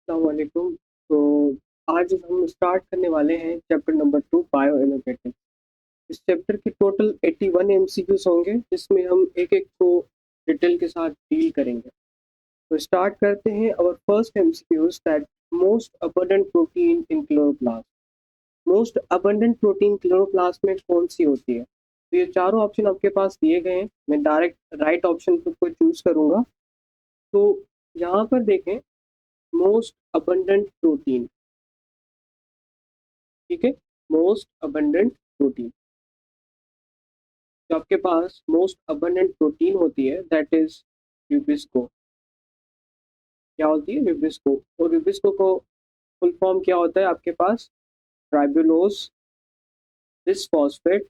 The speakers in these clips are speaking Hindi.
अस्सलाम वालेकुम। तो आज हम स्टार्ट करने वाले हैं चैप्टर नंबर 2 बायोइनोवेटिक्स। इस चैप्टर के टोटल 81 एमसीक्यूज होंगे जिसमें हम एक-एक को डिटेल के साथ डील करेंगे। तो स्टार्ट करते हैं our first MCQs that most abundant protein in chloroplast. Most abundant protein chloroplast में कौन-सी होती है? तो ये चारों ऑप्शन आपके पास दिए गए हैं। मैं डायरेक्ट राइट ऑप्शन को चूज़ करूँगा। तो यहाँ पर देखें मोस्ट अबंडेंट प्रोटीन, ठीक है? मोस्ट अबंडेंट प्रोटीन, जो आपके पास मोस्ट अबंडेंट प्रोटीन होती है दैट इज यूबिस्को। क्या होती है? यूबिस्को। और यूबिस्को को फुल फॉर्म क्या होता है आपके पास? ट्राइबुलोज बिसफॉस्फेट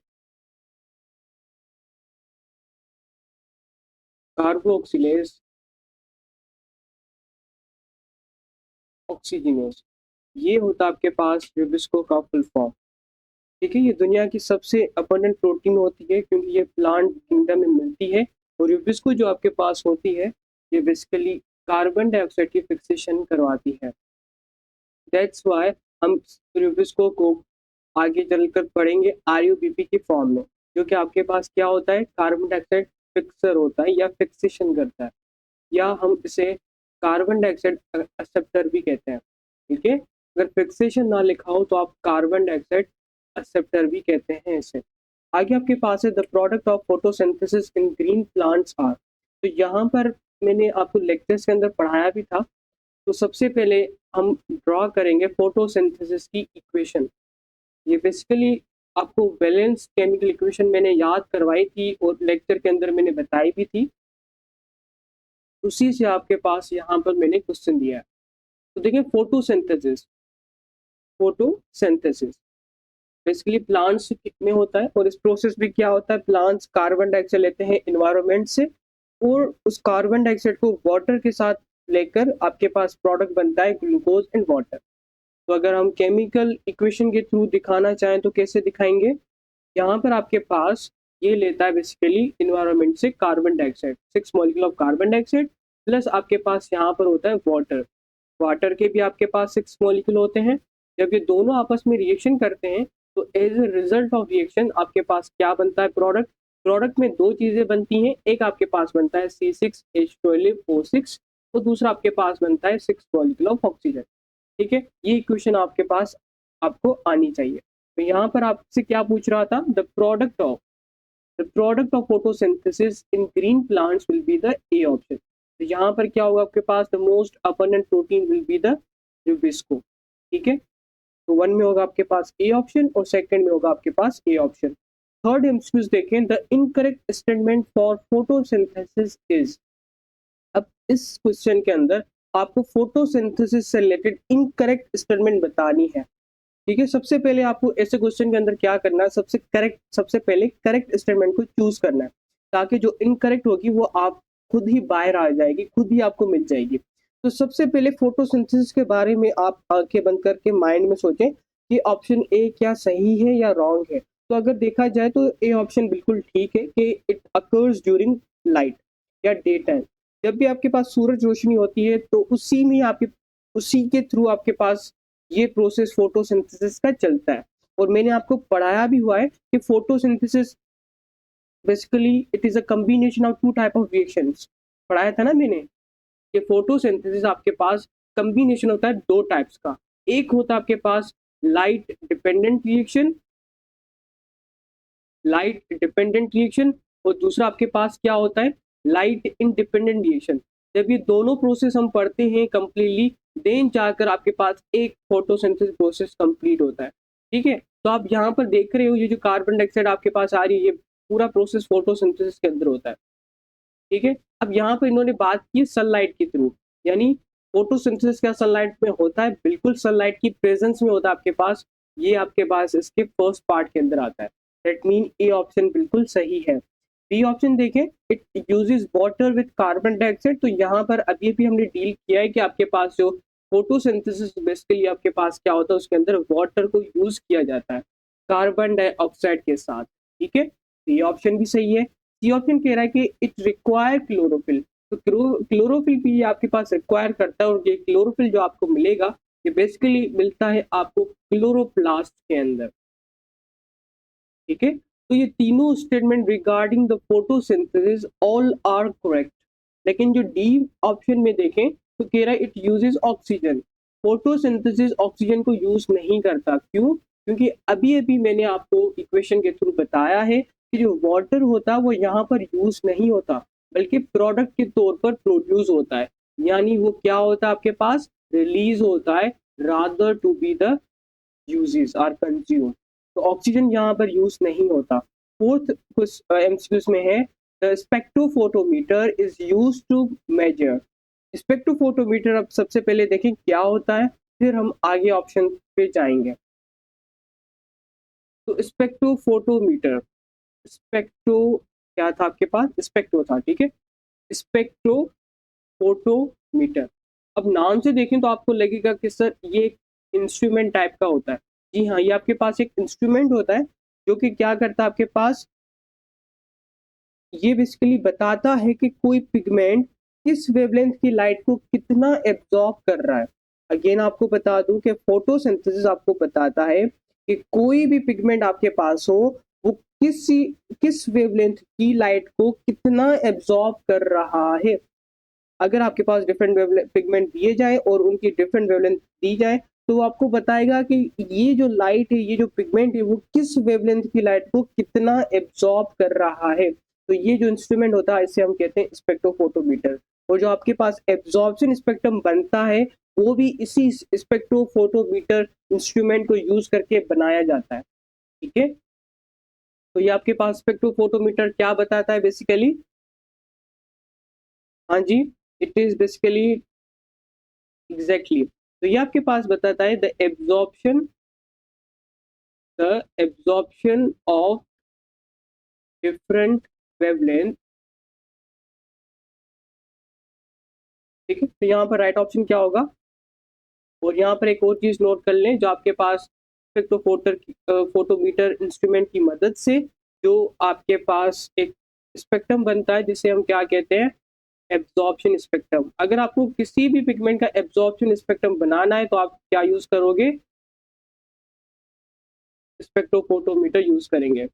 कार्बोक्सिलेज ऑक्सीजनेज। ये होता है आपके पास यूबिस्को का फुल फॉर्म। ठीक है, ये दुनिया की सबसे अबंडेंट प्रोटीन होती है क्योंकि ये प्लांट किंगडम में मिलती है। और यूबिस्को जो आपके पास होती है ये बेसिकली कार्बन डाइऑक्साइड की फिक्सेशन करवाती है। दैट्स वाई हम यूबिस्को को आगे चलकर पढ़ेंगे आरयूबीपी की फॉर्म में, जो कि आपके पास क्या होता है? कार्बन डाइऑक्साइड फिक्सर होता है या फिक्सेशन करता है, या हम इसे कार्बन डाइऑक्साइड एक्सेप्टर भी कहते हैं। ठीक है, अगर फिक्सेशन ना लिखा हो तो आप कार्बन डाइऑक्साइड एक्सेप्टर भी कहते हैं इसे। आगे आपके पास है the product of photosynthesis in green plants are. तो यहाँ पर मैंने आपको लेक्चर्स के अंदर पढ़ाया भी था। तो सबसे पहले हम ड्रॉ करेंगे फोटोसिंथेसिस की इक्वेशन। ये बेसिकली आपको बैलेंस केमिकल इक्वेशन मैंने याद करवाई थी और लेक्चर के अंदर मैंने बताई भी थी। उसी से आपके पास यहाँ पर मैंने क्वेश्चन दिया है। तो देखिए फोटोसिंथेसिस, फोटोसिंथेसिस बेसिकली प्लांट्स में होता है और इस प्रोसेस में क्या होता है? प्लांट्स कार्बन डाइऑक्साइड लेते हैं इन्वायरमेंट से और उस कार्बन डाइऑक्साइड को वाटर के साथ लेकर आपके पास प्रोडक्ट बनता है ग्लूकोज एंड वाटर। तो अगर हम केमिकल इक्वेशन के थ्रू दिखाना चाहें तो कैसे दिखाएंगे? यहाँ पर आपके पास ये लेता है बेसिकली इन्वायरमेंट से carbon dioxide, 6 molecule of carbon dioxide plus आपके पास यहाँ पर होता है वाटर। वाटर के भी आपके पास 6 मॉलिक्यूल होते हैं। जब ये दोनों आपस में रिएक्शन करते हैं तो as a result of reaction आपके पास क्या बनता है? प्रोडक्ट। प्रोडक्ट में दो चीजें बनती हैं, एक आपके पास बनता है C6H12O6 और दूसरा आपके पास बनता है 6 मॉलिक्यूल ऑफ ऑक्सीजन। ठीक है, ये इक्वेशन आपके पास आपको आनी चाहिए। तो यहाँ पर आपसे क्या पूछ रहा था? The product of photosynthesis in green plants will be the A option. तो यहाँ पर क्या होगा आपके पास? The most abundant protein will be the rubisco. ठीक है, तो 1 में होगा आपके पास ए ऑप्शन और सेकंड में होगा आपके पास ए ऑप्शन। थर्ड एमसीक्यूज देखें, the incorrect statement for photosynthesis is. अब इस क्वेश्चन के अंदर आपको फोटोसिंथेसिस से रिलेटेड इनकरेक्ट स्टेटमेंट बतानी है। ठीक है, सबसे पहले आपको ऐसे क्वेश्चन के अंदर क्या करना है? सबसे पहले करेक्ट स्टेटमेंट को चूज करना है ताकि जो इनकरेक्ट होगी वो आप खुद ही बाहर आ जाएगी, खुद ही आपको मिल जाएगी। तो सबसे पहले फोटोसिंथेसिस के बारे में आप आंखें बंद करके माइंड में सोचें कि ऑप्शन ए क्या सही है या रॉन्ग है। तो अगर देखा जाए तो ए ऑप्शन बिल्कुल ठीक है कि इट अकर्स ड्यूरिंग लाइट या डे टाइम। जब भी आपके पास सूरज रोशनी होती है तो उसी के थ्रू आपके पास ये प्रोसेस फोटोसिंथेसिस का चलता है। और मैंने आपको पढ़ाया भी हुआ है कि photosynthesis basically it is a combination of two type of reactions. पढ़ाया था ना मैंने कि फोटोसिंथेसिस आपके पास कॉम्बिनेशन होता है दो टाइप्स का। एक होता है आपके पास लाइट डिपेंडेंट रिएक्शन और दूसरा आपके पास क्या होता है? Light independent reaction. जब ये दोनों प्रोसेस हम पढ़ते हैं कंप्लीटली देन जाकर आपके पास एक फोटोसिंथेसिस प्रोसेस कंप्लीट होता है। ठीक है, तो आप यहाँ पर देख रहे हो ये जो कार्बन डाइऑक्साइड आपके पास आ रही है ये पूरा प्रोसेस फोटोसिंथेसिस के अंदर होता है। ठीक है, अब यहाँ पर इन्होंने बात की सनलाइट के थ्रू, यानी फोटोसिंथेसिस क्या सनलाइट में होता है? बिल्कुल सनलाइट की प्रेजेंस में होता है आपके पास। ये आपके पास इसके फर्स्ट पार्ट के अंदर आता है। दैट मीन ए ऑप्शन बिल्कुल सही है। बी ऑप्शन देखें, it uses water with carbon dioxide. तो यहाँ पर अभी भी हमने डील किया है कि आपके पास जो फोटोसिंथेसिस बेसिकली आपके पास क्या होता है उसके अंदर वाटर को यूज किया जाता है कार्बन डाइऑक्साइड के साथ। ठीक है, ये ऑप्शन भी सही है। सी ऑप्शन कह रहा है कि इट रिक्वायर क्लोरोफिल। तो क्लोरोफिल भी ये आपके पास रिक्वायर करता है, और ये क्लोरोफिल जो आपको मिलेगा ये बेसिकली मिलता है आपको क्लोरोप्लास्ट के अंदर। ठीक है, तो ये तीनों statement regarding the photosynthesis all are correct. लेकिन जो डी ऑप्शन में देखें तो कह रहा है it uses oxygen. Photosynthesis oxygen को यूज नहीं करता, क्यों? क्योंकि अभी अभी मैंने आपको इक्वेशन के थ्रू बताया है कि जो वाटर होता है वो यहाँ पर यूज नहीं होता, बल्कि प्रोडक्ट के तौर पर प्रोड्यूस होता है। यानी वो क्या होता है आपके पास, रिलीज होता है, rather to be the uses are consume. तो ऑक्सीजन यहाँ पर यूज नहीं होता। फोर्थ कुछ एमसीक्यूज में है, the spectrophotometer is used to measure. Spectrophotometer अब सबसे पहले देखें क्या होता है, फिर हम आगे ऑप्शन पे जाएंगे। तो स्पेक्ट्रोफोटोमीटर, स्पेक्ट्रो क्या था आपके पास, स्पेक्ट्रो था, ठीक है, स्पेक्ट्रोफोटोमीटर। अब नाम से देखें तो आपको लगेगा कि सर ये एक इंस्ट्रूमेंट टाइप का होता है। जी हाँ, ये आपके पास एक इंस्ट्रूमेंट होता है जो कि क्या करता है आपके पास, ये बेसिकली बताता है कि कोई पिगमेंट किस वेवलेंथ की लाइट को कितना एब्जॉर्ब कर रहा है। अगेन आपको बता दूं कि फोटोसिंथेसिस आपको बताता है कि कोई भी पिगमेंट आपके पास हो वो किस वेवलेंथ की लाइट को कितना एब्जॉर्ब कर रहा है। अगर आपके पास डिफरेंट पिगमेंट दिए जाए और उनकी डिफरेंट वेवलेंथ दी जाए तो वो आपको बताएगा कि ये जो लाइट है, ये जो पिगमेंट है, वो किस वेवलेंथ की लाइट को कितना एब्जॉर्ब कर रहा है। तो ये जो इंस्ट्रूमेंट होता है इसे हम कहते हैं स्पेक्ट्रोफोटोमीटर। और जो आपके पास एब्जॉर्प्शन स्पेक्ट्रम बनता है वो भी इसी स्पेक्ट्रोफोटोमीटर इंस्ट्रूमेंट को यूज करके बनाया जाता है। ठीक है, तो ये आपके पास स्पेक्ट्रोफोटोमीटर क्या बताता है बेसिकली, हाँ जी, इट इज बेसिकली एग्जैक्टली तो ये आपके पास बताता है the absorption of different wavelength. ठीक है, तो यहाँ पर राइट ऑप्शन क्या होगा। और यहाँ पर एक और चीज नोट कर लें, जो आपके पास फोटोमीटर इंस्ट्रूमेंट की मदद से जो आपके पास एक स्पेक्ट्रम बनता है जिसे हम क्या कहते हैं, एब्जॉर्प्शन स्पेक्ट्रम। अगर आपको किसी भी पिगमेंट का एब्जॉर्प्शन स्पेक्ट्रम बनाना है तो आप क्या यूज करोगे, स्पेक्ट्रोफोटोमीटर यूज करेंगे।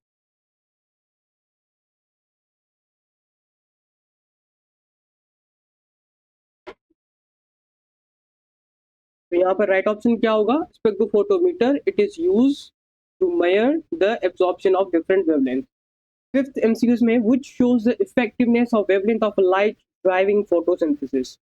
तो यहाँ पर राइट ऑप्शन क्या होगा, spectrophotometer, it is use to measure the absorption of different wavelength. Fifth MCQs में which shows the effectiveness of wavelength of light driving photosynthesis.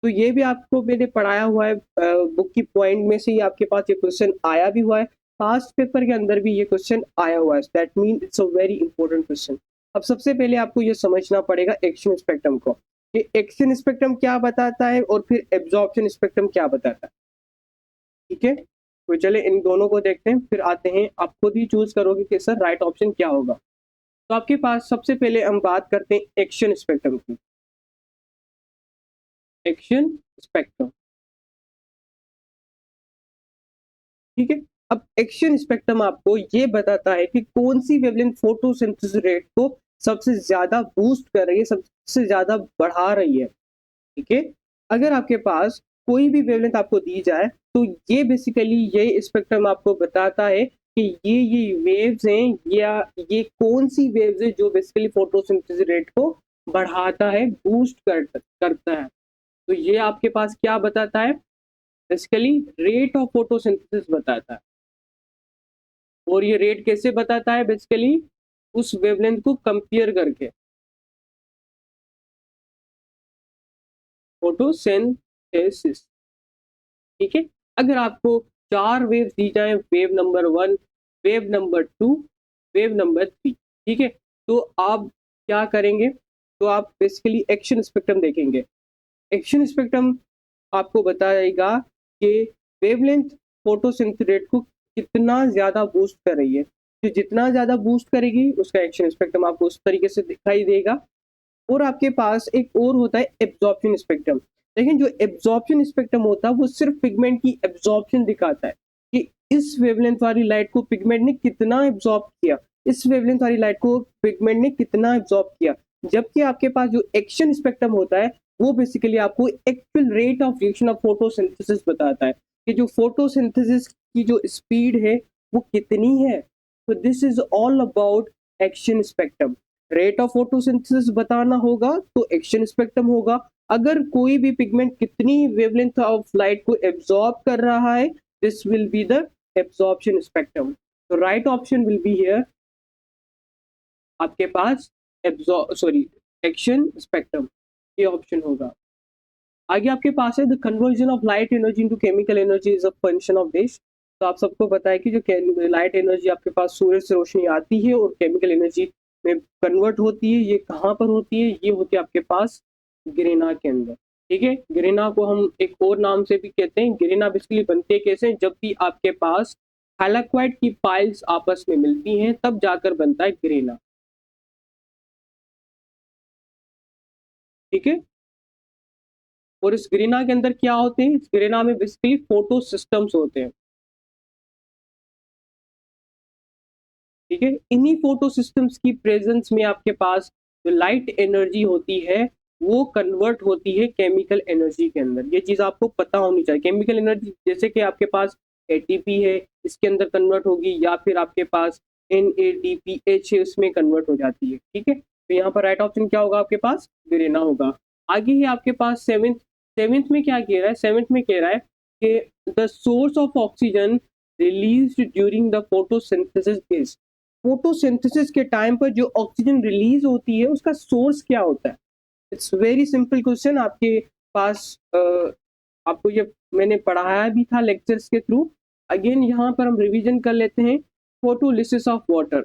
तो ये भी आपको मैंने पढ़ाया हुआ है, बुक की पॉइंट में से ही आपके पास ये क्वेश्चन आया भी हुआ है, पास्ट पेपर के अंदर भी ये क्वेश्चन आया हुआ है। That mean it's a very important question. अब सबसे पहले आपको ये समझना पड़ेगा एक्शन स्पेक्ट्रम को, कि एक्शन स्पेक्ट्रम क्या बताता है और फिर एब्जॉर्प्शन स्पेक्ट्रम क्या बताता है। ठीक है, तो चले इन दोनों को देखते हैं, फिर आते हैं, आप खुद ही चूज करोगे कि सर राइट ऑप्शन क्या होगा। तो आपके पास सबसे पहले हम बात करते हैं एक्शन स्पेक्ट्रम की। एक्शन स्पेक्ट्रम, ठीक है। अब एक्शन स्पेक्ट्रम आपको ये बताता है कि कौन सी वेवलेंथ फोटोसिंथेसिस रेट को सबसे ज्यादा बूस्ट कर रही है, सबसे ज्यादा बढ़ा रही है। ठीक है, अगर आपके पास कोई भी वेवलेंथ आपको दी जाए तो ये बेसिकली ये स्पेक्ट्रम आपको बताता है कि ये वेव्स हैं, या ये कौन सी वेव्स है जो बेसिकली फोटोसिंथेसिस रेट को बढ़ाता है, बूस्ट करता है। तो ये आपके पास क्या बताता है, बेसिकली रेट ऑफ फोटोसिंथेसिस बताता है। और ये रेट कैसे बताता है, बेसिकली उस वेवलेंथ को कंपेयर करके, फोटोसिंथेसिस। ठीक है, अगर आपको 4 वेव दी जाए, wave number 1, wave number 2, wave number 3, ठीक है, तो आप क्या करेंगे, तो आप बेसिकली एक्शन स्पेक्ट्रम देखेंगे। एक्शन स्पेक्ट्रम आपको बताएगा कि वेवलेंथ फोटोसिंथेसिस रेट को कितना ज्यादा बूस्ट कर रही है। तो जितना ज्यादा बूस्ट करेगी उसका एक्शन स्पेक्ट्रम आपको उस तरीके से दिखाई देगा। और आपके पास एक और होता है एब्जॉर्प्शन स्पेक्ट्रम। लेकिन जो एब्जॉर्प्शन स्पेक्ट्रम होता है वो सिर्फ पिगमेंट की एब्जॉर्प्शन दिखाता है कि इस वेवलेंथ वाली लाइट को पिगमेंट ने कितना एब्जॉर्ब किया, इस वेवलेंथ वाली लाइट को पिगमेंट ने कितना एब्जॉर्ब किया। जबकि आपके पास जो एक्शन स्पेक्ट्रम होता है वो बेसिकली आपको actual rate of reaction of photosynthesis बताता है कि जो फोटोसिंथेसिस की जो स्पीड है वो कितनी है। तो this is all about action spectrum. Rate of photosynthesis बताना होगा तो एक्शन स्पेक्ट्रम होगा। अगर कोई भी पिगमेंट कितनी वेवलेंथ ऑफ लाइट को एब्जॉर्ब कर रहा है, this will be the absorption spectrum. तो right option will be here आपके पास एक्शन स्पेक्ट्रम, ये ऑप्शन होगा। आगे आपके पास है the conversion of light energy into chemical energy is a function of this. तो आप सबको पता है कि जो लाइट एनर्जी आपके पास सूरज से रोशनी आती है और केमिकल एनर्जी में कन्वर्ट होती है, ये कहाँ पर होती है? ये होती है आपके पास गिरेना के अंदर। ठीक है, गिरेना को हम एक और नाम से भी कहते हैं। गिरेना बेसिकली बनती है कैसे? जब भी आपके पास हाइलाक्वाइड की पाइल्स आपस में मिलती हैं तब जाकर बनता है गिरेना। ठीक है, और इस गिरेना के अंदर क्या होते हैं? इस गिरेना में बेसिकली फोटो सिस्टम्स होते हैं। ठीक है, इन्हीं फोटो सिस्टम्स की प्रेजेंस में आपके पास जो लाइट एनर्जी होती है वो कन्वर्ट होती है केमिकल एनर्जी के अंदर। ये चीज आपको पता होनी चाहिए। केमिकल एनर्जी जैसे कि आपके पास एटीपी है, इसके अंदर कन्वर्ट होगी, या फिर आपके पास NADPH है, उसमें कन्वर्ट हो जाती है। ठीक है, तो यहाँ पर राइट ऑप्शन क्या होगा? आपके पास गिरेना होगा। आगे ही आपके पास सेवेंथ सेवेंथ में क्या कह रहा है? सेवेंथ में कह रहा है कि the source of oxygen released during the photosynthesis is. Photosynthesis के टाइम पर जो ऑक्सीजन रिलीज होती है उसका सोर्स क्या होता है? It's very simple question. आपके पास आपको ये मैंने पढ़ाया भी था लेक्चर्स के थ्रू। अगेन यहाँ पर हम रिवीजन कर लेते हैं। Photolysis of water,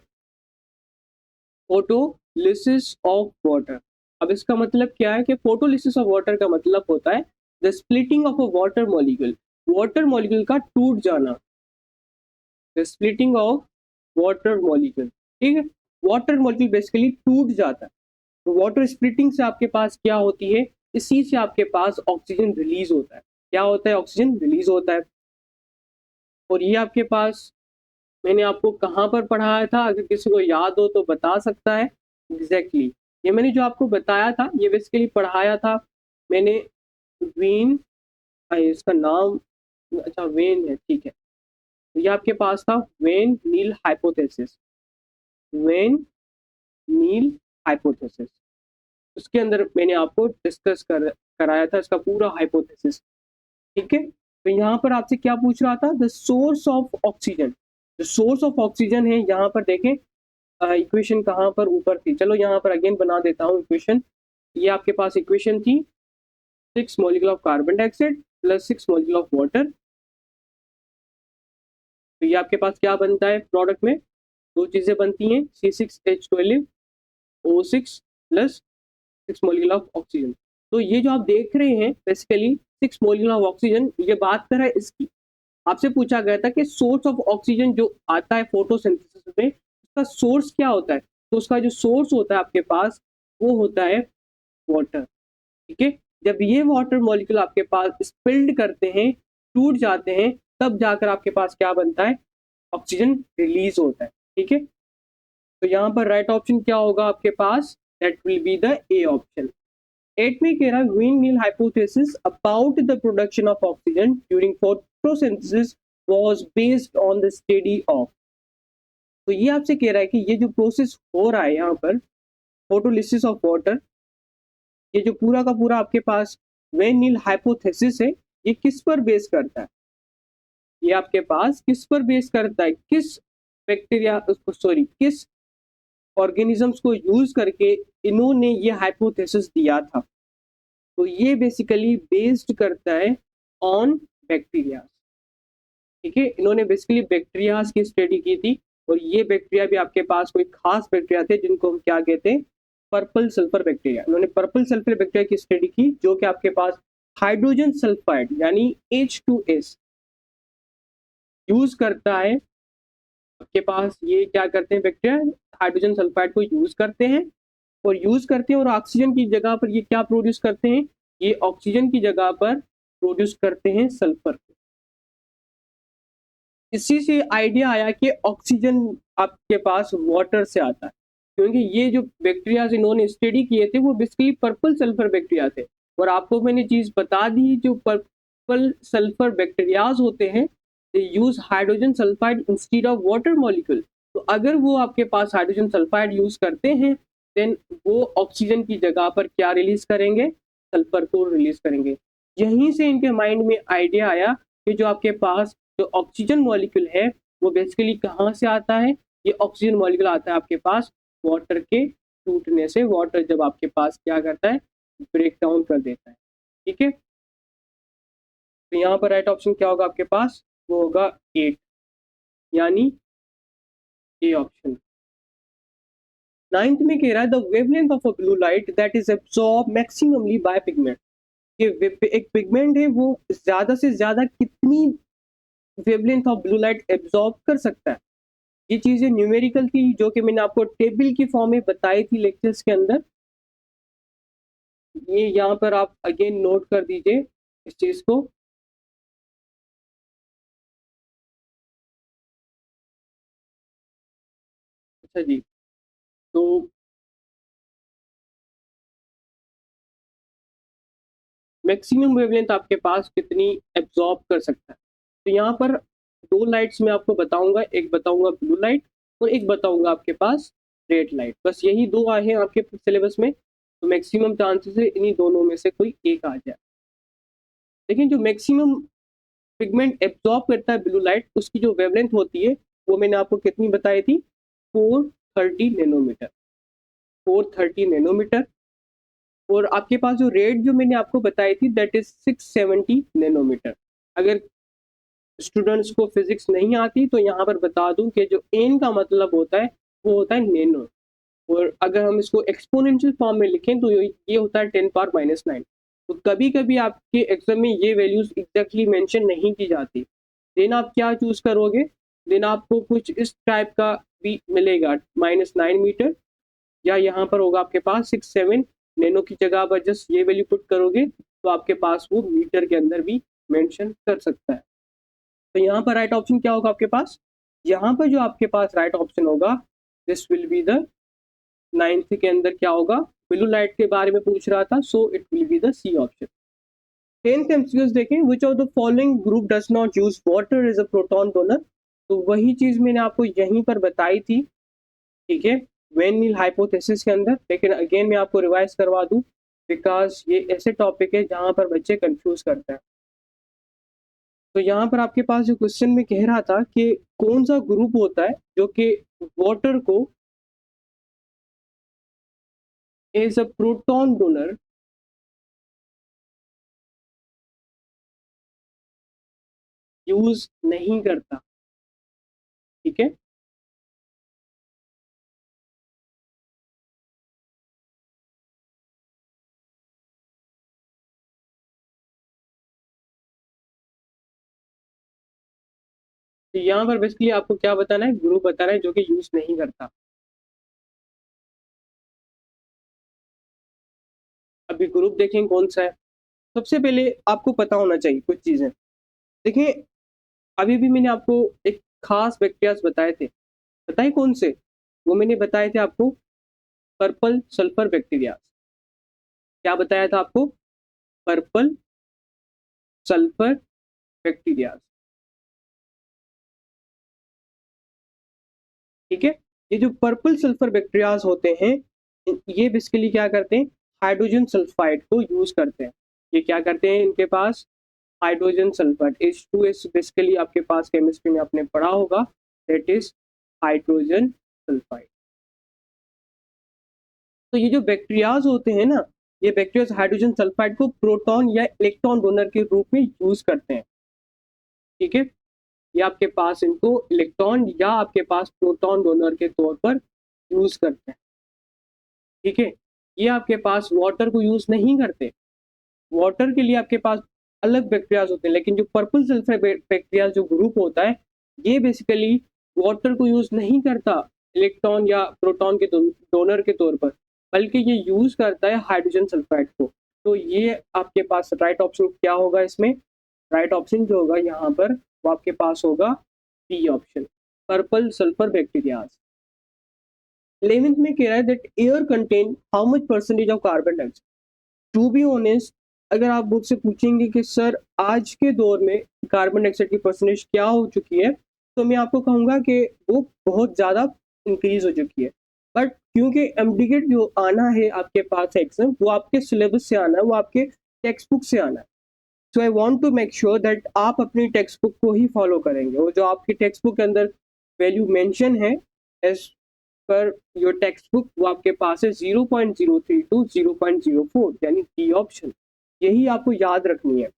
photolysis of water. अब इसका मतलब क्या है कि फोटोलिसिस ऑफ वाटर का मतलब होता है the splitting of a water molecule, water molecule का टूट जाना, the splitting of water molecule. ठीक है, वाटर मॉलिक्यूल बेसिकली टूट जाता है। तो वाटर स्प्लिटिंग से आपके पास क्या होती है? इसी से आपके पास ऑक्सीजन रिलीज होता है। क्या होता है? ऑक्सीजन रिलीज होता है। और ये आपके पास मैंने आपको कहाँ पर पढ़ाया था? अगर किसी को याद हो तो बता सकता है। एग्जैक्टली ये मैंने जो आपको बताया था ये बेसिकली पढ़ाया था मैंने वेन, इसका नाम, अच्छा वेन है, ठीक है। तो ये आपके पास था van Niel hypothesis, van Niel hypothesis. उसके अंदर मैंने आपको डिस्कस कराया था इसका पूरा हाइपोथेसिस। ठीक है, तो यहाँ पर आपसे क्या पूछ रहा था? द सोर्स ऑफ ऑक्सीजन, जो सोर्स ऑफ ऑक्सीजन है यहाँ पर देखें। इक्वेशन कहाँ पर ऊपर थी? चलो यहाँ पर अगेन बना देता हूँ इक्वेशन। ये आपके पास इक्वेशन थी 6 molecule of carbon dioxide plus 6 molecule of water. तो ये आपके पास क्या बनता है? प्रोडक्ट में दो चीजें बनती हैं, C6H12O6 plus 6 molecule of oxygen. तो ये जो आप देख रहे हैं बेसिकली 6 मॉलिक्यूल ऑफ ऑक्सीजन, ये बात कर रहा है इसकी। आपसे पूछा गया था कि सोर्स ऑफ ऑक्सीजन जो आता है फोटोसिंथेसिस में उसका सोर्स क्या होता है? तो उसका जो सोर्स होता है आपके पास वो होता है वाटर। ठीक है, जब ये वाटर मॉलिक्यूल आपके पास स्पिल्ड करते हैं, टूट जाते हैं, तब जाकर आपके पास क्या बनता है? ऑक्सीजन रिलीज होता है। ठीक है, तो यहाँ पर राइट ऑप्शन क्या होगा आपके पास? That will be the A option. 8 में कह रहा है green Niel hypothesis about the production of oxygen during photosynthesis was based on the study of. तो ये आपसे कह रहा है कि ये जो प्रोसेस हो रहा है यहाँ पर फोटोलिसिस ऑफ वाटर, ये जो पूरा का पूरा आपके पास वेन नील हाइपोथेसिस है, ये किस पर बेस करता है? ये आपके पास किस पर बेस करता है? किस बैक्टीरिया, सॉरी किस ऑर्गेनिजम्स को यूज करके इन्होंने ये हाइपोथेसिस दिया था? तो ये बेसिकली बेस्ड करता है ऑन बैक्टीरिया। ठीक है, इन्होंने बेसिकली बैक्टीरियाज की स्टडी की थी, और ये बैक्टीरिया भी आपके पास कोई खास बैक्टीरिया थे जिनको हम क्या कहते हैं? Purple sulphur bacteria. इन्होंने पर्पल सल्फर बैक्टीरिया की स्टडी की जो कि आपके पास हाइड्रोजन सल्फाइड यानी H2S यूज करता है। आपके पास ये क्या करते हैं बैक्टीरिया? हाइड्रोजन सल्फाइड को यूज करते हैं, और ऑक्सीजन की जगह पर ये क्या प्रोड्यूस करते हैं? ये ऑक्सीजन की जगह पर प्रोड्यूस करते हैं सल्फर। इसी से आइडिया आया कि ऑक्सीजन आपके पास वाटर से आता है। क्योंकि ये जो बैक्टीरिया इन्होंने स्टडी किए थे वो बेसिकली पर्पल सल्फर बैक्टीरिया थे। और आपको मैंने चीज़ बता दी, जो पर्पल सल्फर बैक्टीरियाज होते हैं they use hydrogen sulphide instead of water molecule. तो अगर वो आपके पास हाइड्रोजन सल्फाइड यूज करते हैं देन वो ऑक्सीजन की जगह पर क्या रिलीज करेंगे, सल्फर को रिलीज करेंगे। यहीं से इनके माइंड में आइडिया आया कि जो आपके पास जो ऑक्सीजन मॉलिक्यूल है वो बेसिकली कहाँ से आता है, ये ऑक्सीजन मॉलिक्यूल आता है आपके पास वाटर के टूटने से। वाटर जब आपके पास क्या करता है, ब्रेक डाउन कर देता है। ठीक है, तो यहाँ पर राइट ऑप्शन क्या होगा आपके पास, वो होगा 8 यानी ए ऑप्शन। 9th में कह रहा है the wavelength of a blue light that is absorb maximally by pigment. कि एक पिगमेंट है वो ज्यादा से ज्यादा कितनी wavelength of blue light absorb कर सकता है। ये चीजें न्यूमेरिकल थी जो कि मैंने आपको टेबल की फॉर्म में बताई थी लेक्चर्स के अंदर। ये यहाँ पर आप अगेन नोट कर दीजिए इस चीज को। अच्छा जी, तो मैक्सिमम वेवलेंथ आपके पास कितनी एब्जॉर्ब कर सकता है। तो यहाँ पर दो लाइट्स मैं आपको बताऊंगा, एक बताऊंगा ब्लू लाइट और एक बताऊंगा आपके पास रेड लाइट। बस यही दो आए हैं आपके सिलेबस में, तो मैक्सिमम चांसेस है इन्हीं दोनों में से कोई एक आ जाए। लेकिन जो मैक्सिमम पिगमेंट एब्जॉर्ब करता है ब्लू लाइट, उसकी जो वेवलेंथ होती है वो मैंने आपको कितनी बताई थी, 430 नैनोमीटर। 430 नैनोमीटर। और आपके पास जो रेड जो मैंने आपको बताई थी दैट इज 670 नैनोमीटर। अगर स्टूडेंट्स को फिजिक्स नहीं आती तो यहाँ पर बता दूं कि जो एन का मतलब होता है वो होता है नैनो। और अगर हम इसको एक्सपोनेंशियल फॉर्म में लिखें तो ये होता है 10⁻⁹। तो कभी कभी आपके एग्जाम में ये वैल्यूज एग्जैक्टली मेंशन नहीं की जाती। देन आप क्या चूज करोगे, देन आपको कुछ इस टाइप का भी मिलेगा -9 मीटर, या यहाँ पर होगा आपके पास 6-7 नैनो की जगह पर जस्ट ये वैल्यू पुट करोगे तो आपके पास वो मीटर के अंदर भी मेंशन कर सकता है। तो यहाँ पर राइट ऑप्शन क्या होगा आपके पास, यहाँ पर जो आपके पास राइट ऑप्शन होगा this will be the 9th के अंदर क्या होगा, ब्लू लाइट के बारे में पूछ रहा था, so it will be the C option. 10th MCQs देखें, which of the following group does not use water as a proton donor. तो वही चीज मैंने आपको यहीं पर बताई थी, ठीक है, वेन नील हाइपोथेसिस के अंदर। लेकिन अगेन मैं आपको रिवाइज करवा दूं बिकॉज ये ऐसे टॉपिक है जहां पर बच्चे कंफ्यूज करते हैं। तो यहाँ पर आपके पास जो क्वेश्चन में कह रहा था कि कौन सा ग्रुप होता है जो कि वाटर को as a proton donor use नहीं करता। ठीक है, तो यहाँ पर बेसिकली आपको क्या बताना है, ग्रुप बताना है जो कि यूज नहीं करता। अभी ग्रुप देखें कौन सा है। सबसे पहले आपको पता होना चाहिए कुछ चीजें। देखिए, अभी भी मैंने आपको एक खास बैक्टीरियाज बताए थे, बताए कौन से, वो मैंने बताए थे आपको पर्पल सल्फर बैक्टीरिया। क्या बताया था आपको, पर्पल सल्फर बैक्टीरिया। ठीक है, ये जो पर्पल सल्फर बैक्टीरियाज होते हैं ये बेसिकली क्या करते हैं, हाइड्रोजन सल्फाइड को यूज करते हैं। ये क्या करते हैं, इनके पास हाइड्रोजन सल्फाइड H2S बेसिकली आपके पास केमिस्ट्री में आपने पढ़ा होगा, दैट इज हाइड्रोजन सल्फाइड। तो ये जो बैक्टीरियाज होते हैं ना, ये बैक्टीरियाज हाइड्रोजन सल्फाइड को प्रोटॉन या इलेक्ट्रॉन डोनर के रूप में यूज करते हैं। ठीक है, ये आपके पास इनको इलेक्ट्रॉन या आपके पास प्रोटॉन डोनर के तौर पर यूज करते हैं। ठीक है, ये आपके पास वाटर को यूज नहीं करते। वाटर के लिए आपके पास अलग बैक्टीरियाज होते हैं, लेकिन जो पर्पल सल्फर बैक्टीरिया जो ग्रुप होता है ये बेसिकली वाटर को यूज नहीं करता इलेक्ट्रॉन या प्रोटॉन के डोनर के तौर पर, बल्कि ये यूज करता है हाइड्रोजन सल्फाइड को। तो ये आपके पास राइट ऑप्शन क्या होगा इसमें, राइट ऑप्शन जो होगा यहाँ पर वो आपके पास होगा B option, purple sulphur bacterias. 11th में कह रहा है that air contain how much percentage of carbon dioxide. To be honest, अगर आप मुझसे पूछेंगे कि सर आज के दौर में कार्बन डाइऑक्साइड की परसेंटेज क्या हो चुकी है, तो मैं आपको कहूँगा कि वो बहुत ज़्यादा इंक्रीज हो चुकी है। बट क्योंकि एमडीगेट जो आना है आपके पास एग्जाम, वो आपके सिलेबस से आना है, वो आपके टेक्स्ट बुक से आना है। So I want to make sure that आप अपनी टेक्स्ट बुक को ही फॉलो करेंगे, और जो आपकी टेक्स्ट बुक के अंदर वैल्यू मेंशन है as per your text book, वो आपके पास है 0.03 टू 0.04, यानी डी ऑप्शन। यही आपको याद रखनी है।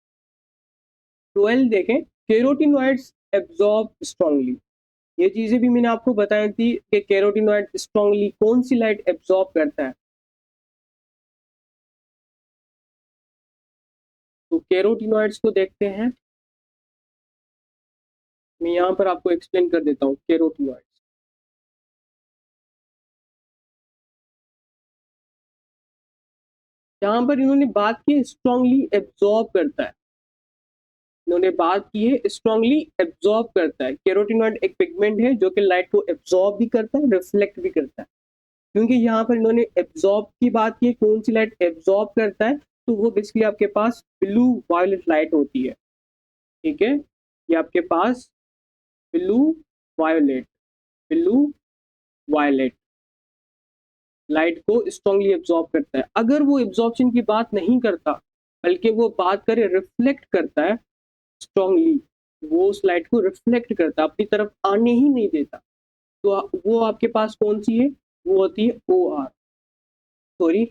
12 देखें, कैरोटीनॉइड्स एब्जॉर्ब स्ट्रांगली। ये चीजें भी मैंने आपको बताई थी कि कैरोटीनॉइड स्ट्रांगली कौन सी लाइट एब्जॉर्ब करता है। तो कैरोटीनॉइड्स को देखते हैं, मैं यहाँ पर आपको एक्सप्लेन कर देता हूँ कैरोटीनॉइड्स। यहाँ पर इन्होंने बात की स्ट्रांगली एब्जॉर्ब करता है, इन्होंने बात की है स्ट्रांगली एब्जॉर्ब करता है। कैरोटीनॉइड एक पिगमेंट है जो कि लाइट को एब्जॉर्ब भी करता है, रिफ्लेक्ट भी करता है। क्योंकि यहाँ पर इन्होंने एब्जॉर्ब की बात की है, कौन सी लाइट एब्जॉर्ब करता है, तो वो बेसिकली आपके पास ब्लू वायलेट लाइट होती है। ठीक है, ये आपके पास blue violet, blue violet light को स्ट्रांगली एब्जॉर्ब करता है। अगर वो एब्जॉर्प्शन की बात नहीं करता, बल्कि वो बात करे रिफ्लेक्ट करता है स्ट्रांगली, वो उस लाइट को रिफ्लेक्ट करता है, अपनी तरफ आने ही नहीं देता, तो वो आपके पास कौन सी है, वो होती है O R. Sorry,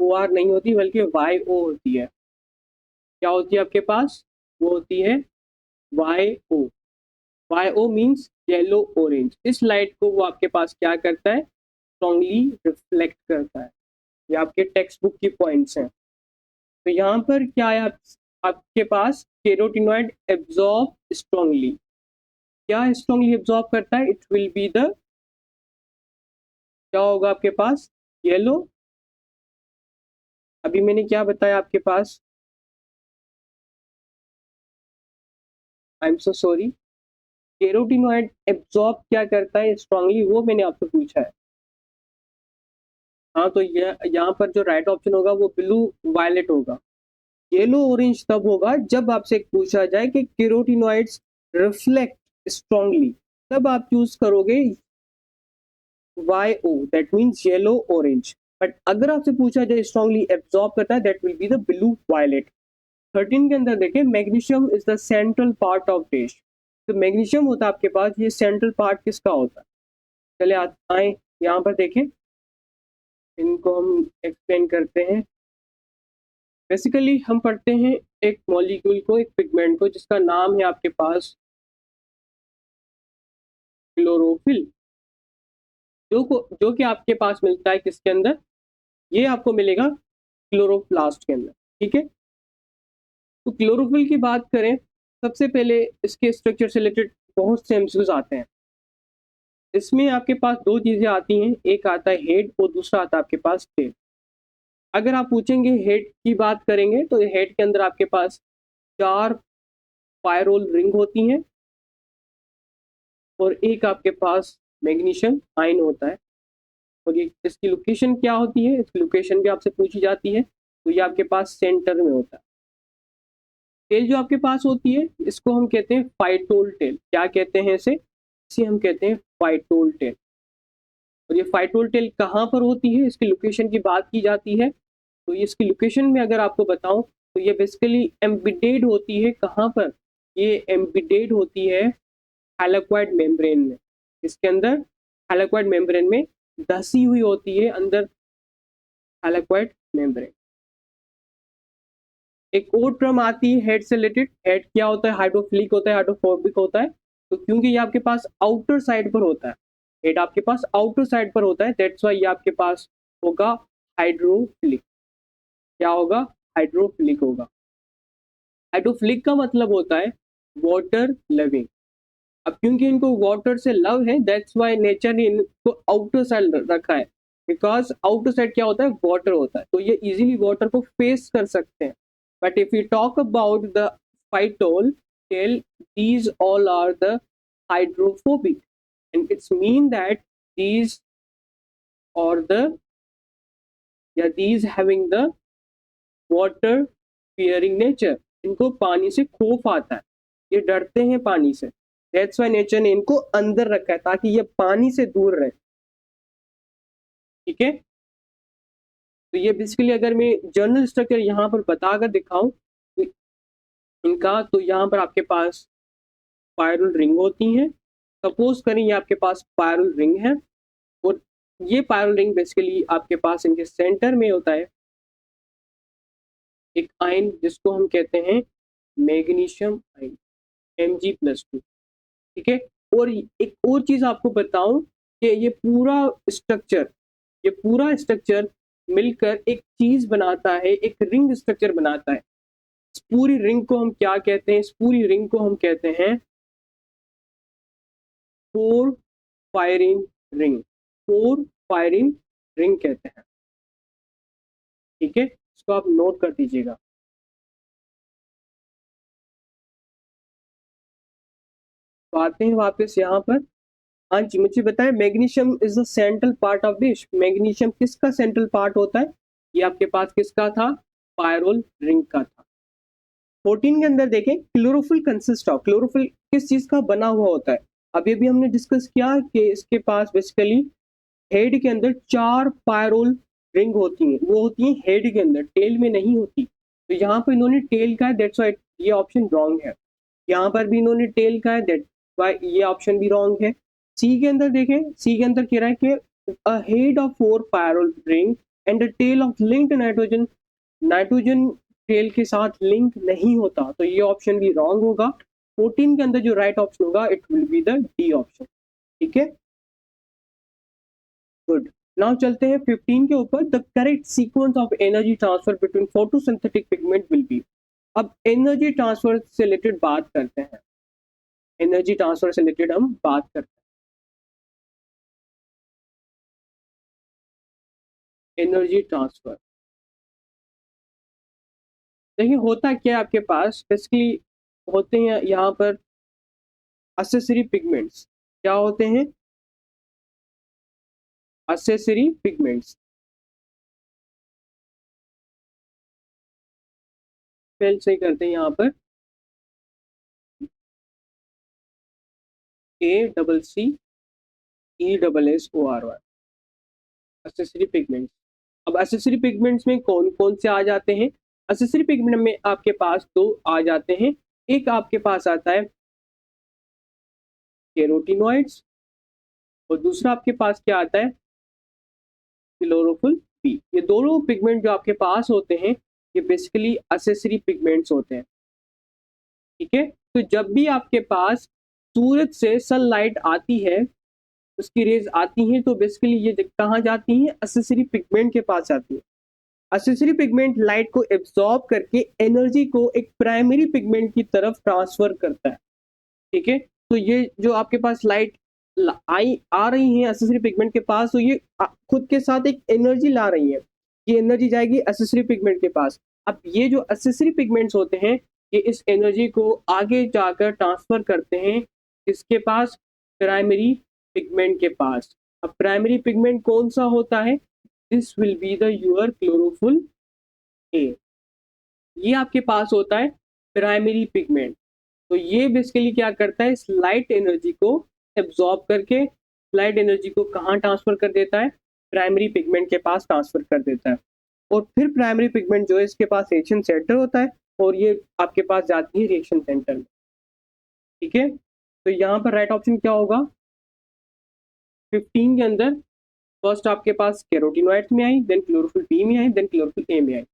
O R नहीं होती, बल्कि वाई ओ होती है। क्या होती है आपके पास, वो होती है Y O. Y O means yellow orange. इस लाइट को वो आपके पास क्या करता है, स्ट्रांगली रिफ्लेक्ट करता है। ये आपके टेक्स्ट बुक की पॉइंट्स हैं। तो यहाँ पर क्या है, आपके पास कैरोटीनॉइड एब्जॉर्ब स्ट्रांगली। क्या स्ट्रांगली एब्जॉर्ब करता है, इट विल बी द, क्या होगा आपके पास, येलो। अभी मैंने क्या बताया आपके पास, I am so sorry, carotenoid absorb क्या करता है स्ट्रांगली, वो मैंने आपसे पूछा है। हाँ, तो ये यहाँ पर जो राइट ऑप्शन होगा वो ब्लू वायलेट होगा। येलो ऑरेंज तब होगा जब आपसे पूछा जाए कि कैरोटीनॉइड्स रिफ्लेक्ट स्ट्रांगली, तब आप चूज करोगे Y O, that means yellow orange. But अगर आपसे पूछा जाए स्ट्रांगली एब्जॉर्ब करता है, that will be the blue violet. 13 के अंदर देखें, magnesium is the central part of fish. तो मैग्नीशियम होता है आपके पास, ये सेंट्रल पार्ट किसका होता है। चले आए यहाँ पर देखें, इनको हम एक्सप्लेन करते हैं। बेसिकली हम पढ़ते हैं एक मॉलिक्यूल को, एक पिगमेंट को, जिसका नाम है आपके पास क्लोरोफिल, जो कि आपके पास मिलता है किसके अंदर, ये आपको मिलेगा क्लोरोप्लास्ट के अंदर। ठीक है, तो क्लोरोफिल की बात करें, सबसे पहले इसके स्ट्रक्चर से रिलेटेड बहुत से एमसीक्यूज आते हैं। इसमें आपके पास दो चीजें आती हैं, एक आता है हेड और दूसरा आता है आपके पास टेल। अगर आप पूछेंगे हेड की बात करेंगे, तो हेड के अंदर आपके पास 4 पायरोल रिंग होती हैं, और एक आपके पास मैग्नीशियम आयन होता है। और ये इसकी लोकेशन क्या होती है, इसकी लोकेशन भी आपसे पूछी जाती है, तो ये आपके पास सेंटर में होता है। टेल जो आपके पास होती है, इसको हम कहते हैं फाइटोल टेल। क्या कहते हैं इसे, इसे हम कहते हैं फाइटोल टेल। और ये फाइटोल टेल कहाँ पर होती है, इसकी लोकेशन की बात की जाती है। तो ये इसकी लोकेशन में अगर आपको बताऊं, तो ये बेसिकली एम्बिडेड होती है कहाँ पर, ये एम्बिडेड होती है हाइलाकॉइड मेम्ब्रेन में। इसके अंदर हाइलाकॉइड मेम्ब्रेन में धसी हुई होती है अंदर हाइलाकॉइड मेम्ब्रेन। एक और टर्म आती है हेड से रिलेटेड। हेड क्या होता है, हाइड्रोफिलिक होता है, हाइड्रोफोबिक होता है। तो क्योंकि ये आपके पास आउटर साइड पर होता है, हेड आपके पास आउटर साइड पर होता है, दैट्स व्हाई ये आपके पास होगा हाइड्रोफिलिक। क्या होगा, हाइड्रोफिलिक होगा। हाइड्रोफिलिक का मतलब होता है वाटर लविंग। अब क्योंकि इनको वाटर से लव है, दैट्स व्हाई नेचर ने इनको आउटर साइड रखा है। बिकॉज आउटर साइड क्या होता है, वाटर होता है, तो ये इजीली वाटर को फेस कर सकते हैं। But if you talk about the phytol tail, these all are the hydrophobic, and it's mean that these और द या these having the water fearing nature, इनको पानी से खौफ आता है, ये डरते हैं पानी से, दैट्स व्हाई नेचर ने इनको अंदर रखा है ताकि ये पानी से दूर रहे। ठीक है, तो ये बेसिकली अगर मैं जनरल स्ट्रक्चर यहाँ पर बताकर दिखाऊं तो इनका, तो यहाँ पर आपके पास स्पाइरल रिंग होती हैं। सपोज करें ये आपके पास स्पाइरल रिंग है और ये स्पाइरल रिंग बेसिकली आपके पास इनके सेंटर में होता है एक आयन जिसको हम कहते हैं मैग्नीशियम आयन Mg+2। ठीक है, और एक और चीज आपको बताऊं कि ये पूरा स्ट्रक्चर मिलकर एक चीज बनाता है, एक रिंग स्ट्रक्चर बनाता है। इस पूरी रिंग को हम क्या कहते हैं? इस पूरी रिंग को हम कहते हैं four firing ring, four firing ring कहते हैं। ठीक है, इसको आप नोट कर दीजिएगा। तो आते हैं वापस यहाँ पर। हाँ जी, मुझे बताएं, magnesium is the central part of this. Magnesium किसका सेंट्रल पार्ट होता है? ये आपके पास किसका था? स्पाइरल रिंग का था। 14 के अंदर देखें, क्लोरोफिल कंसिस्ट ऑफ, क्लोरोफिल किस चीज का बना हुआ होता है? अभी अभी हमने डिस्कस किया कि इसके पास बेसिकली हेड के अंदर 4 पायरोल रिंग होती हैं, वो होती हैं हेड के अंदर, टेल में नहीं होती। तो यहाँ पर इन्होंने टेल का है, दैट्स व्हाई ये ऑप्शन रॉन्ग है। यहाँ पर भी इन्होंने टेल का है, दैट्स व्हाई ये ऑप्शन भी रॉन्ग है। सी के अंदर देखें, सी के अंदर कह रहा है कि a head of 4 pyrrole ring and the tail of linked nitrogen, nitrogen tail के साथ लिंक नहीं होता, तो ये ऑप्शन भी रॉन्ग होगा। 14 के अंदर जो राइट ऑप्शन होगा it will be the D option. ठीक है, गुड। नाउ चलते हैं 15 के ऊपर। The correct sequence of energy transfer between photosynthetic pigment will be. अब एनर्जी ट्रांसफर से रिलेटेड बात करते हैं, एनर्जी ट्रांसफर से रिलेटेड हम बात करते हैं। एनर्जी ट्रांसफर देखिए होता क्या है आपके पास, बेसिकली होते हैं यहाँ पर असेसरी पिगमेंट्स। क्या होते हैं? Accessory pigments. स्पेल सही करते हैं यहाँ पर, ACCESSORY, असेसरी पिगमेंट्स। अब असेसरी पिगमेंट्स में कौन कौन से आ जाते हैं? असेसरी पिगमेंट में आपके पास दो आ जाते हैं। एक आपके पास आता है कैरोटिनॉइड्स और दूसरा आपके पास क्या आता है? Chlorophyll B. ये दोनों पिगमेंट जो आपके पास होते हैं ये बेसिकली असेसरी पिगमेंट्स होते हैं। ठीक है, तो जब भी आपके पास सूरज से सनलाइट आती है, उसकी रेज आती हैं, तो बेसिकली ये कहाँ जाती हैं? असेसरी पिगमेंट के पास आती है। असेसरी पिगमेंट लाइट को एब्जॉर्ब करके एनर्जी को एक प्राइमरी पिगमेंट की तरफ ट्रांसफर करता है। ठीक है, तो ये जो आपके पास लाइट आई आ रही है असेसरी पिगमेंट के पास, तो ये खुद के साथ एक एनर्जी ला रही है। ये एनर्जी जाएगी असेसरी पिगमेंट के पास। अब ये जो असेसरी पिगमेंट्स होते हैं ये इस एनर्जी को आगे जाकर ट्रांसफर करते हैं इसके पास? प्राइमरी पिगमेंट के पास। अब प्राइमरी पिगमेंट कौन सा होता है? This will be the your chlorophyll A. ये आपके पास होता है प्राइमरी पिगमेंट। तो ये बेसिकली क्या करता है? इस लाइट एनर्जी को एब्जॉर्ब करके लाइट एनर्जी को कहाँ ट्रांसफर कर देता है? प्राइमरी पिगमेंट के पास ट्रांसफर कर देता है। और फिर प्राइमरी पिगमेंट जो है इसके पास रिएक्शन सेंटर होता है और ये आपके पास जाती है रिएक्शन सेंटर में। ठीक है, तो यहाँ पर राइट ऑप्शन क्या होगा? 15 के अंदर फर्स्ट आपके पास कैरोटिनॉइड्स में आई, देन क्लोरोफिल बी में आई, देन क्लोरोफिल ए में आई।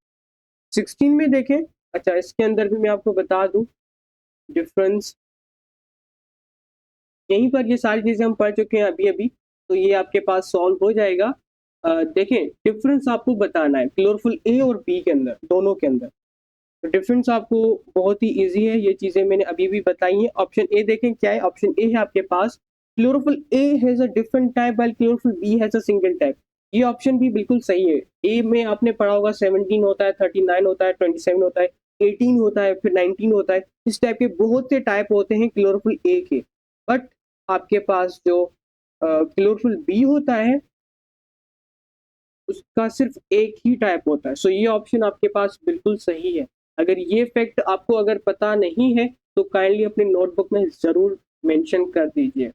16 में देखें, अच्छा इसके अंदर भी मैं आपको बता दूं डिफरेंस, यहीं पर ये सारी चीजें हम पढ़ चुके हैं अभी अभी, तो ये आपके पास सॉल्व हो जाएगा। देखें डिफरेंस आपको बताना है क्लोरोफिल ए और बी के अंदर, दोनों के अंदर। तो डिफरेंस आपको बहुत ही इजी है, ये चीजें मैंने अभी भी बताई हैं। ऑप्शन ए देखें क्या है? ऑप्शन ए है आपके पास chlorophyll A has a different type while chlorophyll B has a single type. ये ऑप्शन भी बिल्कुल सही है। ए में आपने पढ़ा होगा 17 होता है, 39 होता है, 27 होता है, 18 होता है, फिर 19 होता है। इस टाइप के बहुत से टाइप होते हैं क्लोरोफिल ए के। बट आपके पास जो क्लोरोफिल बी होता है उसका सिर्फ एक ही टाइप होता है। सो ये ऑप्शन आपके पास बिल्कुल सही है। अगर ये फैक्ट आपको अगर पता नहीं है तो काइंडली अपने नोटबुक में ज़रूर मेंशन कर दीजिए।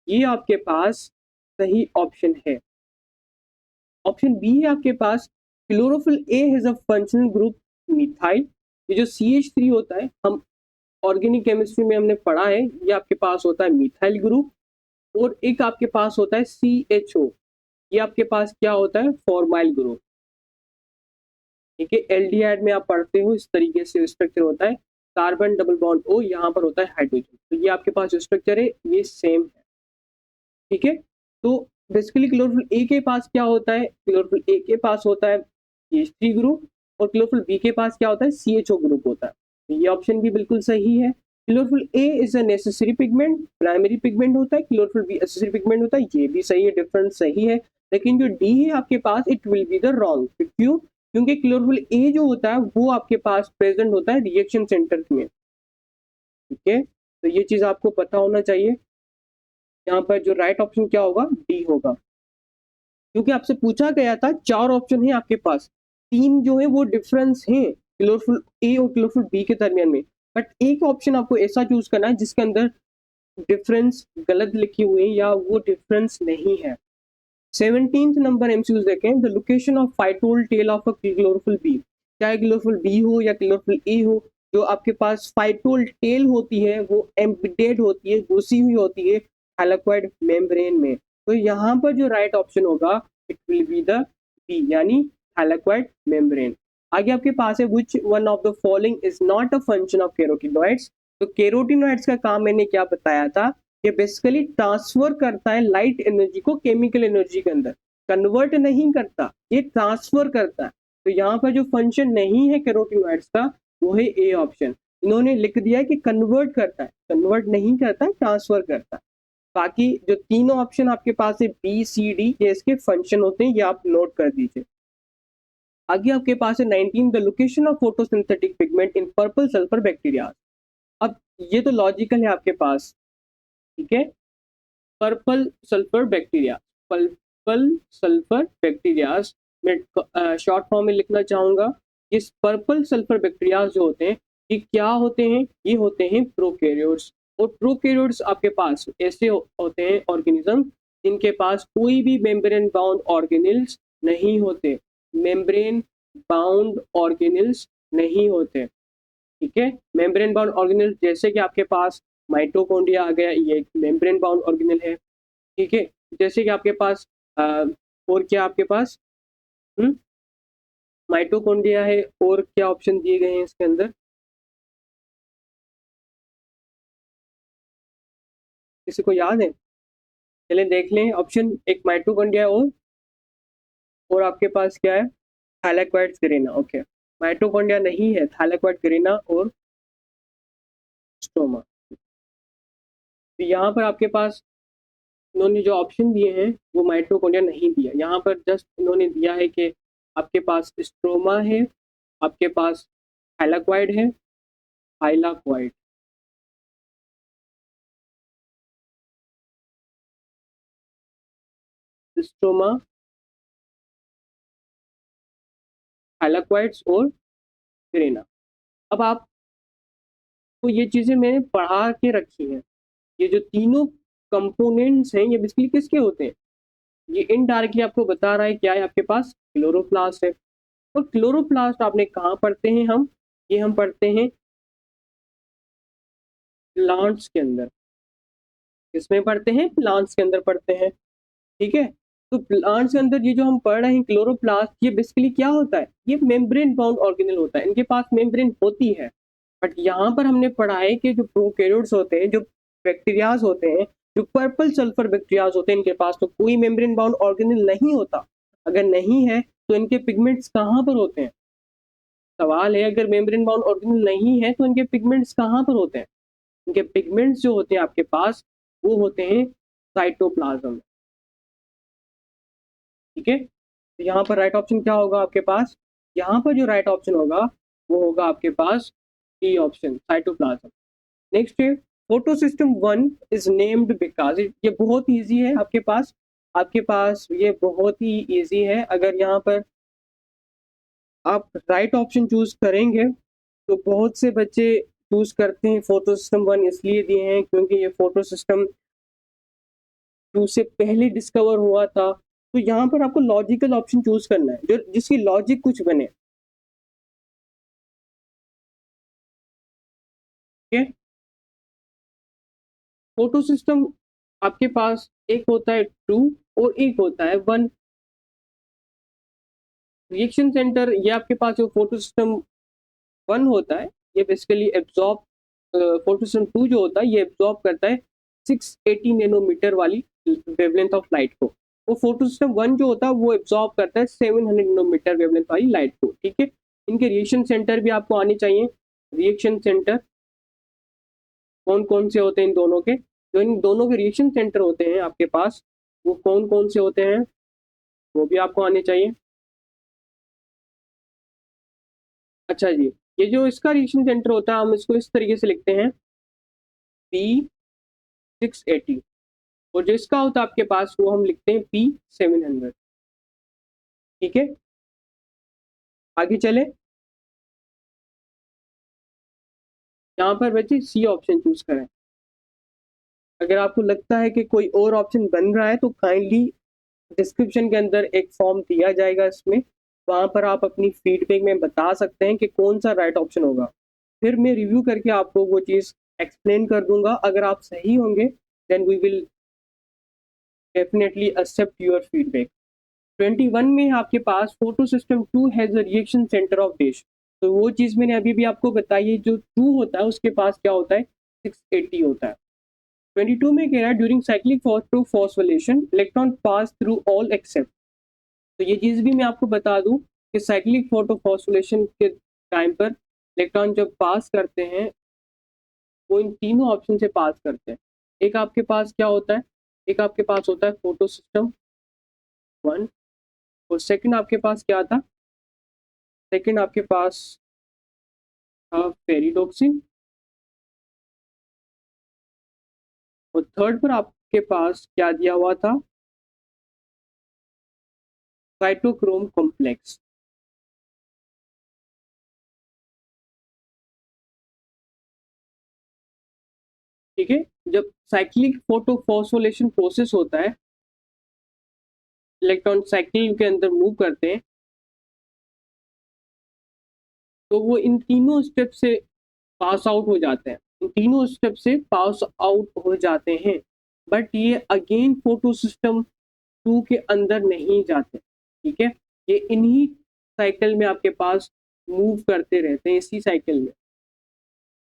ये आपके पास सही ऑप्शन है। ऑप्शन बी है आपके पास, chlorophyll A has a functional group methyl. ये जो CH3 होता है, हम ऑर्गेनिक केमिस्ट्री में हमने पढ़ा है, ये आपके पास होता है मिथाइल ग्रुप। और एक आपके पास होता है CHO, ये आपके पास क्या होता है, फॉर्माइल ग्रुप। ठीक है, एल्डिहाइड में आप पढ़ते हो इस तरीके से स्ट्रक्चर होता है, कार्बन डबल बॉन्ड O, यहाँ पर होता है हाइड्रोजन। तो ये आपके पास जो स्ट्रक्चर है ये सेम है। ठीक है, तो बेसिकली क्लोरोफिल ए के पास क्या होता है, क्लोरोफिल ए के पास होता है CH3 ग्रुप, और क्लोरोफिल बी के पास क्या होता है, CHO ग्रुप होता है। तो ये ऑप्शन भी बिल्कुल सही है। Chlorophyll A is a necessary pigment, primary pigment होता है। क्लोरोफिल बी एसेसरी पिगमेंट होता है, ये भी सही है, डिफरेंस सही है। लेकिन जो डी है आपके पास, it will be the wrong. क्यों? क्योंकि क्लोरोफिल ए जो होता है वो आपके पास प्रेजेंट होता है रिएक्शन सेंटर में। ठीक है, तो ये चीज आपको पता होना चाहिए। यहाँ पर जो राइट ऑप्शन क्या होगा, डी होगा। क्योंकि आपसे पूछा गया था, 4 ऑप्शन है आपके पास, 3 जो है वो डिफरेंस है क्लोरोफिल ए और क्लोरोफिल बी के दरमियान में, बट एक ऑप्शन आपको ऐसा चूज करना है जिसके अंदर डिफरेंस गलत लिखी हुई है या वो डिफरेंस नहीं है। 17th नंबर एमसीक्यू देखें, the location of phytol tail of a chlorophyll B. चाहे क्लोरोफिल बी हो या क्लोरोफिल ए हो, जो आपके पास फाइटोल टेल होती है वो एम्बेडेड होती है, घुसी हुई होती है थैलेकॉइड मेम्ब्रेन में। तो यहाँ पर जो राइट ऑप्शन होगा, it will be the B, यानी थैलेकॉइड मेम्ब्रेन। आगे आपके पास है, which one of the following is not a function of carotenoids. तो कैरोटीनॉइड्स का काम मैंने क्या बताया था, ये बेसिकली ट्रांसफर करता है लाइट एनर्जी को केमिकल एनर्जी के अंदर, कन्वर्ट नहीं करता, ये ट्रांसफर करता है। तो यहाँ पर जो फंक्शन नहीं है कैरोटीनॉइड्स का, वो है ए ऑप्शन। इन्होंने लिख दिया है कि कन्वर्ट करता है, कन्वर्ट नहीं करता है, ट्रांसफर करता है। बाकी जो तीनों ऑप्शन आपके पास है B, C, D, ये इसके फंक्शन होते हैं, ये आप नोट कर दीजिए। आगे आपके पास है 19, the location of photosynthetic pigment in purple sulphur bacteria. अब ये तो लॉजिकल है आपके पास। ठीक है, purple sulphur bacteria, purple sulphur bacterias में शॉर्ट फॉर्म में लिखना चाहूंगा। ये पर्पल सल्फर बैक्टीरियाज जो होते हैं, ये क्या होते हैं, ये होते हैं प्रोकैरियोट्स। और प्रोकैरियोट्स आपके पास ऐसे होते हैं ऑर्गेनिज्म जिनके पास कोई भी मेम्ब्रेन बाउंड ऑर्गेनिल्स नहीं होते, मेम्ब्रेन बाउंड ऑर्गेनिल्स नहीं होते। ठीक है, मेम्ब्रेन बाउंड ऑर्गेनल जैसे कि आपके पास माइटोकॉन्ड्रिया आ गया, ये एक मेम्ब्रेन बाउंड ऑर्गेनल है। ठीक है, जैसे कि आपके पास और क्या आपके पास माइटोकॉन्ड्रिया है, और क्या ऑप्शन दिए गए हैं इसके अंदर, किसी को याद है? चले देख लें ऑप्शन, एक माइटोकॉन्ड्रिया और आपके पास क्या है, थैलेकॉइड्स ग्रेना। ओके, माइटोकॉन्ड्रिया नहीं है, थैलेकॉइड ग्रेना और स्ट्रोमा। तो यहाँ पर आपके पास इन्होंने जो ऑप्शन दिए हैं वो माइटोकॉन्ड्रिया नहीं दिया, यहाँ पर जस्ट इन्होंने दिया है कि आपके पास स्ट्रोमा है, आपके पास थैलेकॉइड है, थाइलाकॉइड। स्ट्रोमा, थैलेकॉइड्स और ग्रेना। अब आपको ये चीज़ें मैंने पढ़ा के रखी हैं, ये जो तीनों कंपोनेंट्स हैं ये बेसिकली किसके होते हैं, ये इनडायरेक्टली आपको बता रहा है क्या है, आपके पास क्लोरोप्लास्ट है। और क्लोरोप्लास्ट आपने कहाँ पढ़ते हैं हम, ये हम पढ़ते हैं प्लांट्स के अंदर। किसमें पढ़ते हैं, प्लांट्स के अंदर पढ़ते हैं। ठीक है, तो प्लांट्स के अंदर ये जो हम पढ़ रहे हैं क्लोरोप्लास्ट, ये बेसिकली क्या होता है, ये मेम्ब्रेन बाउंड ऑर्गेनल होता है, इनके पास मेम्ब्रेन होती है। बट यहाँ पर हमने पढ़ा है कि जो प्रोकैरियोट्स होते हैं, जो बैक्टीरियाज होते हैं, जो पर्पल सल्फर बैक्टीरियाज होते हैं, इनके पास तो कोई मेम्ब्रेन बाउंड ऑर्गेनल नहीं होता। अगर नहीं है तो इनके पिगमेंट्स कहाँ पर होते हैं, सवाल है, अगर मेम्ब्रेन बाउंड ऑर्गेनल नहीं है तो इनके पिगमेंट्स कहाँ पर होते हैं। इनके पिगमेंट्स जो होते हैं आपके पास, वो होते हैं साइटोप्लाज्म में। ठीक है, तो यहाँ पर राइट ऑप्शन क्या होगा आपके पास, यहाँ पर जो राइट ऑप्शन होगा वो होगा आपके पास डी ऑप्शन, साइटोप्लाज्म। नेक्स्ट है, photo system 1 is named because, ये बहुत ईजी है आपके पास, आपके पास ये बहुत ही इजी है। अगर यहाँ पर आप राइट ऑप्शन चूज करेंगे तो बहुत से बच्चे चूज करते हैं फोटो सिस्टम 1 इसलिए दिए हैं क्योंकि ये फोटो सिस्टम 2 से पहले डिस्कवर हुआ था। तो यहाँ पर आपको लॉजिकल ऑप्शन चूज करना है जो जिसकी लॉजिक कुछ बने। ठीक है, फोटो सिस्टम आपके पास एक होता है 2 और एक होता है 1। रिएक्शन सेंटर ये आपके पास जो फोटो सिस्टम 1 होता है ये बेसिकली एब्जॉर्ब, फोटो सिस्टम 2 जो होता है ये एब्जॉर्ब करता है 680 नैनोमीटर वाली वेवलेंथ ऑफ लाइट को। वो फोटो सिस्टम 1 जो होता है वो एब्जॉर्ब करता है 700 नैनोमीटर वेवलेंथ वाली लाइट को। ठीक है, इनके रिएक्शन सेंटर भी आपको आने चाहिए। रिएक्शन सेंटर कौन कौन से होते हैं इन दोनों के, जो इन दोनों के रिएक्शन सेंटर होते हैं आपके पास वो कौन कौन से होते हैं वो भी आपको आने चाहिए। अच्छा जी, ये जो इसका रिएक्शन सेंटर होता है हम इसको इस तरीके से लिखते हैं P680 और जो इसका होता है आपके पास वो हम लिखते हैं P700। ठीक है, आगे चले। यहाँ पर बच्चे सी ऑप्शन चूज करें। अगर आपको लगता है कि कोई और ऑप्शन बन रहा है तो काइंडली डिस्क्रिप्शन के अंदर एक फॉर्म दिया जाएगा इसमें, वहाँ पर आप अपनी फीडबैक में बता सकते हैं कि कौन सा राइट ऑप्शन होगा। फिर मैं रिव्यू करके आपको वो चीज़ एक्सप्लेन कर दूंगा। अगर आप सही होंगे then we will definitely accept your feedback. 21 में आपके पास photosystem 2 has a reaction centre of dash. तो वो चीज़ मैंने अभी भी आपको बताई है, जो 2 होता है उसके पास क्या होता है 680 होता है। 22 में कह रहा है during cyclic photophosphorylation electron pass through all except. तो ये चीज़ भी मैं आपको बता दूं कि साइक्लिक फोटोफॉस्फोरिलेशन के टाइम पर इलेक्ट्रॉन जब पास करते हैं वो इन तीनों ऑप्शन से पास करते हैं। एक आपके पास क्या होता है, एक आपके पास होता है फोटो सिस्टम 1 और सेकंड आपके पास क्या था, सेकंड आपके पास था पेरिडोक्सिन और थर्ड पर आपके पास क्या दिया हुआ था साइटोक्रोम कॉम्प्लेक्स। ठीक है, जब साइक्लिक फोटोफॉस्फोरिलेशन प्रोसेस होता है इलेक्ट्रॉन साइकिल के अंदर मूव करते हैं तो वो इन तीनों स्टेप से पास आउट हो जाते हैं, इन तीनों स्टेप से पास आउट हो जाते हैं। बट ये अगेन फोटो सिस्टम 2 के अंदर नहीं जाते। ठीक है, ये इन्हीं साइकिल में आपके पास मूव करते रहते हैं, इसी साइकिल में।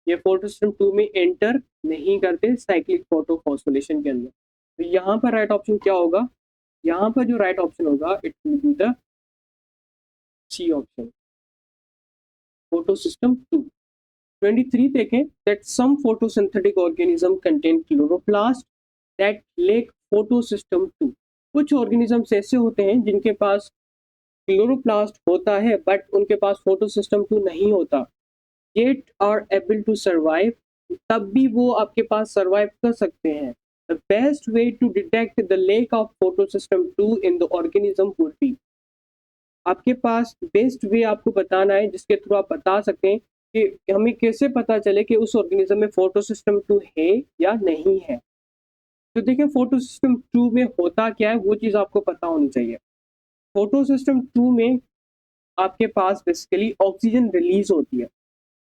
ये फोटो सिस्टम 2 में एंटर नहीं करते साइक्लिक फोटोफॉस्फोरिलेशन के अंदर। तो यहाँ पर राइट ऑप्शन क्या होगा, यहाँ पर जो राइट ऑप्शन होगा it will be the C option, photosystem 2। 23 देखें that some photosynthetic organism contain chloroplast that lack photosystem 2। कुछ ऑर्गेनिजम्स ऐसे होते हैं जिनके पास क्लोरोप्लास्ट होता है बट उनके पास फोटोसिस्टम 2 नहीं होता, yet are able to survive। तब भी वो आपके पास सर्वाइव कर सकते हैं। The best way to detect the lack of photosystem 2 in the organism would be। आपके पास बेस्ट वे आपको बताना है जिसके थ्रू आप बता सकें कि हमें कैसे पता चले कि उस ऑर्गेनिज्म में फोटो सिस्टम 2 है या नहीं है। तो देखिए फोटो सिस्टम 2 में होता क्या है वो चीज़ आपको पता होनी चाहिए। फोटो सिस्टम 2 में आपके पास बेसिकली ऑक्सीजन रिलीज होती है।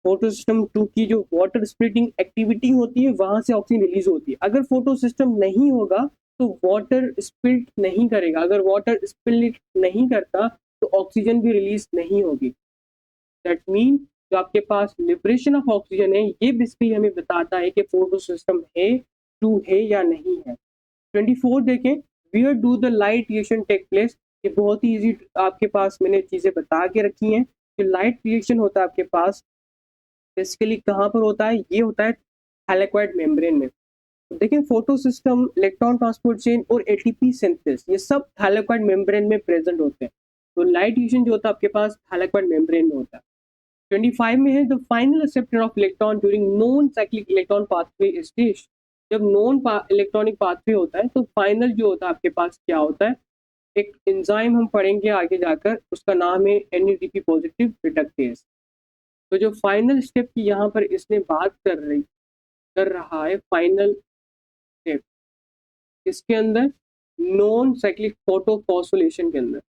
फोटो सिस्टम 2 की जो वाटर स्प्लिटिंग एक्टिविटी होती है वहां से ऑक्सीजन रिलीज होती है। अगर फोटो सिस्टम नहीं होगा तो वाटर स्प्लिट नहीं करेगा, अगर वाटर स्प्लिट नहीं करता तो ऑक्सीजन भी रिलीज नहीं होगी। दैट मीन जो आपके पास लिबरेशन ऑफ ऑक्सीजन है ये बेसिकली हमें बताता है कि फोटो सिस्टम है 2 है या नहीं है। 24 देखें where do the light reaction take place. ये बहुत ही इजी आपके पास मैंने चीज़ें बता के रखी हैं कि लाइट रिएक्शन होता है आपके पास बेसिकली कहाँ पर होता है, ये होता है थैलेक्वाइड मेम्ब्रेन में। तो देखिए photo system, electron transport chain और एटीपी सिंथेसिस ये सब थैलेक्वाइड मेम्ब्रेन में प्रेजेंट होते हैं। तो लाइट रिएक्शन जो होता है आपके पास थैलेक्वाइड मेम्ब्रेन में होता है। 25 में है the final acceptor of electron during non cyclic electron pathway is this. जब नॉन इलेक्ट्रॉनिक पाथवे होता है तो फाइनल जो होता है आपके पास क्या होता है, एक एंजाइम हम पढ़ेंगे आगे जाकर, उसका नाम है NADP पॉजिटिव रिडक्टेज। तो जो फाइनल स्टेप की यहाँ पर इसने बात कर रहा है, फाइनल स्टेप इसके अंदर नॉन साइक्लिक फोटोफॉस्फोरिलेशन के अंदर,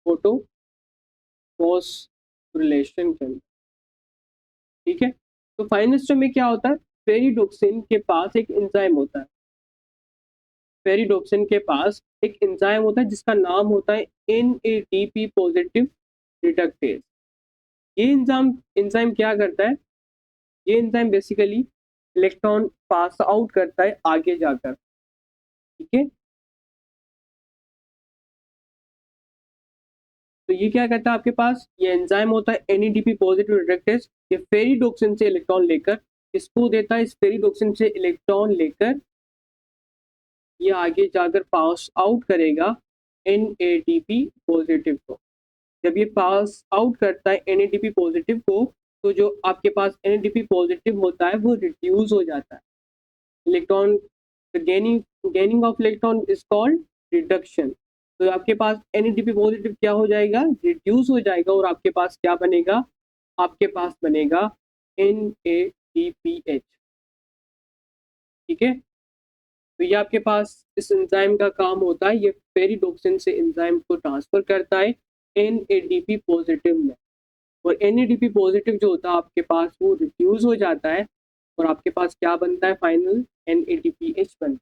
फोटोफॉस्फोरिलेशन के अंदर, ठीक है। तो फाइनल स्टेप में क्या होता है, पेरिडोक्सिन के पास एक एंजाइम होता है, पेरिडोक्सिन के पास एक एंजाइम होता है जिसका नाम होता है NADP पॉजिटिव रिडक्टेज। ये एंजाइम एंजाइम क्या करता है, ये enzyme basically electron pass out करता है आगे जाकर, ठीक है। तो ये क्या करता है आपके पास, ये एंजाइम होता है NADP पॉजिटिव रिडक्टेज, ये फेरिडोक्सिन से इलेक्ट्रॉन लेकर इसको देता है, इस फेरिडोक्सिन से इलेक्ट्रॉन लेकर ये आगे जाकर पास आउट करेगा NADP पॉजिटिव को। जब ये पास आउट करता है NADP पॉजिटिव को, तो जो आपके पास NADP पॉजिटिव होता है वो रिड्यूस हो जाता है, electron gaining of electron is called reduction. तो आपके पास NADP पॉजिटिव क्या हो जाएगा, रिड्यूस हो जाएगा, और आपके पास क्या बनेगा, आपके पास बनेगा NADPH, ठीक है। तो ये आपके पास इस एंजाइम का काम होता है, ये पेरिडोक्सिन से एंजाइम को ट्रांसफर करता है NADP पॉजिटिव में, और NADP पॉजिटिव जो होता है आपके पास वो रिड्यूस हो जाता है, और आपके पास क्या बनता है, फाइनल NADPH बनता है।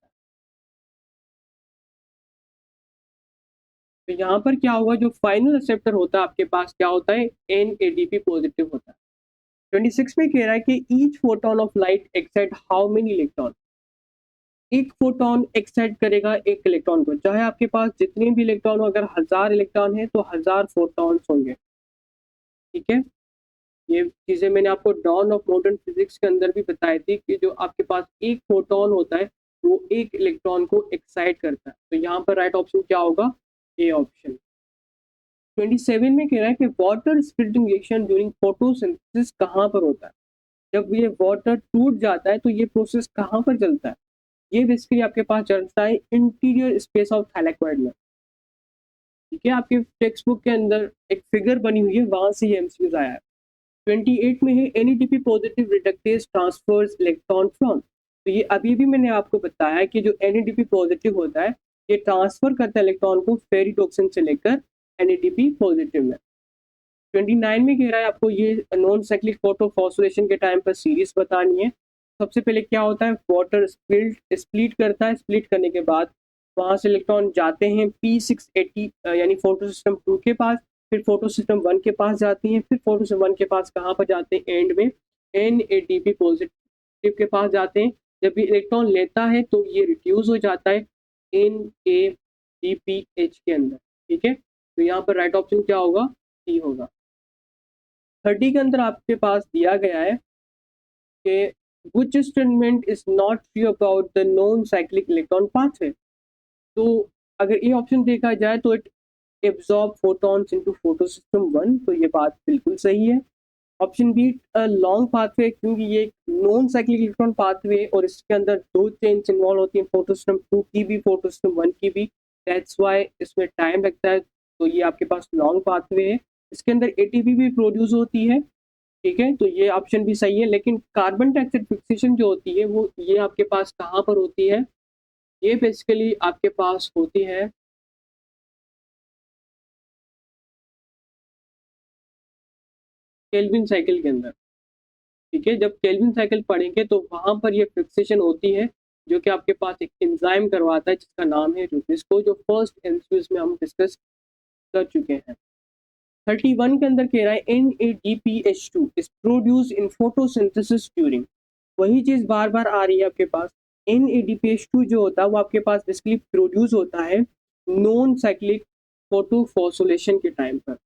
तो यहाँ पर क्या होगा, जो फाइनल रिसेप्टर होता है आपके पास क्या होता है, NADP पॉजिटिव होता है। 26 में कह रहा है कि each photon of light excite how many electron, एक फोटोन एक्साइट करेगा एक इलेक्ट्रॉन को, चाहे आपके पास जितने भी इलेक्ट्रॉन हो, अगर 1000 इलेक्ट्रॉन है तो 1000 फोटॉन्स होंगे, ठीक है। ये चीज़ें मैंने आपको डॉन ऑफ मॉडर्न फिजिक्स के अंदर भी बताई थी कि जो आपके पास एक फोटोन होता है वो एक इलेक्ट्रॉन को एक्साइट करता है। तो यहाँ पर राइट ऑप्शन क्या होगा, ए ऑप्शन। 27 में कह रहा है कि water splitting reaction during photosynthesis कहाँ पर होता है, जब ये वाटर टूट जाता है तो ये प्रोसेस कहाँ पर चलता है, ये बेसिकली आपके पास चलता है इंटीरियर स्पेस ऑफ थैलेक्वाइड में, ठीक है। आपके टेक्स्ट बुक के अंदर एक फिगर बनी हुई है, वहां से ये एमसीक्यूज आया है। 28 में है NADP positive reductase transfers electron from, तो ये अभी भी मैंने आपको बताया कि जो NADP पॉजिटिव होता है ये ट्रांसफर करता है इलेक्ट्रॉन को फेरिडोक्सिन से लेकर NADP पॉजिटिव में। 29 में कह रहा है आपको ये नॉन साइक्लिक फोटोफॉस्फोरेशन के टाइम पर सीरीज बतानी है। सबसे पहले क्या होता है, वाटर स्प्लिट करता है, स्प्लिट करने के बाद वहां से इलेक्ट्रॉन जाते हैं P680 यानी फोटो सिस्टम 2 के पास, फिर फोटो सिस्टम 1 के पास जाती हैं, फिर फोटो सिस्टम 1 के पास कहाँ पर जाते हैं, एंड में NADP पॉजिटिव के पास जाते हैं। जब ये इलेक्ट्रॉन लेता है तो ये रिड्यूस हो जाता है NADPH के अंदर, ठीक है। तो यहाँ पर राइट ऑप्शन क्या होगा, सी होगा। 30 के अंदर आपके पास दिया गया है कि which statement is not true about the known cyclic electron pathway। तो अगर ये ऑप्शन देखा जाए तो it absorb photons into photosystem 1, तो ये बात बिल्कुल सही है। ऑप्शन बी लॉन्ग पाथवे, क्योंकि ये एक नॉन साइक्लिक इलेक्ट्रॉन पाथवे और इसके अंदर दो चेन्स इन्वॉल्व होती हैं, फोटोसिस्टम 2 की भी फोटोसिस्टम 1 की भी, दैट्स वाई इसमें टाइम लगता है, तो ये आपके पास लॉन्ग पाथवे है। इसके अंदर ATP भी प्रोड्यूस होती है, ठीक है, तो ये ऑप्शन भी सही है। लेकिन कार्बन डाइऑक्साइड फिक्सेशन जो होती है वो ये आपके पास कहाँ पर होती है, ये बेसिकली आपके पास होती है केल्विन साइकिल के अंदर, ठीक है। जब केल्विन साइकिल पढ़ेंगे तो वहां पर ये फिक्सेशन होती है, जो कि आपके पास एक एंजाइम करवाता है जिसका नाम है रुबिस्को, जो फर्स्ट एमसीक्यूज में हम डिस्कस कर चुके हैं। 31 के अंदर कह रहा है NADPH2 is produce in photosynthesis during, वही चीज बार बार आ रही है आपके पास। NADPH2 जो होता है वो आपके पास बेसिकली प्रोड्यूस होता है नॉन साइक्लिक फोटोफॉस्फोरिलेशन के टाइम पर,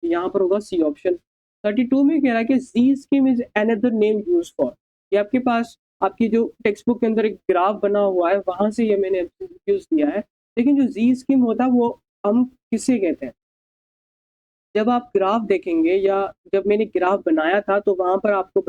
यहाँ पर होगा सी ऑप्शन। 32 में कह रहा है कि Z scheme is another name use for, ये आपके पास आपकी जो टेक्स्ट बुक के अंदर एक ग्राफ बना हुआ है वहां से ये मैंने यूज दिया है। लेकिन जो जी स्कीम होता है वो हम किसे कहते हैं, जब आप ग्राफ देखेंगे या जब मैंने ग्राफ बनाया था तो वहाँ पर आपको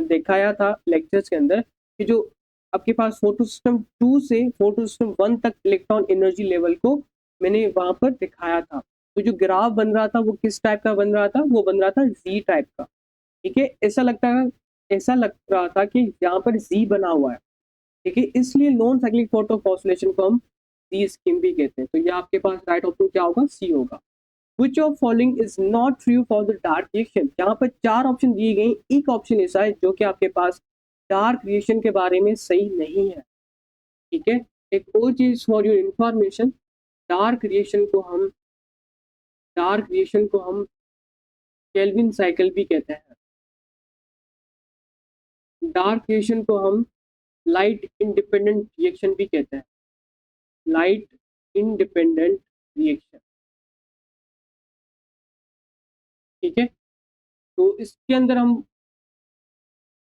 दिखाया था लेक्चर्स के अंदर कि जो आपके पास फोटो सिस्टम 2 से फोटो सिस्टम 1 तक इलेक्ट्रॉन एनर्जी लेवल को मैंने वहाँ पर दिखाया था। तो जो ग्राफ बन रहा था वो किस टाइप का बन रहा था, वो बन रहा था जी टाइप का। ठीक है, ऐसा लग रहा था कि यहाँ पर जी बना हुआ है। ठीक है, इसलिए नॉन साइक्लिक फोटोफॉस्फोरेशन को हम जी स्कीम भी कहते हैं। तो ये आपके पास राइट ऑप्शन क्या होगा, सी होगा। Which of following is not true for the dark reaction? यहाँ पर 4 ऑप्शन दिए गए, एक ऑप्शन ऐसा है जो कि आपके पास डार्क रिएक्शन के बारे में सही नहीं है। ठीक है, एक और चीज for your information, dark reaction को हम केल्विन साइकिल भी कहते हैं। डार्क रिएक्शन को हम लाइट इंडिपेंडेंट रिएक्शन भी कहते हैं। Light independent reaction. ठीक है, तो इसके अंदर हम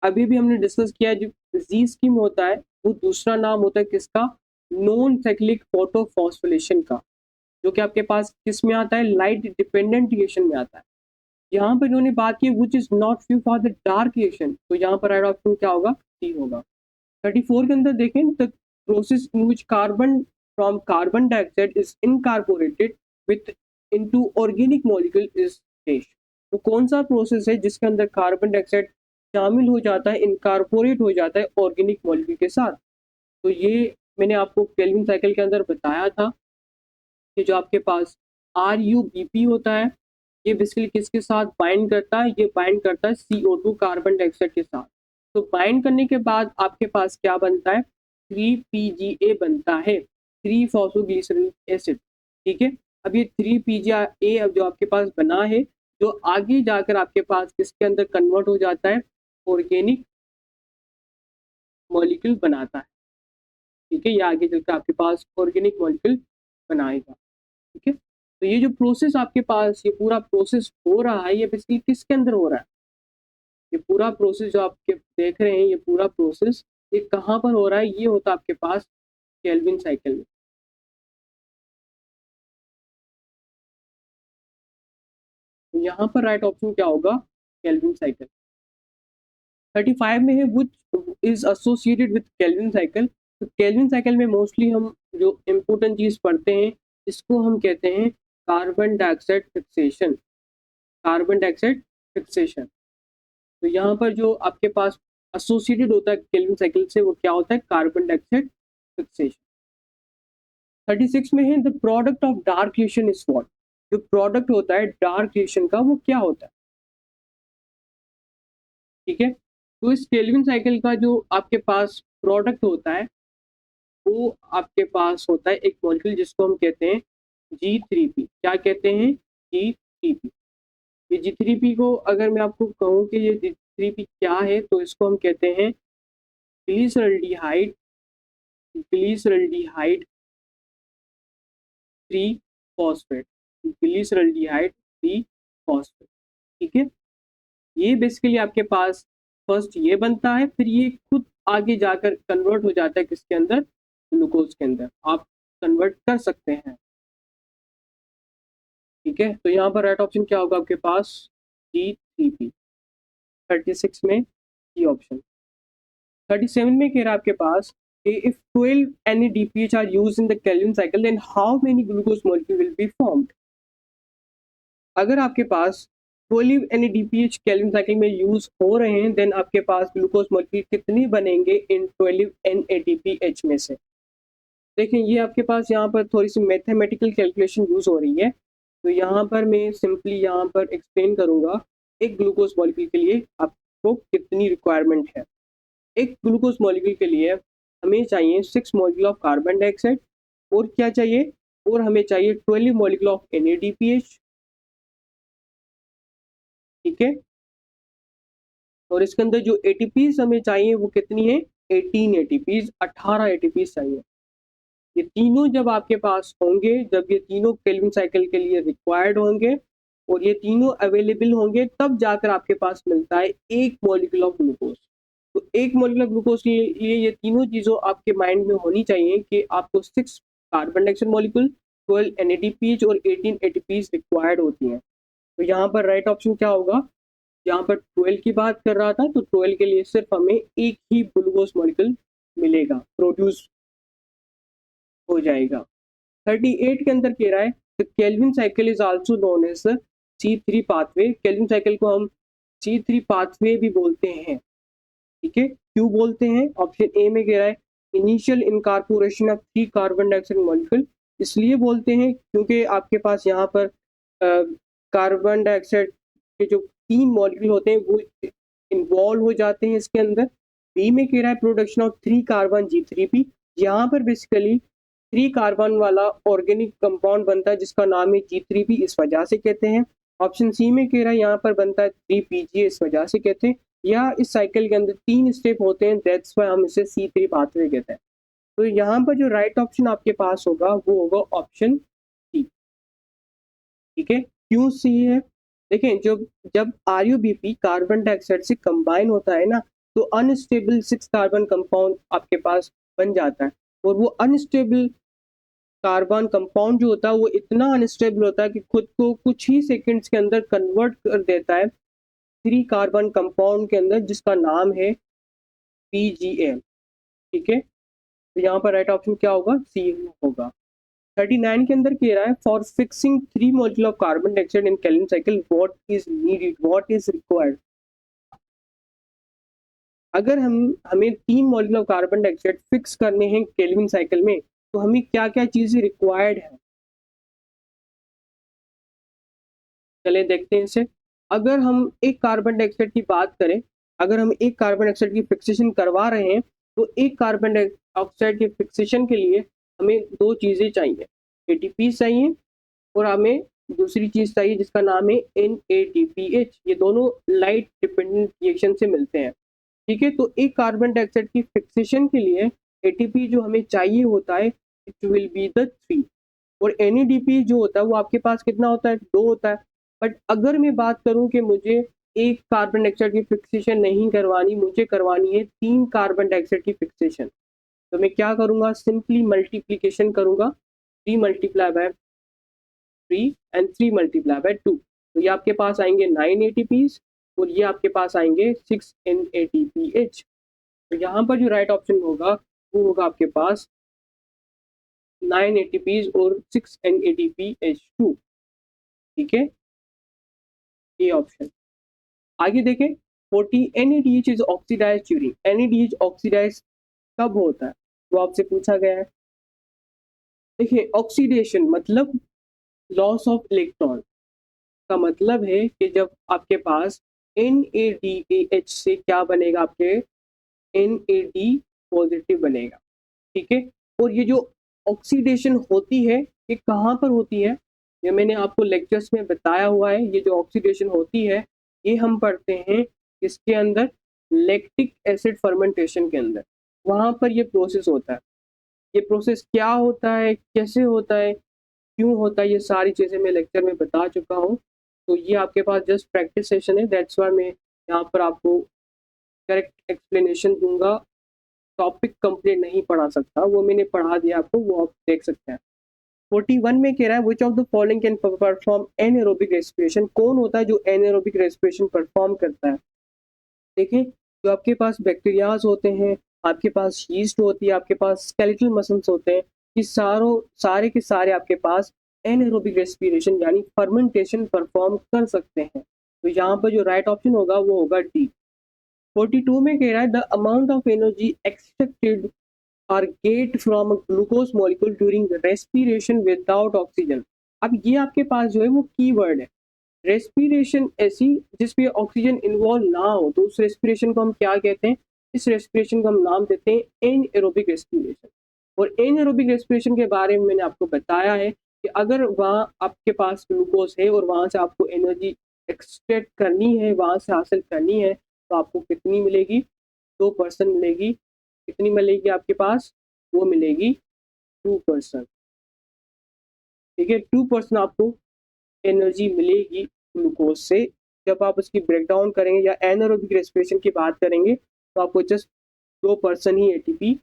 अभी भी हमने डिस्कस किया, जो जी स्कीम होता है वो दूसरा नाम होता है किसका, नॉन साइक्लिक फोटोफॉस्फोरेशन का, जो कि आपके पास किस में आता है, लाइट डिपेंडेंट रिएक्शन में आता है। यहाँ पर इन्होंने बात की which is not true for the dark reaction, तो यहाँ पर राइट ऑप्शन क्या होगा, सी होगा। 34 के अंदर देखें, the process in which carbon from carbon dioxide is incorporated with into organic molecule is dash. तो कौन सा प्रोसेस है जिसके अंदर कार्बन डाइऑक्साइड शामिल हो जाता है, इनकारपोरेट हो जाता है ऑर्गेनिक मॉलिक्यूल के साथ। तो ये मैंने आपको केल्विन साइकिल के अंदर बताया था कि जो आपके पास RuBp होता है, ये बेसिकली किसके साथ बाइंड करता है, ये बाइंड करता है CO2 कार्बन डाइऑक्साइड के साथ। तो बाइंड करने के बाद आपके पास क्या बनता है, 3PGA बनता है, 3-फॉस्फोग्लिसरॉल एसिड। ठीक है, अब ये 3PGA अब जो आपके पास बना है, जो आगे जाकर आपके पास किसके अंदर कन्वर्ट हो जाता है, ऑर्गेनिक मॉलिक्यूल बनाता है। ठीक है, ये आगे चलकर आपके पास ऑर्गेनिक मॉलिक्यूल बनाएगा। ठीक है, तो ये जो प्रोसेस आपके पास, ये पूरा प्रोसेस हो रहा है, ये बेसिकली किसके अंदर हो रहा है, ये पूरा प्रोसेस जो आपके देख रहे हैं, ये पूरा प्रोसेस ये कहाँ पर हो रहा है, ये होता है आपके पास केल्विन साइकिल में। तो यहाँ पर राइट ऑप्शन क्या होगा, केल्विन साइकिल। 35 में है which is associated with Calvin cycle. तो केल्विन साइकिल में मोस्टली हम जो इम्पोर्टेंट चीज पढ़ते हैं, इसको हम कहते हैं carbon dioxide fixation. Carbon dioxide fixation. तो यहाँ पर जो आपके पास एसोसिएटेड होता है केल्विन साइकिल से, वो क्या होता है, कार्बन डाइऑक्साइड फिक्सेशन। 36 में है the product of dark reaction is what. जो प्रोडक्ट होता है डार्क रिएक्शन का, वो क्या होता है। ठीक है, तो इस केल्विन साइकिल का जो आपके पास प्रोडक्ट होता है, वो आपके पास होता है एक मॉलिक्यूल जिसको हम कहते हैं G3P। क्या कहते हैं, G3P। ये G3P को अगर मैं आपको कहूँ कि ये G3P क्या है, तो इसको हम कहते हैं glyceraldehyde, glyceraldehyde 3 phosphate, glyceraldehyde 3 phosphate. ठीक है, ये बेसिकली आपके पास फर्स्ट ये बनता है, फिर ये खुद आगे जाकर कन्वर्ट हो जाता है किसके अंदर, ग्लूकोज के अंदर। आप कन्वर्ट कर सकते हैं। ठीक है, तो यहाँ पर राइट ऑप्शन क्या होगा आपके पास, G3P। 36 में ये ऑप्शन। 37 में कह रहा है आपके पास if 12 NADPH are used in the Calvin cycle, then how many glucose molecule will be formed? अगर आपके पास 12 NADPH Calvin cycle में यूज हो रहे हैं, देन आपके पास ग्लूकोज मॉलिक्यूल कितनी बनेंगे इन 12 NADPH में से। देखिए, ये आपके पास यहाँ पर थोड़ी सी मैथमेटिकल कैलकुलेशन यूज हो रही है, तो यहाँ पर मैं सिंपली यहाँ पर एक्सप्लेन करूँगा एक ग्लूकोज मॉलिक्यूल के लिए आपको कितनी रिक्वायरमेंट है। एक ग्लूकोज मॉलिक्यूल के लिए हमें चाहिए 6 मॉलिक्यूल ऑफ कार्बन डाइऑक्साइड, और क्या चाहिए, और हमें चाहिए 12 मॉलिक्यूल ऑफ NADPH। ठीक है, और इसके अंदर जो ATPs हमें चाहिए वो कितनी है, 18 ATPs, 18 ATPs चाहिए। ये तीनों जब आपके पास होंगे, जब ये तीनों केल्विन साइकिल के लिए रिक्वायर्ड होंगे और ये तीनों अवेलेबल होंगे, तब जाकर आपके पास मिलता है एक मॉलिक्यूल ऑफ ग्लूकोज। तो एक मॉलिक्यूल ऑफ ग्लूकोज के लिए ये तीनों चीज़ों आपके माइंड में होनी चाहिए कि आपको 6 कार्बन डाइऑक्साइड मॉलिक्यूल, 12 NADPH और 18 ATPs रिक्वायर्ड होती हैं। तो यहाँ पर राइट ऑप्शन क्या होगा, यहाँ पर 12 की बात कर रहा था तो 12 के लिए सिर्फ हमें एक ही ग्लूकोज मॉलिक्यूल मिलेगा, प्रोड्यूस हो जाएगा। 38 के अंदर कह रहा है the Calvin cycle is also known as C3 pathway. Calvin cycle को हम C3 पाथवे भी बोलते हैं, ठीक है। क्यों बोलते हैं? ऑप्शन ए में कह रहा है initial incorporation of 3 carbon dioxide molecule. इसलिए बोलते हैं क्योंकि आपके पास यहाँ पर कार्बन डाइऑक्साइड के जो 3 मॉलिक्यूल होते हैं वो इन्वॉल्व हो जाते हैं इसके अंदर। बी में कह रहा है प्रोडक्शन ऑफ 3 कार्बन G3P। यहाँ पर बेसिकली 3 कार्बन वाला ऑर्गेनिक कंपाउंड बनता है जिसका नाम है G3P, इस वजह से कहते हैं। ऑप्शन सी में कह रहा है यहाँ पर बनता है 3PGA, इस वजह से कहते हैं। या इस साइकिल के अंदर 3 स्टेप होते हैं, दैट्स व्हाई हम इसे C3 पाथवे कहते हैं। तो यहाँ पर जो राइट ऑप्शन आपके पास होगा वो होगा ऑप्शन सी, ठीक है। क्यों सी है? देखें, जब RuBP कार्बन डाइऑक्साइड से कंबाइन होता है ना तो अनस्टेबल 6 कार्बन कंपाउंड आपके पास बन जाता है। और वो अनस्टेबल कार्बन कंपाउंड जो होता है वो इतना अनस्टेबल होता है कि खुद को कुछ ही सेकंड्स के अंदर कन्वर्ट कर देता है 3 कार्बन कंपाउंड के अंदर जिसका नाम है PGA, ठीक है। तो यहाँ पर राइट ऑप्शन क्या होगा? सी होगा। 39 के अंदर कह रहा है for fixing 3 molecule of carbon dioxide in Calvin cycle what is needed, what is required. अगर हमें 3 molecule of carbon dioxide fix करने हैं केल्विन साइकिल में तो हमें क्या क्या चीजें रिक्वायर्ड है, चले देखते हैं इसे। अगर हम एक कार्बन डाइऑक्साइड की बात करें, अगर हम एक कार्बन डाइऑक्साइड की फिक्सेशन करवा रहे हैं तो एक कार्बन डाइऑक्साइड के फिक्सेशन के लिए हमें 2 चीज़ें चाहिए, ATP चाहिए और हमें दूसरी चीज़ चाहिए जिसका नाम है NADPH। ये दोनों लाइट डिपेंडेंट रिएक्शन से मिलते हैं, ठीक है। तो एक कार्बन डाइऑक्साइड की फिक्सेशन के लिए ATP जो हमें चाहिए होता है इट विल बी द 3, और NADP जो होता है वो आपके पास कितना होता है? 2 होता है। बट अगर मैं बात करूं कि मुझे एक कार्बन डाइऑक्साइड की फिक्सेशन नहीं करवानी, मुझे करवानी है 3 कार्बन डाइऑक्साइड की फिक्सेशन, तो मैं क्या करूंगा? सिंपली मल्टीप्लीकेशन करूंगा, 3 multiply by 3 and 3 multiply by 2, तो ये आपके पास आएंगे 9 ATPs और ये आपके पास आएंगे 6 NADPH। तो यहाँ पर जो राइट ऑप्शन होगा वो होगा आपके पास 9 ATPs और 6 NADPH2, ठीक है, ये ऑप्शन। आगे देखें 40 NADH is oxidise during. NADH oxidise कब होता है वो आपसे पूछा गया है। देखिए, ऑक्सीडेशन मतलब लॉस ऑफ इलेक्ट्रॉन का मतलब है कि जब आपके पास NADH से क्या बनेगा? आपके NAD पॉजिटिव बनेगा, ठीक है। और ये जो ऑक्सीडेशन होती है ये कहाँ पर होती है? ये मैंने आपको लेक्चर्स में बताया हुआ है। ये जो ऑक्सीडेशन होती है ये हम पढ़ते हैं इसके अंदर लैक्टिक एसिड फर्मेंटेशन के अंदर, वहाँ पर ये प्रोसेस होता है। ये प्रोसेस क्या होता है, कैसे होता है, क्यों होता है, ये सारी चीज़ें मैं लेक्चर में बता चुका हूँ। तो ये आपके पास जस्ट प्रैक्टिस सेशन है, दैट्स वाई मैं यहाँ पर आपको करेक्ट एक्सप्लेनेशन दूंगा। टॉपिक कंप्लीट नहीं पढ़ा सकता, वो मैंने पढ़ा दिया आपको, वो आप देख सकते हैं। 41 में कह रहा है विच of the following can perform anaerobic respiration. कौन होता है जो एनारोबिक रेस्पिरेशन परफॉर्म करता है? देखिए, जो आपके पास बैक्टीरियाज होते हैं, आपके पास यीस्ट होती है, आपके पास स्केलेटल मसल्स होते हैं, ये सारे के सारे आपके पास एनारोबिक रेस्पिरेशन यानी फर्मेंटेशन परफॉर्म कर सकते हैं। तो यहाँ पर जो राइट ऑप्शन होगा वो होगा डी। 42 में कह रहा है the amount of energy extracted are get from glucose molecule during respiration without oxygen. अब ये आपके पास जो है वो कीवर्ड है, रेस्पिरेशन ऐसी जिसमें ऑक्सीजन इन्वॉल्व ना हो, तो उस रेस्पिरेशन को हम क्या कहते हैं? इस रेस्पिरेशन का हम नाम देते हैं एनएरोबिक रेस्पिरेशन। और एनएरोबिक रेस्पिरेशन के बारे में मैंने आपको बताया है कि अगर वहाँ आपके पास ग्लूकोज है और वहाँ से आपको एनर्जी एक्सट्रैक्ट करनी है, वहाँ से हासिल करनी है, तो आपको कितनी मिलेगी? 2% मिलेगी। कितनी मिलेगी आपके पास? वो मिलेगी 2%, ठीक है। 2% आपको एनर्जी मिलेगी ग्लूकोज से। जब आप उसकी ब्रेकडाउन करेंगे या एनारोबिक रेस्पिरेशन की बात करेंगे तो आपको जस्ट 2% ही ATP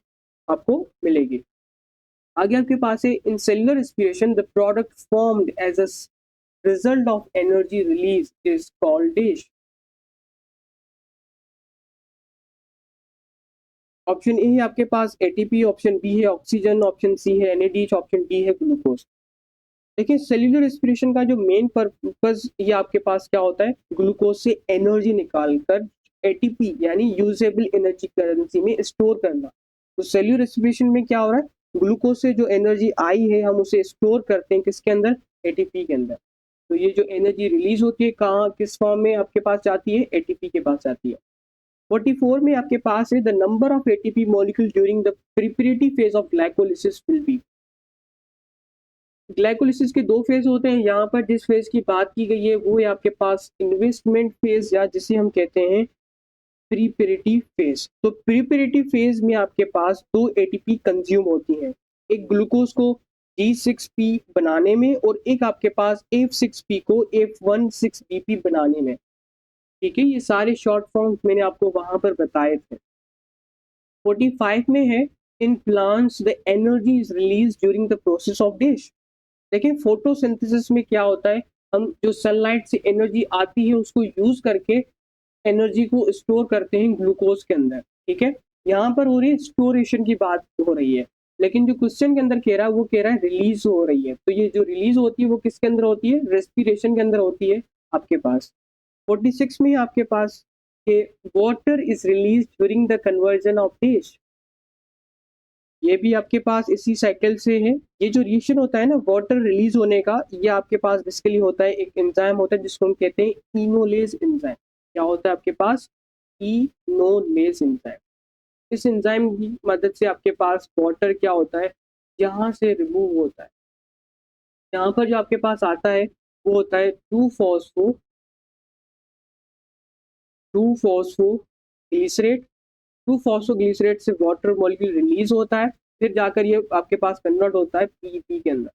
आपको मिलेगी। आगे आपके पास है in cellular respiration the product formed as a result of energy release is called dash. Option A है आपके पास एटीपी, ऑप्शन बी है ऑक्सीजन, ऑप्शन सी है एनएडीएच, ऑप्शन डी है ग्लूकोज। देखिए सेल्यूलर रेस्पिरेशन का जो मेन पर्पस ये आपके पास क्या होता है, ग्लूकोज से एनर्जी निकालकर एटीपी यानी यूजेबल एनर्जी करेंसी में स्टोर करना। तो सेल्यूलर रेस्पिरेशन में क्या हो रहा है, ग्लूकोज से जो एनर्जी आई है हम उसे स्टोर करते हैं किसके अंदर, एटीपी के अंदर। तो ये जो एनर्जी रिलीज होती है कहाँ, किस फॉर्म में आपके पास जाती है, एटीपी के पास जाती है। 44 में आपके पास है the number of ATP molecule during the preparatory phase of glycolysis will be. Glycolysis के दो फेज होते हैं, यहाँ पर जिस फेज की बात की गई है वो है आपके पास इन्वेस्टमेंट फेज या जिसे हम कहते हैं प्रिपरेटिव फेज। तो प्रिपरेटिव फेज में आपके पास दो एटीपी कंज्यूम होती हैं, एक ग्लूकोज को G6P बनाने में और एक आपके पास F6P को F16BP बनाने में। ठीक है, ये सारे शॉर्ट फॉर्म्स मैंने आपको वहां पर बताए थे। 45 में है in plants the energy is release during the process of dash. देखिए फोटोसिंथेसिस में क्या होता है, हम जो सनलाइट से एनर्जी आती है उसको यूज करके एनर्जी को स्टोर करते हैं ग्लूकोज के अंदर। ठीक है, यहाँ पर हो रही है स्टोरेशन की बात हो रही है, लेकिन जो क्वेश्चन के अंदर कह रहा है वो कह रहा है रिलीज हो रही है। तो ये जो रिलीज होती है वो किसके अंदर होती है, रेस्पिरेशन के अंदर होती है आपके पास। 46 में आपके पास के water is release during the conversion of dash. ये भी आपके पास इसी साइकिल से है। ये जो रिएक्शन होता है ना वाटर रिलीज होने का, ये आपके पास बेसिकली होता है एक एंजाइम होता है जिसको हम कहते हैं इनोलेज एंजाइम। क्या होता है आपके पास, इनोलेज एंजाइम। इस एंजाइम की मदद से आपके पास वाटर क्या होता है, यहाँ से रिमूव होता है। यहाँ पर जो आपके पास आता है वो होता है 2-फॉस्फोग्लिसरेट। 2-फॉस्फोग्लिसरेट से वाटर मॉलिक्यूल रिलीज होता है, फिर जाकर ये आपके पास कन्वर्ट होता है पीपी के अंदर।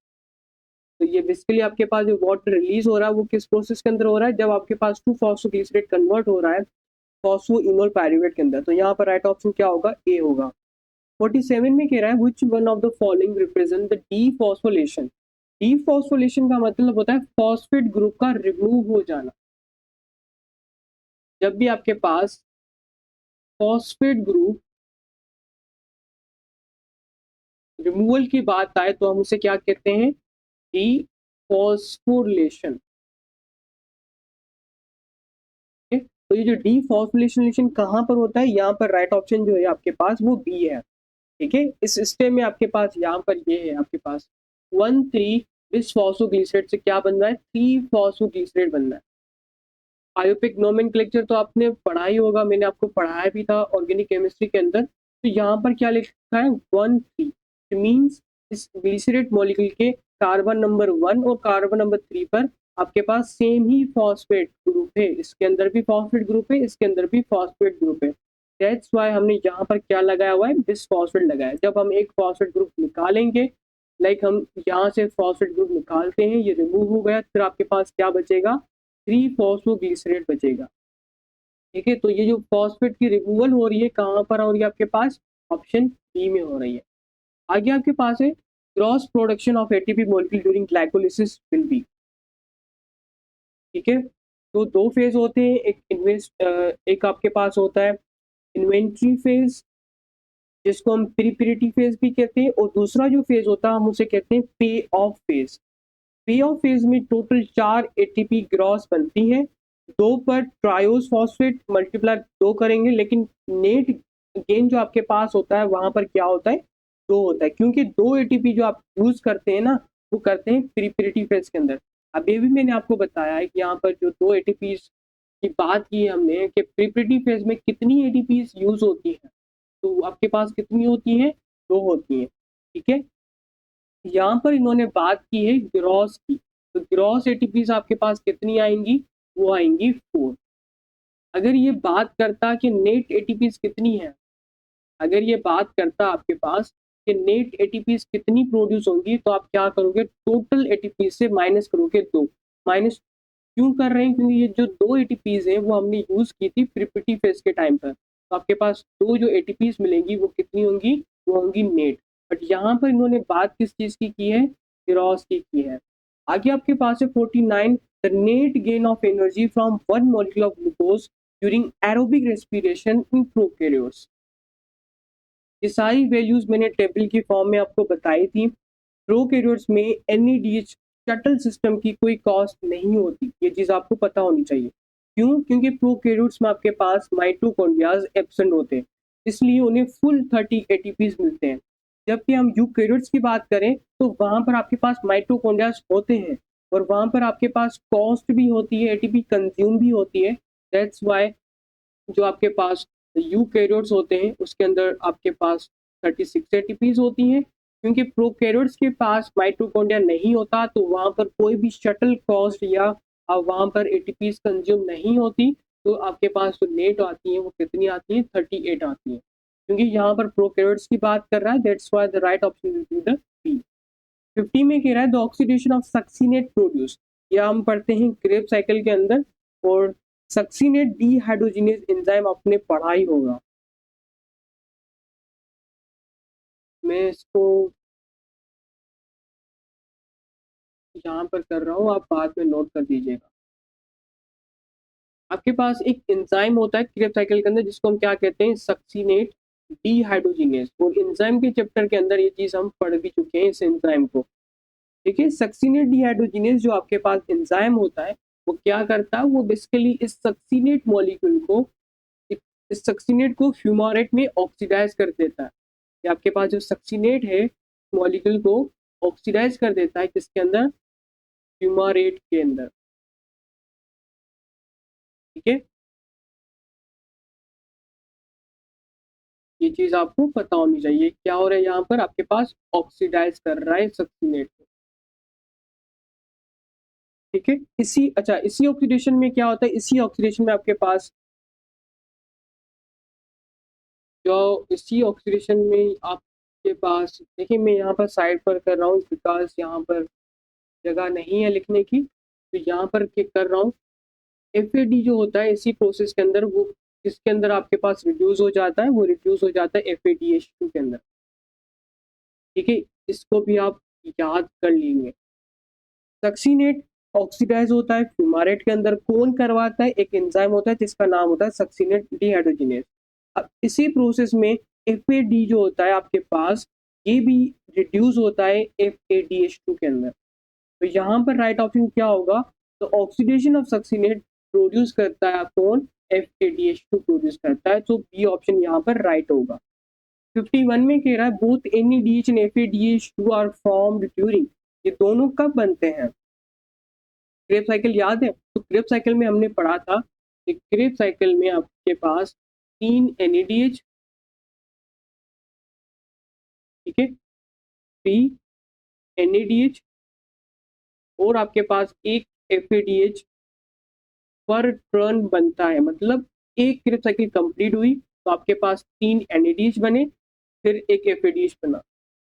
तो ये बेसिकली आपके पास जो वाटर रिलीज हो रहा है वो किस प्रोसेस के अंदर हो रहा है, जब आपके पास 2-फॉस्फोग्लिसरेट कन्वर्ट हो रहा है फॉस्फोइनोल पायरुवेट के अंदर। तो यहाँ पर राइट ऑप्शन क्या होगा, ए होगा। 47 में कह रहा है which one of the following represent the dephosphorylation. Dephosphorylation का मतलब होता है फॉस्फेट ग्रुप का रिमूव हो जाना। जब भी आपके पास फॉस्फेट ग्रुप रिमूवल की बात आए तो हम उसे क्या कहते हैं, डीफॉस्फोरिलेशन। तो ये जो डीफॉस्फोरिलेशन कहाँ पर होता है, यहाँ पर राइट ऑप्शन जो है आपके पास वो बी है। ठीक है, इस स्टेप में आपके पास यहाँ पर ये है आपके पास 1,3-बिसफॉस्फोग्लिसरेट से क्या बन रहा है, 3-फॉस्फोग्लिसरेट बन रहा है। आयोपिक नोमेनक्लेचर तो आपने पढ़ा ही होगा, मैंने आपको पढ़ाया भी था ऑर्गेनिक केमिस्ट्री के अंदर। तो यहाँ पर क्या लिखा है 1,3 मीन्स इस ग्लिसरेट मॉलिक्यूल के कार्बन नंबर 1 और कार्बन नंबर 3 पर आपके पास सेम ही फॉस्फेट ग्रुप है। इसके अंदर भी फॉस्फेट ग्रुप है, इसके अंदर भी फॉस्फेट ग्रुप है। दैट्स वाई हमने यहाँ पर क्या लगाया हुआ है, बिसफॉस्फेट लगाया। जब हम एक फॉस्फेट ग्रुप निकालेंगे, लाइक हम यहाँ से फॉस्फेट ग्रुप निकालते हैं, ये रिमूव हो गया, फिर आपके पास क्या बचेगा, 3-फॉस्फोग्लिसरेट बचेगा। ठीक है, तो ये जो फॉस्फेट की रिमूवल हो रही है कहाँ पर हो रही है आपके पास, ऑप्शन बी में हो रही है। आगे आपके पास है gross production of ATP molecule during glycolysis will be. ठीक है, तो दो फेज होते हैं, एक आपके पास होता है इन्वेंट्री फेज जिसको हम प्रिपरेटरी फेज भी कहते हैं, और दूसरा जो फेज होता है हम उसे कहते हैं पे ऑफ फेज। पे ऑफ फेज में टोटल 4 एटीपी ग्रॉस बनती है, 2 पर ट्रायोस फॉस्फेट मल्टीप्लाई 2 करेंगे, लेकिन नेट गेन जो आपके पास होता है वहां पर क्या होता है, 2 होता है, क्योंकि 2 एटीपी जो आप यूज करते हैं ना वो करते हैं प्रिपरेटरी फेज के अंदर। अभी भी मैंने आपको बताया है कि यहाँ पर जो 2 एटीपी की बात की है हमने कि प्रिपरेटरी फेज में कितनी एटीपी यूज होती है, तो आपके पास कितनी होती है, 2 होती है। ठीक है, यहाँ पर इन्होंने बात की है ग्रॉस की, तो ग्रॉस एटीपीज आपके पास कितनी आएंगी, वो आएंगी 4। अगर ये बात करता कि नेट एटीपीज कितनी है, अगर ये बात करता आपके पास कि नेट एटीपीज कितनी प्रोड्यूस होंगी, तो आप क्या करोगे, टोटल एटीपीज से माइनस करोगे 2। माइनस क्यों कर रहे हैं, क्योंकि ये जो 2 एटीपीज हैं वो हमने यूज की थी प्रिपरेटरी फेज के टाइम पर, तो आपके पास 2 जो एटीपीज मिलेंगी वो कितनी होंगी, वो होंगी नेट। बट यहाँ पर इन्होंने बात किस चीज़ की है, ग्रॉस की है। आगे आपके पास है 49, the net gain of energy from one molecule of glucose during aerobic respiration in prokaryotes. ये सारी वैल्यूज मैंने टेबल की फॉर्म में आपको बताई थी। प्रोकैरियोट्स में एनएडीएच शटल सिस्टम की कोई कॉस्ट नहीं होती, ये चीज आपको पता होनी चाहिए। क्यों? क्योंकि प्रोकैरियोट्स में आपके पास माइटोकॉन्ड्रियाज एब्सेंट होते हैं, इसलिए उन्हें फुल 30 एटीपीज मिलते हैं। जबकि हम यूकैरियोट्स की बात करें तो वहां पर आपके पास माइटोकॉन्ड्रियाज होते हैं और वहां पर आपके पास कॉस्ट भी होती है, एटीपी कंज्यूम भी होती है। दैट्स वाई जो आपके पास यूकैरियोट्स होते हैं उसके अंदर आपके पास 36 एटीपीज होती हैं। क्योंकि प्रोकैरियोट्स के पास माइटोकॉन्ड्रिया नहीं होता तो वहां पर कोई भी शटल कॉस्ट या वहां पर एटीपीज कंज्यूम नहीं होती, तो आपके पास जो नेट आती है वो कितनी आती है? 38 आती है। क्योंकि यहाँ पर प्रोकैरियोट्स की बात कर रहा है, that's why the right option will be the B. 50 में कह रहा है the oxidation of succinate produce, या हम पढ़ते हैं क्रेब साइकिल के अंदर, और सक्सीनेट डीहाइड्रोजिनेज एंजाइम आपने पढ़ा ही होगा। मैं इसको यहाँ पर कर रहा हूँ, आप बाद में नोट कर दीजिएगा। आपके पास एक एंजाइम होता है क्रेब साइकिल के अंदर जिसको हम क्या कहते हैं? सक्सीनेट डीहाइड्रोजिनेज, और एंजाइम के चैप्टर के अंदर ये चीज हम पढ़ भी चुके हैं इस एंजाइम को। देखिए सक्सीनेट डीहाइड्रोजिनेज जो आपके पास एंजाइम होता है वो क्या करता है? वो बेसिकली इस सक्सीनेट मॉलिक्यूल को, इस सक्सीनेट को फ्यूमारेट में ऑक्सीडाइज कर देता है। ये आपके पास जो सक्सीनेट है मॉलिक्यूल को ऑक्सीडाइज कर देता है किसके अंदर? फ्यूमारेट के अंदर। ठीक है, ये चीज आपको पता होनी चाहिए। क्या हो रहा है यहाँ पर? आपके पास ऑक्सीडाइज कर रहा है सक्सीनेट को। ठीक है, इसी अच्छा इसी ऑक्सीडेशन में क्या होता है? इसी ऑक्सीडेशन में आपके पास जो इसी ऑक्सीडेशन में आपके पास, देखिए मैं यहाँ पर साइड पर कर रहा हूँ बिकॉज यहाँ पर जगह नहीं है लिखने की, तो यहाँ पर क्या कर रहा हूँ? एफ जो होता है इसी प्रोसेस के अंदर, वो इसके अंदर आपके पास रिड्यूस हो जाता है, वो रिड्यूस हो जाता है FADH2 के अंदर। ठीक है, इसको भी आप याद कर लेंगे। सक्सीनेट ऑक्सीडाइज होता है फ्यूमारेट के अंदर, कौन करवाता है? एक एंजाइम होता है जिसका नाम होता है सक्सीनेट डीहाइड्रोजिनेज। अब इसी प्रोसेस में FAD जो होता है आपके पास, ये भी रिड्यूस होता है FADH2 के अंदर। तो यहाँ पर राइट ऑप्शन क्या होगा? तो ऑक्सीडेशन ऑफ सक्सीनेट प्रोड्यूस करता है कौन? FADH2 प्रोड्यूस करता है, तो बी ऑप्शन यहाँ पर राइट होगा। 51 में कह रहा है both NADH and FADH2 are formed during, ये दोनों कब बनते हैं? क्रेब साइकिल याद है? तो क्रेब साइकिल में हमने पढ़ा था कि क्रेब साइकिल में आपके पास 3 NADH, ठीक है, 3 NADH और आपके पास एक FADH पर टर्न बनता है। मतलब एक क्रेब साइकिल कंप्लीट हुई तो आपके पास 3 NADH बने, फिर एक FADH बना।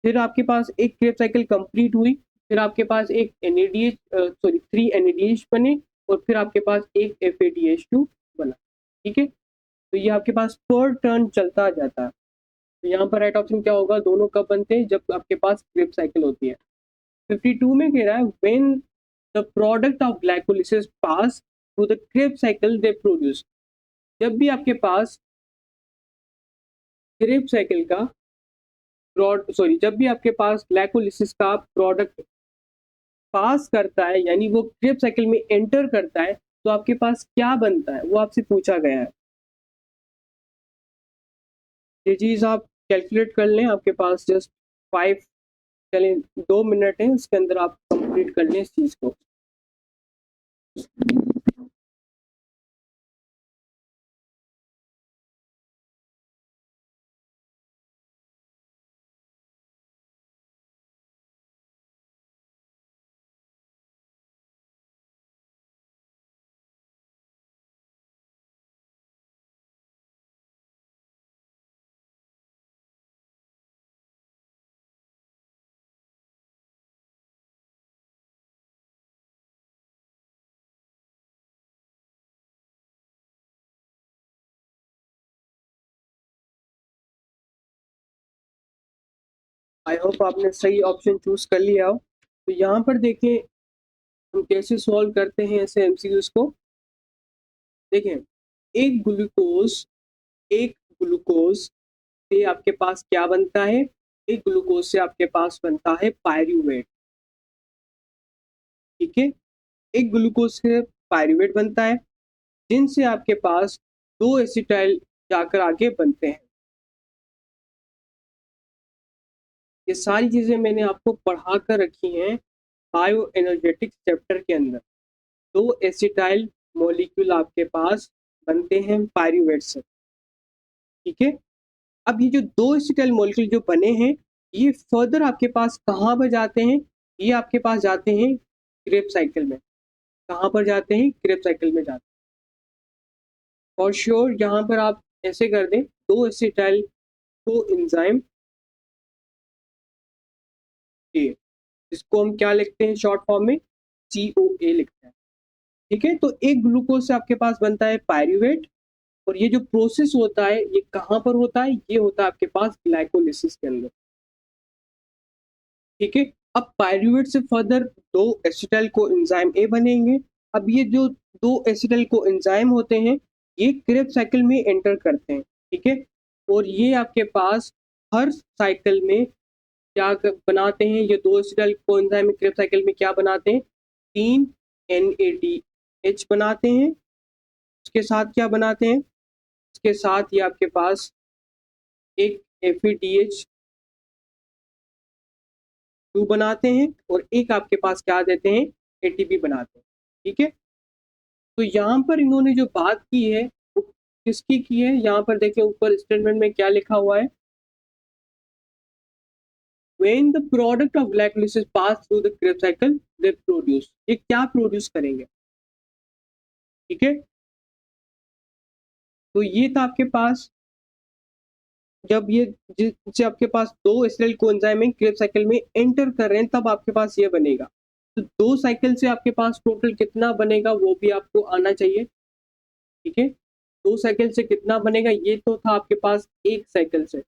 फिर आपके पास एक क्रेब साइकिल कंप्लीट हुई, फिर आपके पास एक NADH, सॉरी 3 NADH बने, और फिर आपके पास एक FADH2 बना। ठीक है, तो ये आपके पास पर टर्न चलता जाता है। तो यहाँ पर राइट ऑप्शन क्या होगा? दोनों कब बनते हैं? जब आपके पास क्रेब साइकिल होती है। 52 में कह रहा है when the product of glycolysis pass through the Krebs cycle they produce, जब भी आपके पास क्रेब साइकिल का जब भी आपके पास ग्लाइकोलिसिस का प्रोडक्ट पास करता है, यानी वो क्रेब साइकिल में एंटर करता है, तो आपके पास क्या बनता है? वो आपसे पूछा गया है। ये चीज आप कैलकुलेट कर लें, आपके पास जस्ट 5, चलें 2 मिनट है, उसके अंदर आप कंप्लीट कर लें इस चीज को। आई होप आपने सही ऑप्शन चूज कर लिया हो। तो यहाँ पर देखिए हम कैसे सॉल्व करते हैं ऐसे एमसीक्यूज को? देखें, एक ग्लूकोज से आपके पास क्या बनता है? एक ग्लूकोज से आपके पास बनता है पायरूवेट। ठीक है, एक ग्लूकोज से पायरूवेट बनता है, जिनसे आपके पास दो एसिटाइल जाकर आगे बनते हैं। ये सारी चीजें मैंने आपको पढ़ा कर रखी हैं बायो एनर्जेटिक्स चैप्टर के अंदर। दो एसिटाइल मॉलिक्यूल आपके पास बनते हैं पायरूवेट से। ठीक है, अब ये जो दो एसिटाइल मॉलिक्यूल जो बने हैं, ये फर्दर आपके पास कहाँ पर जाते हैं? ये आपके पास जाते हैं क्रेब्स साइकिल में। कहाँ पर जाते हैं? क्रेब्स साइकिल में जाते हैं। और श्योर यहाँ पर आप ऐसे कर दें, दो एसिटाइल को एंजाइम ए, इसको हम क्या लिखते हैं शॉर्ट फॉर्म में? COA लिखते हैं। ठीक है, तो एक ग्लूकोज से आपके पास बनता है पायरूवेट, और ये जो प्रोसेस होता है ये कहाँ पर होता है? ये होता है आपके पास ग्लाइकोलिसिस के अंदर। ठीक है, अब पायरूवेट से फर्दर दो एसिटाइल को एंजाइम ए बनेंगे। अब ये जो दो एसिटाइल को एंजाइम होते हैं, ये क्रेब्स साइकिल में एंटर करते हैं। ठीक है, और ये आपके पास हर साइकिल में बनाते हैं? ये दो acetyl co enzyme Krebs cycle में क्या बनाते हैं? 3 NADH बनाते हैं। उसके साथ क्या बनाते हैं? उसके साथ ये आपके पास एक FADH2 बनाते हैं, और एक आपके पास क्या देते हैं? ATP बनाते हैं। ठीक है, तो यहाँ पर इन्होंने जो बात की है वो किसकी की है? यहाँ पर देखिए ऊपर स्टेटमेंट में क्या लिखा हुआ है? When the product of glycolysis pass through the Krebs cycle, they produce। ये क्या प्रोड्यूस करेंगे? ठीक है, तो ये था आपके पास, जब ये जिससे आपके पास दो एसिटाइल कोएंजाइम क्रेब्स साइकिल में एंटर कर रहे हैं, तब आपके पास ये बनेगा। तो दो साइकिल से आपके पास टोटल कितना बनेगा वो भी आपको आना चाहिए। ठीक है, दो साइकिल से कितना बनेगा? ये तो था आपके पास एक साइकिल से,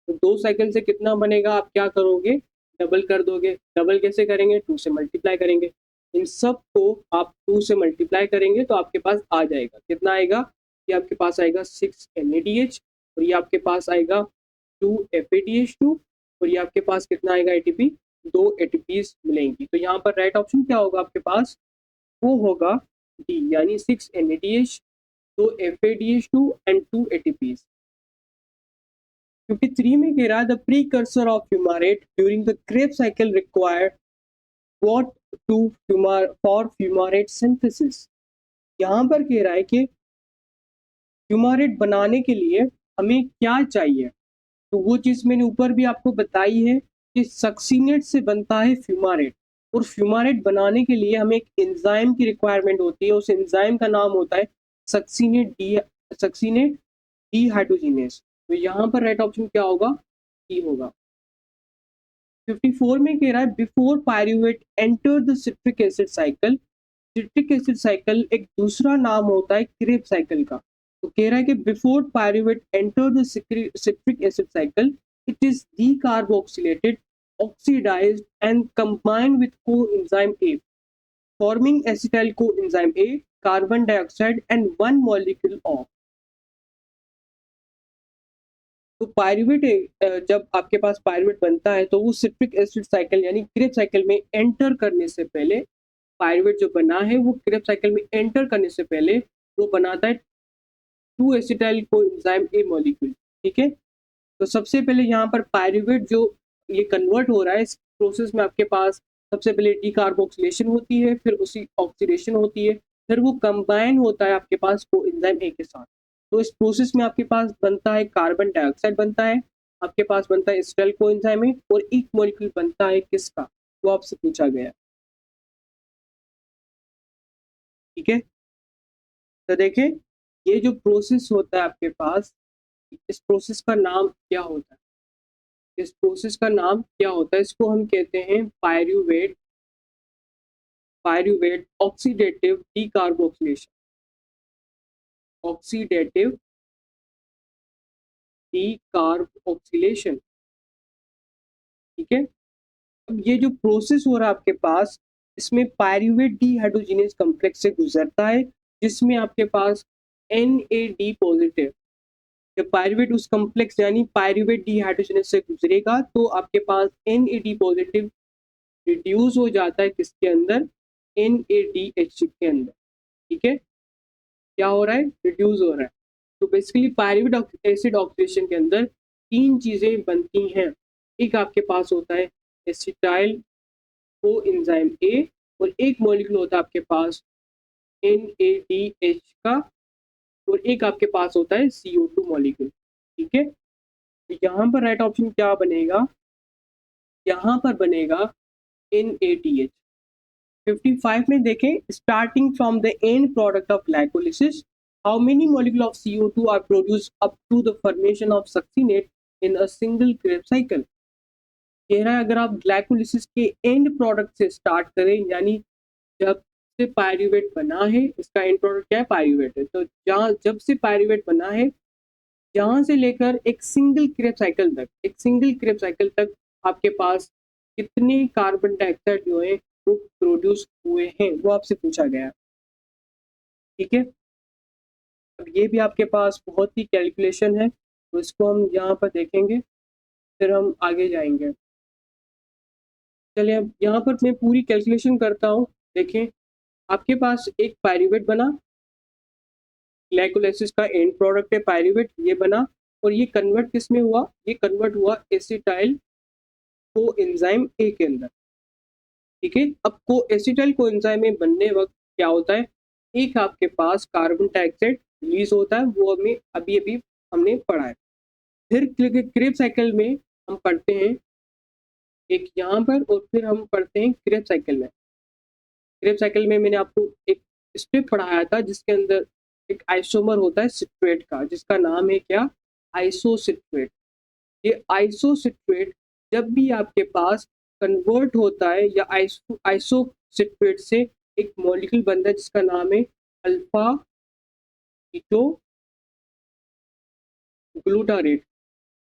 तो दो साइकिल से कितना बनेगा? आप क्या करोगे? डबल कर दोगे। डबल कैसे करेंगे? 2 से मल्टीप्लाई करेंगे। इन सब को आप 2 से मल्टीप्लाई करेंगे तो आपके पास आ जाएगा, कितना आएगा? ये आपके पास आएगा 6 NADH, और ये आपके पास आएगा 2 FADH2, और ये आपके पास कितना आएगा? ATP, 2 ATPs मिलेंगी। तो यहाँ पर राइट ऑप्शन क्या होगा आपके पास? वो होगा डी, यानी 6 NADH, 2 FADH2 एंड 2 ATPs। 53 में कह रहा है the precursor of fumarate during the Krebs cycle required what to for fumarate synthesis. यहाँ पर कह रहा है कि फ्यूमारेट बनाने के लिए हमें क्या चाहिए? तो वो चीज़ मैंने ऊपर भी आपको बताई है कि सक्सीनेट से बनता है फ्यूमारेट, और फ्यूमारेट बनाने के लिए हमें एक एंजाइम की रिक्वायरमेंट होती है। उस एंजाइम का नाम होता है सक्सीनेट डीहाइड्रोजिनेस। तो यहाँ पर राइट ऑप्शन क्या होगा? ई होगा। 54 में कह रहा है before pyruvate enter the citric acid cycle. Citric acid cycle एक दूसरा नाम होता है क्रेब्स साइकिल का। तो कह रहा है कि before pyruvate enter the citric acid cycle, it is decarboxylated, oxidized and combined with coenzyme A, forming acetyl coenzyme A, carbon dioxide and one molecule of। तो पायरूवेट जब आपके पास पायरूवेट बनता है तो वो सिट्रिक एसिड साइकिल यानी क्रेब्स साइकिल में एंटर करने से पहले, पायरूवेट जो बना है वो क्रेब्स साइकिल में एंटर करने से पहले वो बनाता है 2 एसिटाइल कोएंजाइम ए मॉलिक्यूल। ठीक है, तो सबसे पहले यहाँ पर पायरूवेट जो ये कन्वर्ट हो रहा है, इस प्रोसेस में आपके पास सबसे पहले डीकार्बोक्सिलेशन होती है, फिर उसी ऑक्सीडेशन होती है, फिर वो कंबाइन होता है आपके पास कोएंजाइम ए के साथ। तो इस प्रोसेस में आपके पास बनता है कार्बन डाइऑक्साइड बनता है, आपके पास बनता है एसिटाइल कोएंजाइम ए, और एक मॉलिक्यूल बनता है किसका? वो आपसे पूछा गया। ठीक है, तो देखिए ये जो प्रोसेस होता है आपके पास, इस प्रोसेस का नाम क्या होता है? इस प्रोसेस का नाम क्या होता है? इसको हम कहते हैं pyruvate oxidative decarboxylation. Oxidative decarboxylation. ठीक है, अब ये जो प्रोसेस हो रहा है आपके पास, इसमें पायरूवेट डिहाइड्रोजिनेज कॉम्प्लेक्स से गुजरता है, जिसमें आपके पास NAD पॉजिटिव, जब पायरूवेट उस कॉम्प्लेक्स यानी पायरूवेट डिहाइड्रोजिनेज से गुजरेगा तो आपके पास NAD पॉजिटिव रिड्यूस हो जाता है किसके अंदर, NADH के अंदर। ठीक है, क्या हो रहा है, रिड्यूस हो रहा है। तो बेसिकली पायरूवेट एसिड ऑक्सीडेशन के अंदर तीन चीजें बनती हैं। एक आपके पास होता है एसिटाइल को एंजाइम ए, और एक मॉलिक्यूल होता है आपके पास NADH का, और एक आपके पास होता है CO2 मॉलिक्यूल। ठीक है, तो यहाँ पर राइट ऑप्शन क्या बनेगा, यहाँ पर बनेगा NADH। 55 में देखें, starting from the end product of glycolysis how many molecule of CO2 are produce up to the formation of succinate in a single Krebs cycle. कह रहा है अगर आप ग्लाइकोलिसिस के एंड प्रोडक्ट से स्टार्ट करें, यानी जब से पायरूवेट बना है, इसका एंड प्रोडक्ट क्या है, पायरूवेट है, तो जहाँ जब से पायरूवेट बना है, जहाँ से लेकर एक सिंगल क्रेब साइकिल तक, एक सिंगल क्रेब साइकिल तक आपके पास कितने कार्बन डाइऑक्साइड जो है वो प्रोड्यूस हुए हैं, वो आपसे पूछा गया। ठीक है, अब ये भी आपके पास बहुत ही कैलकुलेशन है, तो इसको हम यहाँ पर देखेंगे, फिर हम आगे जाएंगे। चलिए अब यहाँ पर मैं पूरी कैलकुलेशन करता हूँ। देखें, आपके पास एक पायरूवेट बना, ग्लाइकोलाइसिस का एंड प्रोडक्ट है पायरूवेट, ये बना, और ये कन्वर्ट किस में हुआ, ये कन्वर्ट हुआ एसिटाइल को एंजाइम ए के अंदर। ठीक है, अब को एसिटाइल को एंजाइम में बनने वक्त क्या होता है, एक आपके पास कार्बन डाइऑक्साइड रिलीज होता है, वो हमें अभी अभी हमने पढ़ा है। फिर क्रेब साइकिल में हम पढ़ते हैं एक यहाँ पर, और फिर हम पढ़ते हैं क्रेब साइकिल में। क्रेब साइकिल में मैंने आपको एक स्टेप पढ़ाया था जिसके अंदर एक आइसोमर होता है सिट्रेट का, जिसका नाम है क्या, आइसोसिट्रेट। ये आइसोसिट्रेट जब भी आपके पास कन्वर्ट होता है या आइसोसिट्रेट से एक मॉलिक्यूल बनता है जिसका नाम है अल्फा कीटो ग्लूटारेट।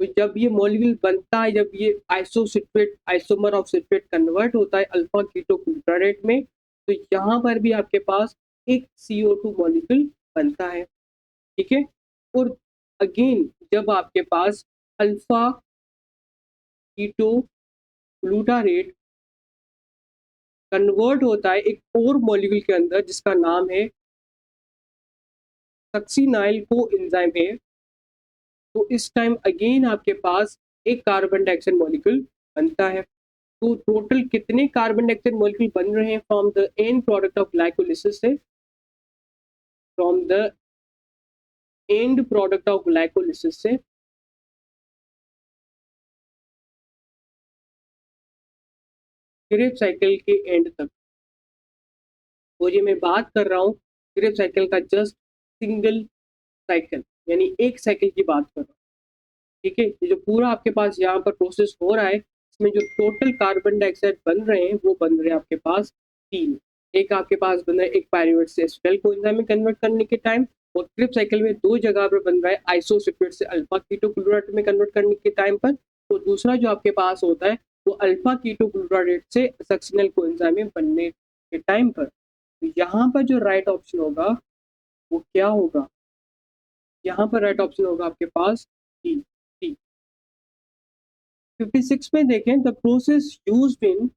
तो जब ये मॉलिक्यूल बनता है, जब ये isocitrate isomer of citrate convert होता है अल्फा कीटो ग्लूटारेट में, तो यहाँ पर भी आपके पास एक CO2 मॉलिक्यूल बनता है। ठीक है, और अगेन जब आपके पास अल्फा कीटो ग्लूटारेट कन्वर्ट होता है एक और मॉलिक्यूल के अंदर जिसका नाम है सक्सीनाइल को एंजाइम है, तो इस टाइम अगेन आपके पास एक कार्बन डाइऑक्साइड मॉलिक्यूल बनता है। तो टोटल कितने कार्बन डाइऑक्साइड मॉलिक्यूल बन रहे हैं from the end product of glycolysis से, from the end product of glycolysis से क्रेब साइकिल के एंड तक। और ये मैं बात कर रहा हूँ क्रेब साइकिल का जस्ट सिंगल साइकिल, यानी एक साइकिल की बात कर रहा हूँ। ठीक है, ये जो पूरा आपके पास यहाँ पर प्रोसेस हो रहा है, इसमें जो टोटल कार्बन डाइऑक्साइड बन रहे हैं वो बन रहे हैं आपके पास तीन। एक आपके पास बन रहा है एक पायरूवेट से एसिटाइल को एंजाइम में कन्वर्ट करने के टाइम, और क्रेब साइकिल में दो जगह पर बन रहा है आइसोसिट्रेट से अल्फा कीटो ग्लूटारेट में कन्वर्ट करने के टाइम पर। तो दूसरा जो आपके पास होता है वो अल्फा कीटो ग्लूटारेट से सक्सिनल को एंजाइम में बनने के टाइम पर। तो यहाँ पर जो राइट ऑप्शन होगा वो क्या होगा, यहाँ पर राइट ऑप्शन होगा आपके पास डी। 56 में देखें, the process used in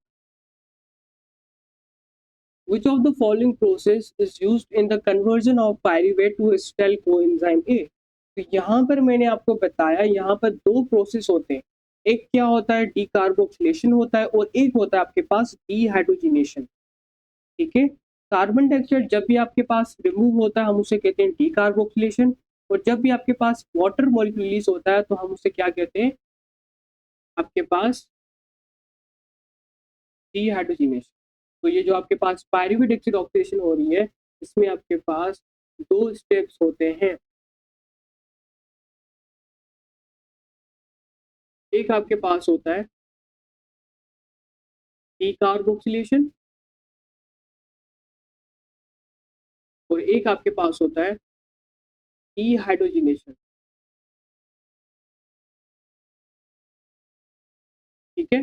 which of the following process is used in the conversion of pyruvate to acetyl coenzyme A। तो यहाँ पर मैंने आपको बताया, यहाँ पर दो प्रोसेस होते हैं, एक क्या होता है डीकार्बोक्सिलेशन होता है, और एक होता है आपके पास डीहाइड्रोजिनेशन। ठीक है, कार्बन डाइऑक्साइड जब भी आपके पास रिमूव होता है हम उसे कहते हैं डीकार्बोक्सिलेशन, और जब भी आपके पास वाटर मॉलिक्यूल रिलीज होता है तो हम उसे क्या कहते हैं, आपके पास डीहाइड्रोजिनेशन। तो ये जो आपके पास पायरूवेट एसिड ऑक्सीडेशन हो रही है, इसमें आपके पास दो स्टेप्स होते हैं। एक आपके पास होता है डीकार्बोक्सिलेशन, और एक आपके पास होता है डीहाइड्रोजिनेशन। ठीक है,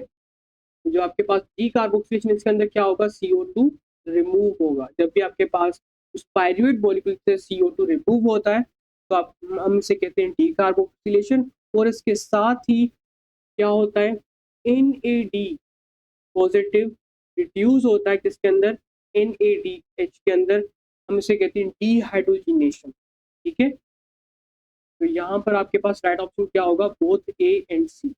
जो आपके पास डी कार्बोक्सिलेशन इसके अंदर क्या होगा, CO2 रिमूव होगा। जब भी आपके पास उस पायरुवेट मॉलिक्यूल से CO2 रिमूव होता है तो आप हम इसे कहते हैं डी कार्बोक्सिलेशन। और इसके साथ ही क्या होता है, NAD पॉजिटिव रिड्यूस होता है किसके अंदर, NADH के अंदर, हम इसे कहते हैं डीहाइड्रोजिनेशन। ठीक है, तो यहाँ पर आपके पास राइट ऑप्शन क्या होगा, बोथ A एंड C।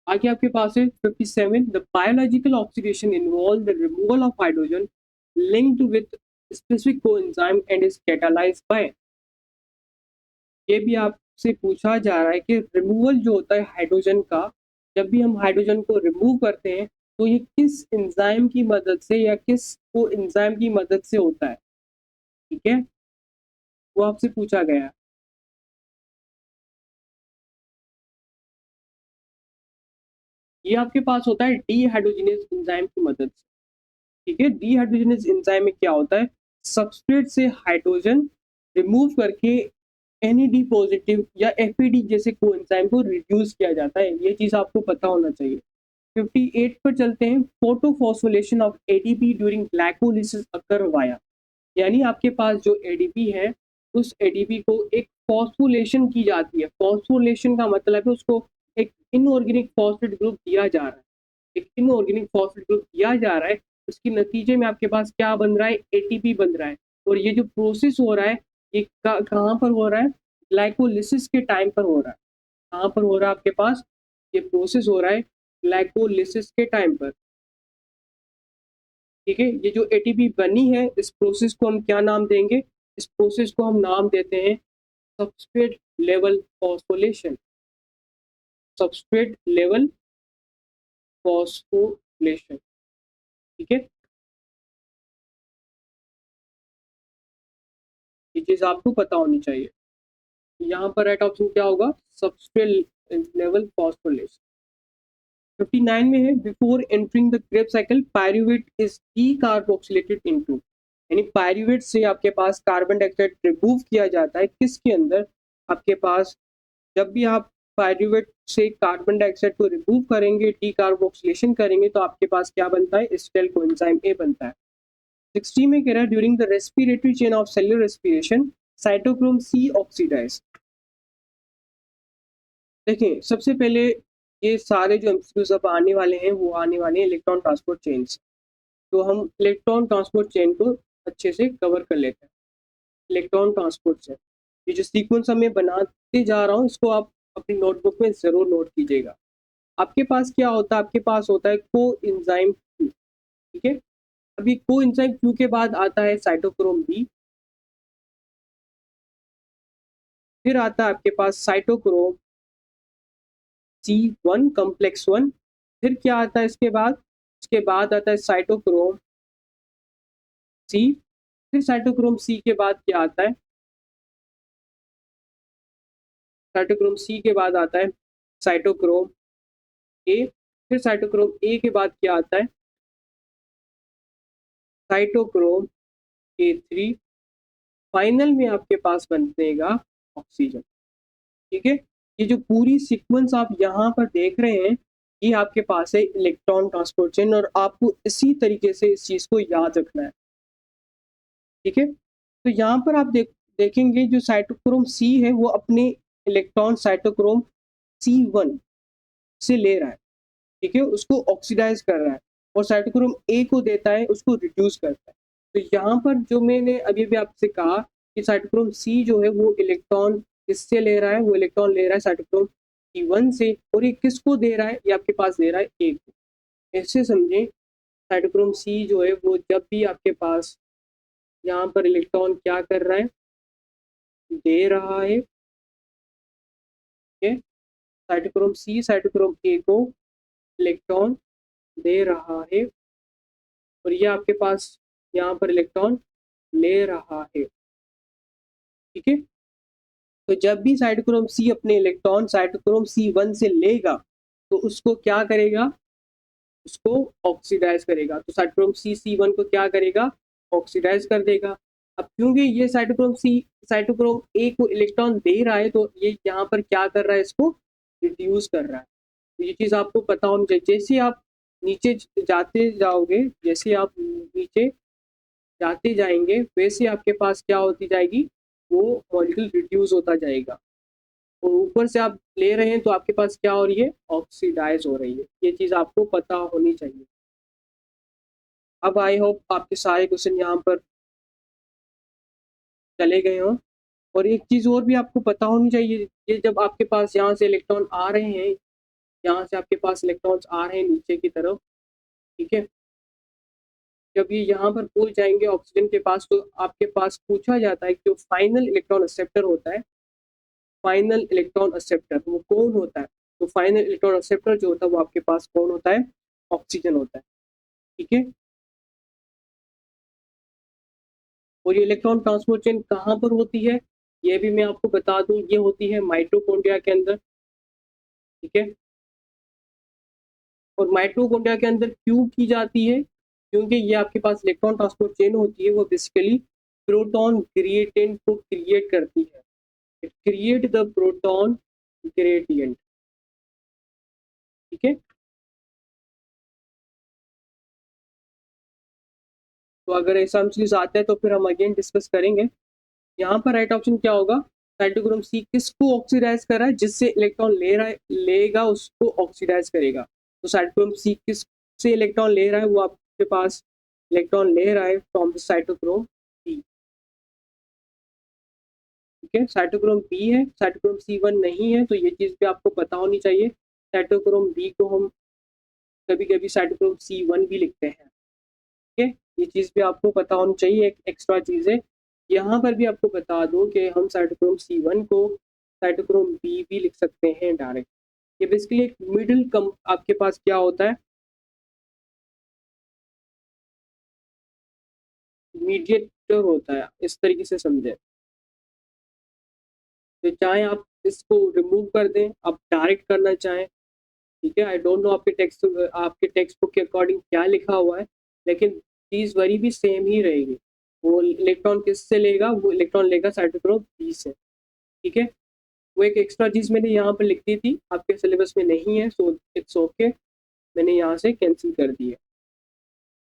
आगे आपके पास है 57, the biological oxidation involve the removal of hydrogen linked with specific coenzyme and is catalysed by. ये भी आपसे पूछा जा रहा है कि रिमूवल जो होता है हाइड्रोजन का, जब भी हम हाइड्रोजन को रिमूव करते हैं तो ये किस एंजाइम की मदद से या किस को एंजाइम की मदद से होता है। ठीक है, वो आपसे पूछा गया है। ये आपके पास होता है डीहाइड्रोजिनेज एंजाइम की मदद से। ठीक है, डीहाइड्रोजिनेज एंजाइम में क्या होता है, सबस्ट्रेट से हाइड्रोजन रिमूव करके NAD पॉजिटिव या FAD जैसे कोएंजाइम को रिड्यूस किया जाता है। ये चीज आपको पता होना चाहिए। 58 पर चलते हैं, photophosphorylation of ADP during glycolysis occur via. यानी आपके पास जो ADP है उस ADP को एक फॉस्फोलेशन की जाती है। फॉस्फोलेशन का मतलब है उसको एक इनऑर्गेनिक फॉस्फेट ग्रुप दिया जा रहा है, एक इनऑर्गेनिक फॉस्फेट ग्रुप दिया जा रहा है। उसके नतीजे में आपके पास क्या बन रहा है, ATP बन रहा है। और ये जो प्रोसेस हो रहा है ये कहाँ पर हो रहा है, ग्लाइकोलिसिस के टाइम पर हो रहा है। कहाँ पर हो रहा है आपके पास, ये प्रोसेस हो रहा है ग्लाइकोलिसिस के टाइम पर। ठीक है, ये जो ATP बनी है इस प्रोसेस को हम क्या नाम देंगे, इस प्रोसेस को हम नाम देते हैं substrate level phosphorylation. Substrate level phosphorylation. ठीक है, ये चीज आपको पता होनी चाहिए। यहाँ पर राइट ऑप्शन क्या होगा, सबस्ट्रेट लेवल फॉस्फोलेशन। 59 में है, before entering the Krebs cycle pyruvate is decarboxylated into. यानी पायरुवेट से आपके पास कार्बन डाइऑक्साइड रिमूव किया जाता है किसके अंदर, आपके पास जब भी आप पायरुवेट से कार्बन डाइऑक्साइड को रिमूव करेंगे, डीकार्बोक्सिलेशन करेंगे, तो आपके पास क्या बनता है, एसिटाइल कोएंजाइम A बनता है। 60 में कह रहा है, during the respiratory chain of cellular respiration cytochrome C oxidise. देखिए सबसे पहले ये सारे जो एमसीक्यूज अब आने वाले हैं वो आने वाले हैं इलेक्ट्रॉन ट्रांसपोर्ट चेन से। तो हम इलेक्ट्रॉन ट्रांसपोर्ट चेन को अच्छे से कवर कर लेते हैं। इलेक्ट्रॉन ट्रांसपोर्ट चेन, ये जो सीक्वेंस मैं बनाते जा रहा हूँ इसको आप अपनी नोटबुक में जरूर नोट कीजिएगा। आपके पास क्या होता है, आपके पास होता है को एंजाइम Q। ठीक है, अभी को एंजाइम Q के बाद आता है साइटोक्रोम B, फिर आता है आपके पास साइटोक्रोम C1 कॉम्प्लेक्स 1, फिर क्या आता है इसके बाद आता है साइटोक्रोम C, फिर साइटोक्रोम C के बाद क्या आता है, साइटोक्रोम C के बाद आता है साइटोक्रोम A, फिर साइटोक्रोम A के बाद क्या आता है, साइटोक्रोम A3, फाइनल में आपके पास बनेगा ऑक्सीजन। ठीक है, ये जो पूरी सीक्वेंस आप यहाँ पर देख रहे हैं ये आपके पास है इलेक्ट्रॉन ट्रांसपोर्ट चेन, और आपको इसी तरीके से इस चीज को याद रखना है। ठीक है, तो यहाँ पर आप देखेंगे जो साइटोक्रोम C है वो अपने इलेक्ट्रॉन साइटोक्रोम C1 से ले रहा है। ठीक है, उसको ऑक्सीडाइज कर रहा है और साइटोक्रोम A को देता है, उसको रिड्यूस करता है। तो यहाँ पर जो मैंने अभी भी आपसे कहा कि साइटोक्रोम C जो है वो इलेक्ट्रॉन किससे ले रहा है, वो इलेक्ट्रॉन ले रहा है साइटोक्रोम C1 से, और ये किसको दे रहा है, ये आपके पास दे रहा है A को। ऐसे समझें, साइटोक्रोम C जो है वो जब भी आपके पास यहाँ पर इलेक्ट्रॉन क्या कर रहा है, दे रहा है। ठीक है, साइटोक्रोम C साइटोक्रोम A को इलेक्ट्रॉन दे रहा है और ये आपके पास यहाँ पर इलेक्ट्रॉन ले रहा है। ठीक है, तो जब भी साइटोक्रोम C अपने इलेक्ट्रॉन साइटोक्रोम C1 से लेगा तो उसको क्या करेगा, उसको ऑक्सीडाइज करेगा। तो साइटोक्रोम C1 को क्या करेगा, ऑक्सीडाइज कर देगा। अब क्योंकि ये साइटोक्रोम A को इलेक्ट्रॉन दे रहा है तो ये यहाँ पर क्या कर रहा है, इसको रिड्यूस कर रहा है। तो ये चीज़ आपको पता होनी चाहिए। जैसे आप नीचे जाते जाओगे, जैसे आप नीचे जाते जाएंगे, वैसे आपके पास क्या होती जाएगी, वो मॉलिक्यूल रिड्यूस होता जाएगा। और ऊपर से आप ले रहे हैं तो आपके पास क्या हो रही है, ऑक्सीडाइज हो रही है। ये चीज़ आपको पता होनी चाहिए। अब आई होप आपके सारे क्वेश्चन यहाँ पर चले गए हों। और एक चीज़ और भी आपको पता होनी चाहिए, ये जब आपके पास यहाँ से इलेक्ट्रॉन आ रहे हैं, यहाँ से आपके पास इलेक्ट्रॉन्स आ रहे हैं नीचे की तरफ, ठीक है, जब ये यहाँ पर पहुंच जाएंगे ऑक्सीजन के पास, तो आपके पास पूछा जाता है कि जो फाइनल इलेक्ट्रॉन एक्सेप्टर होता है, फाइनल इलेक्ट्रॉन एक्सेप्टर वो कौन होता है। तो फाइनल इलेक्ट्रॉन एक्सेप्टर जो होता है वो आपके पास कौन होता है, ऑक्सीजन होता है। ठीक है, और ये इलेक्ट्रॉन ट्रांसपोर्ट चेन कहाँ पर होती है, ये भी मैं आपको बता दूं, ये होती है माइटोकॉन्ड्रिया के अंदर। ठीक है, और माइटोकॉन्ड्रिया के अंदर क्यों की जाती है, क्योंकि ये आपके पास इलेक्ट्रॉन ट्रांसपोर्ट चेन होती है, वो बेसिकली प्रोटॉन ग्रेडिएंट को क्रिएट करती है। It create the proton gradient. ठीक है, तो अगर ऐसा चीज आता है तो फिर हम अगेन डिस्कस करेंगे। यहाँ पर राइट ऑप्शन क्या होगा, साइटोक्रोम सी किसको ऑक्सीडाइज कर रहा है, जिससे इलेक्ट्रॉन ले रहा है, लेगा उसको ऑक्सीडाइज करेगा। तो साइटोक्रोम सी किस से इलेक्ट्रॉन ले रहा है, वो आपके पास इलेक्ट्रॉन ले रहा है फ्रॉम द साइटोक्रोम बी। ठीक है, साइटोक्रोम बी है, साइटोक्रोम सी वन नहीं है, तो ये चीज़ भी आपको पता होनी चाहिए। साइटोक्रोम बी को हम कभी कभी साइटोक्रोम सी वन भी लिखते हैं। ठीक है, ये चीज़ भी आपको पता होनी चाहिए। एक एक्स्ट्रा चीज़ है, यहाँ पर भी आपको बता दूं कि हम साइटोक्रोम सी वन को साइटोक्रोम बी भी लिख सकते हैं डायरेक्ट। ये बेसिकली एक मिडिल कम आपके पास क्या होता है, मीडिएटर होता है, इस तरीके से समझे। तो चाहे आप इसको रिमूव कर दें, आप डायरेक्ट करना चाहें, ठीक है, आई डोंट नो आपके टेक्स्ट बुक के अकॉर्डिंग क्या लिखा हुआ है, लेकिन चीज़ वरी भी सेम ही रहेगी। वो इलेक्ट्रॉन किससे लेगा, वो इलेक्ट्रॉन लेगा साइटोक्रोम बी से। ठीक है, वो एक एक्स्ट्रा चीज़ मैंने यहाँ पर लिख दी थी, आपके सिलेबस में नहीं है, सो इट्स ओके, मैंने यहाँ से कैंसिल कर दी है।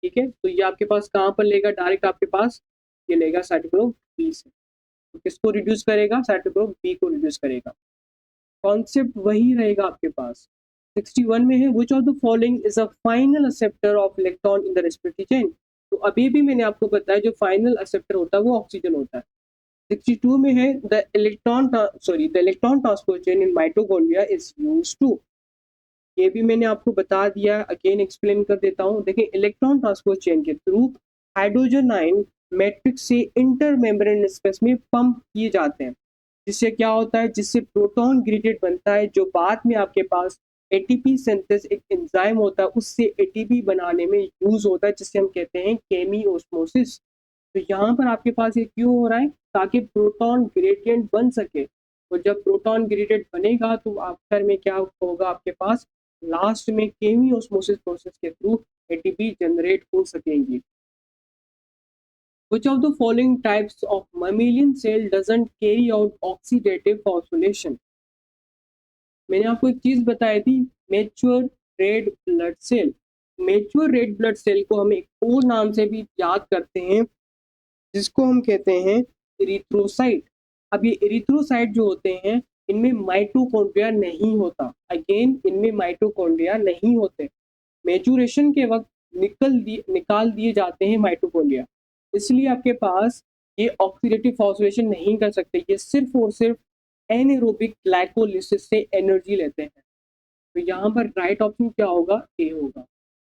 ठीक है, तो ये आपके पास कहाँ पर लेगा, डायरेक्ट आपके पास ये लेगा साइटोक्रोम बी से। तो किसको रिड्यूस करेगा, साइटोक्रोम बी को रिड्यूस करेगा। कॉन्सेप्ट वही रहेगा आपके पास। 61 में है, विच of the following is a final acceptor of electron in the respiratory chain. तो अभी भी मैंने आपको बताया जो फाइनल एक्सेप्टर होता है वो ऑक्सीजन होता है। 62 में है, the electron transport chain in mitochondria is used to. ये भी मैंने आपको बता दिया, अगेन एक्सप्लेन कर देता हूँ। देखिए, इलेक्ट्रॉन ट्रांसपोर्ट चेन के थ्रू हाइड्रोजन आयन मैट्रिक्स से इंटर मेम्ब्रेन स्पेस में पंप किए जाते हैं, जिससे क्या होता है, जिससे प्रोटॉन ग्रेडिएंट बनता है, जो बाद में आपके पास एटीपी सिंथेस एक एंजाइम होता है, उससे एटीपी बनाने में यूज होता है, जिसे हम कहते हैं केमी ऑस्मोसिस। तो यहाँ पर आपके पास ये क्यों हो रहा है, ताकि प्रोटॉन ग्रेडिएंट बन सके। और जब प्रोटॉन ग्रेडिएंट बनेगा तो आखिर में क्या होगा, आपके पास लास्ट में केमी ऑस्मोसिस प्रोसेस के थ्रू एटीपी जनरेट हो सकेंगी। Which of the following types of mammalian cell doesn't carry out oxidative phosphorylation? मैंने आपको एक चीज बताई थी, mature red blood cell. Mature red blood cell को हम एक और नाम से भी याद करते हैं, जिसको हम कहते हैं इरिथ्रोसाइट। अब ये इरिथ्रोसाइट जो होते हैं, इनमें माइटोकॉन्ड्रिया नहीं होता। अगेन, इनमें माइटोकॉन्ड्रिया नहीं होते। मेचुरेशन के वक्त निकाल दिए जाते हैं माइटोकॉन्ड्रिया, इसलिए आपके पास ये ऑक्सीडेटिव फॉस्फोरेशन नहीं कर सकते। ये सिर्फ और सिर्फ एनारोबिक ग्लाइकोलिसिस से एनर्जी लेते हैं। तो यहाँ पर राइट ऑप्शन क्या होगा, ए होगा।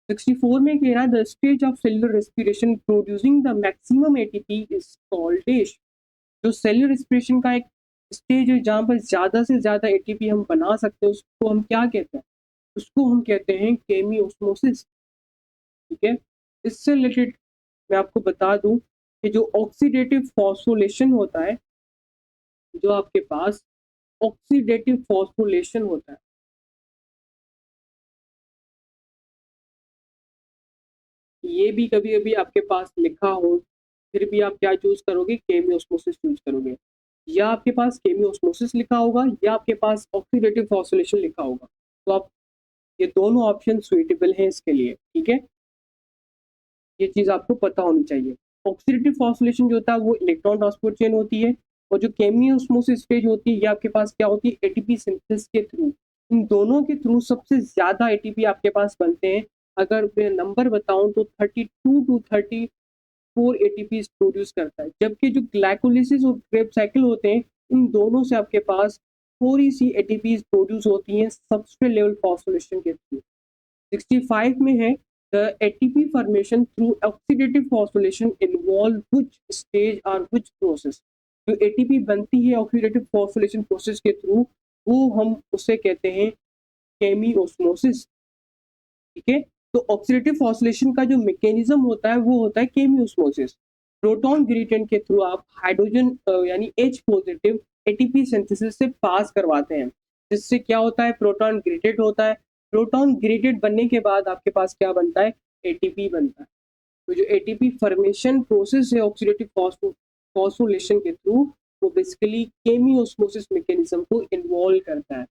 64 में कह रहा है, the stage of cellular respiration producing the maximum ATP is called dash. जो सेलुलर रेस्पिरेशन का एक स्टेज है जहाँ पर ज़्यादा से ज़्यादा एटीपी हम बना सकते हैं, उसको हम क्या कहते हैं, उसको हम कहते हैं केमियोस्मोसिस। ठीक है, इससे रिलेटेड मैं आपको बता दूं कि जो ऑक्सीडेटिव फॉस्फोरिलेशन होता है, जो आपके पास ऑक्सीडेटिव फॉस्फोरिलेशन होता है, ये भी कभी कभी आपके पास लिखा हो, फिर भी आप क्या चूज करोगे, केमियोस्मोसिस चूज करोगे। या आपके पास केमियोस्मोसिस लिखा होगा या आपके पास ऑक्सीडेटिव फॉस्फोरिलेशन लिखा होगा। तो आप ये दोनों ऑप्शन सुइटेबल हैं इसके लिए, ठीक है। ये चीज़ आपको पता होनी चाहिए। ऑक्सीडेटिव फॉस्फोरिलेशन जो होता है वो इलेक्ट्रॉन ट्रांसपोर्ट चेन होती है, और जो केमियोस्मोसिस स्टेज होती है ये आपके पास क्या होती है, एटीपी सिंथेसिस के थ्रू। इन दोनों के थ्रू सबसे ज़्यादा एटीपी आपके पास बनते हैं। अगर मैं नंबर बताऊं तो 32 टू 34 एटीपी प्रोड्यूस करता है, जबकि जो ग्लाइकोलिसिस और क्रेब्स साइकिल होते हैं इन दोनों से आपके पास थोड़ी सी एटीपी प्रोड्यूस होती हैं सबस्ट्रेट लेवल फॉस्फोरिलेशन के थ्रू। 65 में है the ATP formation through oxidative phosphorylation involve which stage or which process। जो ATP बनती है ऑक्सीडेटिव फॉस्फोरिलेशन प्रोसेस के थ्रू वो हम उसे कहते हैं केमियोस्मोसिस, ठीक है। तो ऑक्सीडेटिव फॉस्फोरिलेशन का जो मैकेनिज्म होता है वो होता है केमियोस्मोसिस। प्रोटॉन ग्रेडिएंट के थ्रू आप हाइड्रोजन यानी H पॉजिटिव एटीपी सिंथेसिस से पास करवाते हैं, जिससे क्या होता है, प्रोटॉन ग्रेडेड होता है। प्रोटॉन ग्रेडेड बनने के बाद आपके पास क्या बनता है, एटीपी बनता है। तो जो एटीपी फॉर्मेशन प्रोसेस है ऑक्सीडेटिव फॉस्फोरिलेशन के थ्रू वो बेसिकली केमियोस्मोसिस मैकेनिज्म को इन्वॉल्व करता है।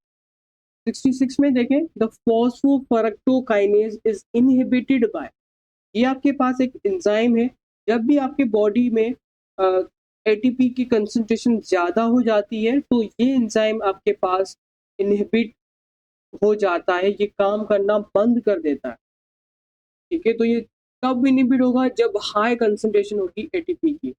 66 में देखें, द फॉस्फोफरक्टोकाइनेज इज इनहिबिटेड बाय। ये आपके पास एक एंजाइम है। जब भी आपके बॉडी में एटीपी की कंसंट्रेशन ज़्यादा हो जाती है तो ये एंजाइम आपके पास इनहिबिट हो जाता है, ये काम करना बंद कर देता है, ठीक है। तो ये कब इनहिबिट होगा, जब हाई कंसंट्रेशन होगी एटीपी की,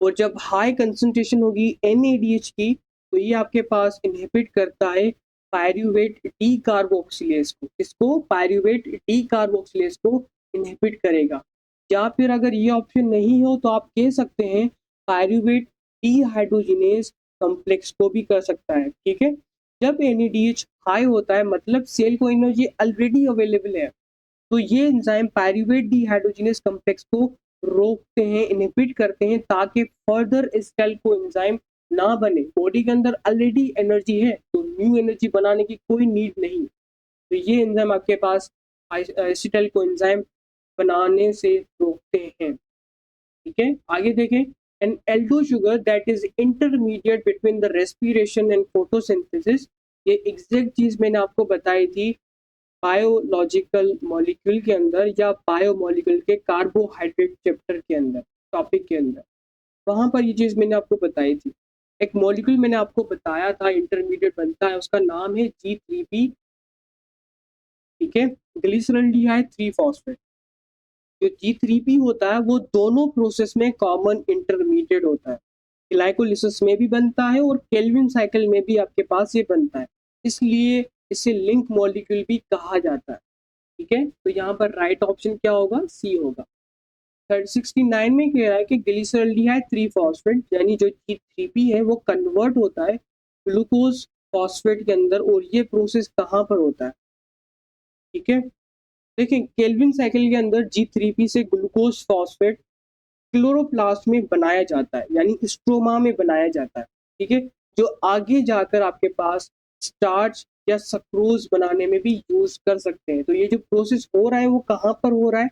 और जब हाई कंसंट्रेशन होगी एनएडीएच की तो ये आपके पास इनहिबिट करता है पायरूवेट डी कार्बोक्सिलेज को। इसको पायरूवेट डी कार्बोक्सिलेज को इनहिबिट करेगा। या फिर अगर ये ऑप्शन नहीं हो तो आप कह सकते हैं पायरूवेट डी हाइड्रोजिनेज कॉम्प्लेक्स को भी कर सकता है, ठीक है। जब एनएडीएच हाई होता है मतलब सेल को एनर्जी ऑलरेडी अवेलेबल है, तो ये एंजाइम पायरूवेट डिहाइड्रोजिनेज कॉम्प्लेक्स को रोकते हैं, इनहिबिट करते हैं, ताकि फर्दर इस एंजाइम ना बने। बॉडी के अंदर ऑलरेडी एनर्जी है तो न्यू एनर्जी बनाने की कोई नीड नहीं। तो ये एंजाइम आपके पास एसिटाइल को एंजाइम बनाने से रोकते हैं, ठीक है। आगे देखें, an aldo sugar that is intermediate between the respiration and photosynthesis. ये एग्जैक्ट चीज मैंने आपको बताई थी बायोलॉजिकल मॉलिक्यूल के अंदर या बायोमॉलिक्यूल के कार्बोहाइड्रेट चैप्टर के अंदर, टॉपिक के अंदर, वहां पर ये चीज मैंने आपको बताई थी। एक मॉलिक्यूल मैंने आपको बताया था इंटरमीडिएट बनता है, उसका नाम है G3P, ठीक है, ग्लिसरॉल्डिहाइड 3 फॉस्फेट। जो G3P होता है वो दोनों प्रोसेस में कॉमन इंटरमीडिएट होता है। ग्लाइकोलिसिस में भी बनता है और केल्विन साइकिल में भी आपके पास ये बनता है, इसलिए इसे लिंक मॉलिक्यूल भी कहा जाता है, ठीक है। तो यहाँ पर राइट ऑप्शन क्या होगा, सी होगा। 69 में कह रहा है कि ग्लिसरॉल्डिहाइड 3 फॉस्फेट यानी जो G3P है वो कन्वर्ट होता है ग्लूकोज फॉस्फेट के अंदर, और ये प्रोसेस कहाँ पर होता है, ठीक है। देखिए केल्विन साइकिल के अंदर G3P से ग्लूकोज फॉस्फेट क्लोरोप्लास्ट में बनाया जाता है, यानी स्ट्रोमा में बनाया जाता है, ठीक है, जो आगे जाकर आपके पास स्टार्च या सक्रोज बनाने में भी यूज कर सकते हैं। तो ये जो प्रोसेस हो रहा है वो कहाँ पर हो रहा है,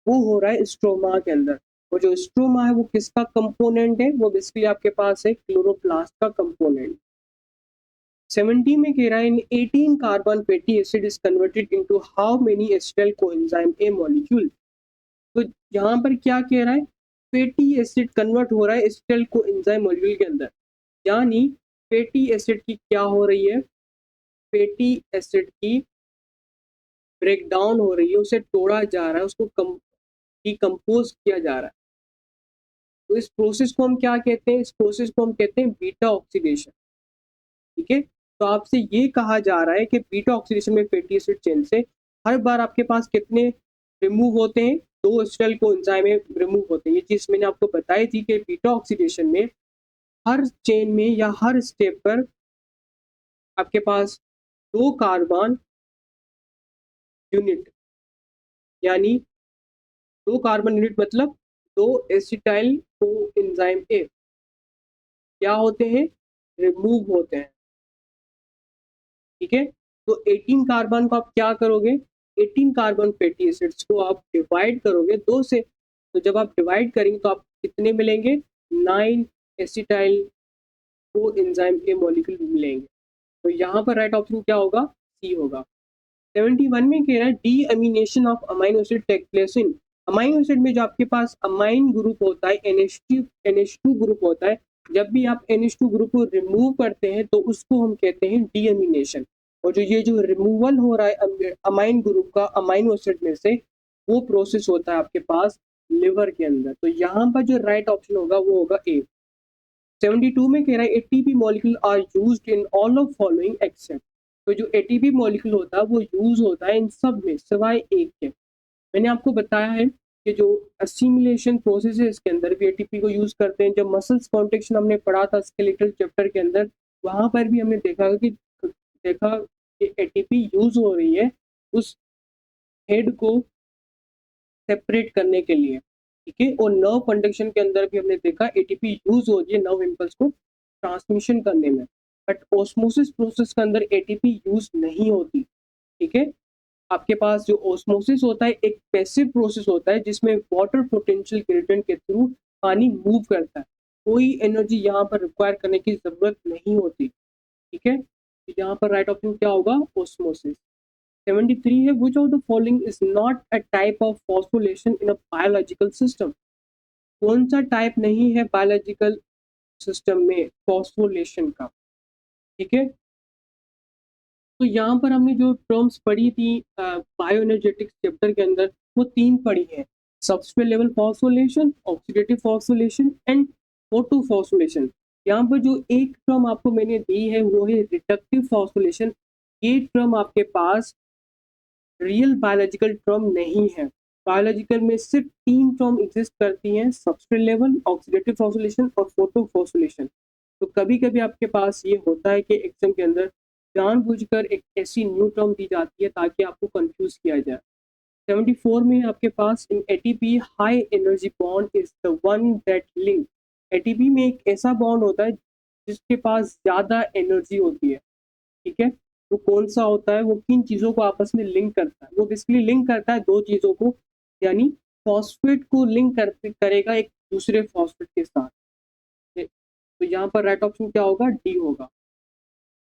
वो हो रहा है स्ट्रोमा के अंदर। और जो स्ट्रोमा है वो किसका कंपोनेंट है, वो बेसिकली आपके पास है क्लोरोप्लास्ट का कंपोनेंट। 70 में कह रहा है इन 18 carbon fatty acid is converted into how many acetyl coenzyme A molecule. तो यहाँ पर क्या कह रहा है, फैटी एसिड कन्वर्ट हो रहा है एसिटाइल कोएंजाइम मॉलिक्यूल के अंदर, यानी फैटी एसिड की क्या हो रही है, फैटी एसिड की ब्रेक डाउन हो रही है, उसे तोड़ा जा रहा है, उसको डिकम्पोज किया जा रहा है। तो इस प्रोसेस को हम क्या कहते हैं, इस प्रोसेस को हम कहते हैं बीटा ऑक्सीडेशन, ठीक है। तो आपसे ये कहा जा रहा है कि बीटा ऑक्सीडेशन में फैटी एसिड चेन से हर बार आपके पास कितने रिमूव होते हैं, 2 एसिटाइल कोएंजाइम रिमूव होते हैं। ये चीज मैंने आपको बताई थी कि बीटा ऑक्सीडेशन में हर चेन में या हर स्टेप पर आपके पास 2 कार्बन यूनिट, यानी 2 कार्बन यूनिट मतलब 2 एसिटाइल कोएंजाइम ए क्या होते हैं, रिमूव होते हैं, ठीक है। तो 18 कार्बन को आप क्या करोगे, 18 कार्बन फैटी एसिड्स को आप डिवाइड करोगे 2 से। तो जब आप डिवाइड करेंगे तो आप कितने मिलेंगे, 9 एसिटाइल को एंजाइम के मॉलिक्यूल मिलेंगे। तो यहाँ पर राइट ऑप्शन क्या होगा, सी होगा। 71 में कह रहा है deamination of amino acid take place in, amino acid में जो आपके पास अमाइन ग्रुप होता है NH2 ग्रुप होता है, जब भी आप NH2 ग्रुप को रिमूव करते हैं तो उसको हम कहते हैं डी अमीनेशन। और जो रिमूवल हो रहा है अमाइन ग्रुप का अमाइनो एसिड में से, वो प्रोसेस होता है आपके पास लिवर के अंदर। तो यहाँ पर जो राइट ऑप्शन होगा वो होगा ए। 72 में कह रहा है ATP molecule are used in all of following except, तो जो एटीपी मॉलिक्यूल होता है वो यूज होता है इन सब में सिवाय एक के। मैंने आपको बताया है कि जो असिमिलेशन प्रोसेस है इसके अंदर भी एटीपी को यूज करते हैं। जब मसल्स कॉन्ट्रैक्शन हमने पढ़ा था स्केलेटल चैप्टर के अंदर, वहां पर भी हमने देखा कि एटीपी यूज हो रही है उस हेड को सेपरेट करने के लिए, ठीक है। और नर्व कंडक्शन के अंदर भी हमने देखा एटीपी यूज हो रही है नर्व इम्पल्स को ट्रांसमिशन करने में, बट ऑस्मोसिस प्रोसेस के अंदर एटीपी यूज नहीं होती, ठीक है। आपके पास जो ऑस्मोसिस होता है एक पैसिव प्रोसेस होता है जिसमें वाटर पोटेंशियल ग्रेडियंट के थ्रू पानी मूव करता है, कोई एनर्जी यहाँ पर रिक्वायर करने की जरूरत नहीं होती, ठीक है। तो यहाँ पर राइट ऑप्शन क्या होगा, ऑस्मोसिस। 73 है which of the following is not a type of phosphorylation in a biological system, कौन सा टाइप नहीं है बायोलॉजिकल सिस्टम में फॉस्फोरिलेशन का, ठीक है। तो यहाँ पर हमने जो टर्म्स पढ़ी थी बायोएनर्जेटिक्स चैप्टर के अंदर, वो तीन पढ़ी है, substrate level phosphorylation, oxidative phosphorylation and photophosphorylation. यहाँ पर जो एक टर्म आपको मैंने दी है वो है रिडक्टिव फॉस्फोरिलेशन। ये टर्म आपके पास रियल बायोलॉजिकल टर्म नहीं है। बायोलॉजिकल में सिर्फ तीन टर्म एग्जिस्ट करती हैं, सबस्ट्रेट लेवल, ऑक्सीडेटिव फॉस्फोरिलेशन और फोटोफॉस्फोरिलेशन। तो कभी कभी आपके पास ये होता है कि एग्जाम के अंदर जानबूझकर एक ऐसी न्यू टर्म दी जाती है ताकि आपको कंफ्यूज किया जाए। 74 में आपके पास in ATP high energy bond is the one that link, ATP में एक ऐसा बॉन्ड होता है जिसके पास ज़्यादा एनर्जी होती है, ठीक है। वो कौन सा होता है, वो किन चीज़ों को आपस में लिंक करता है, वो बेसिकली लिंक करता है दो चीज़ों को, यानी फॉस्फेट को लिंक करेगा एक दूसरे फॉस्फेट के साथ। तो यहाँ पर राइट ऑप्शन क्या होगा, डी होगा।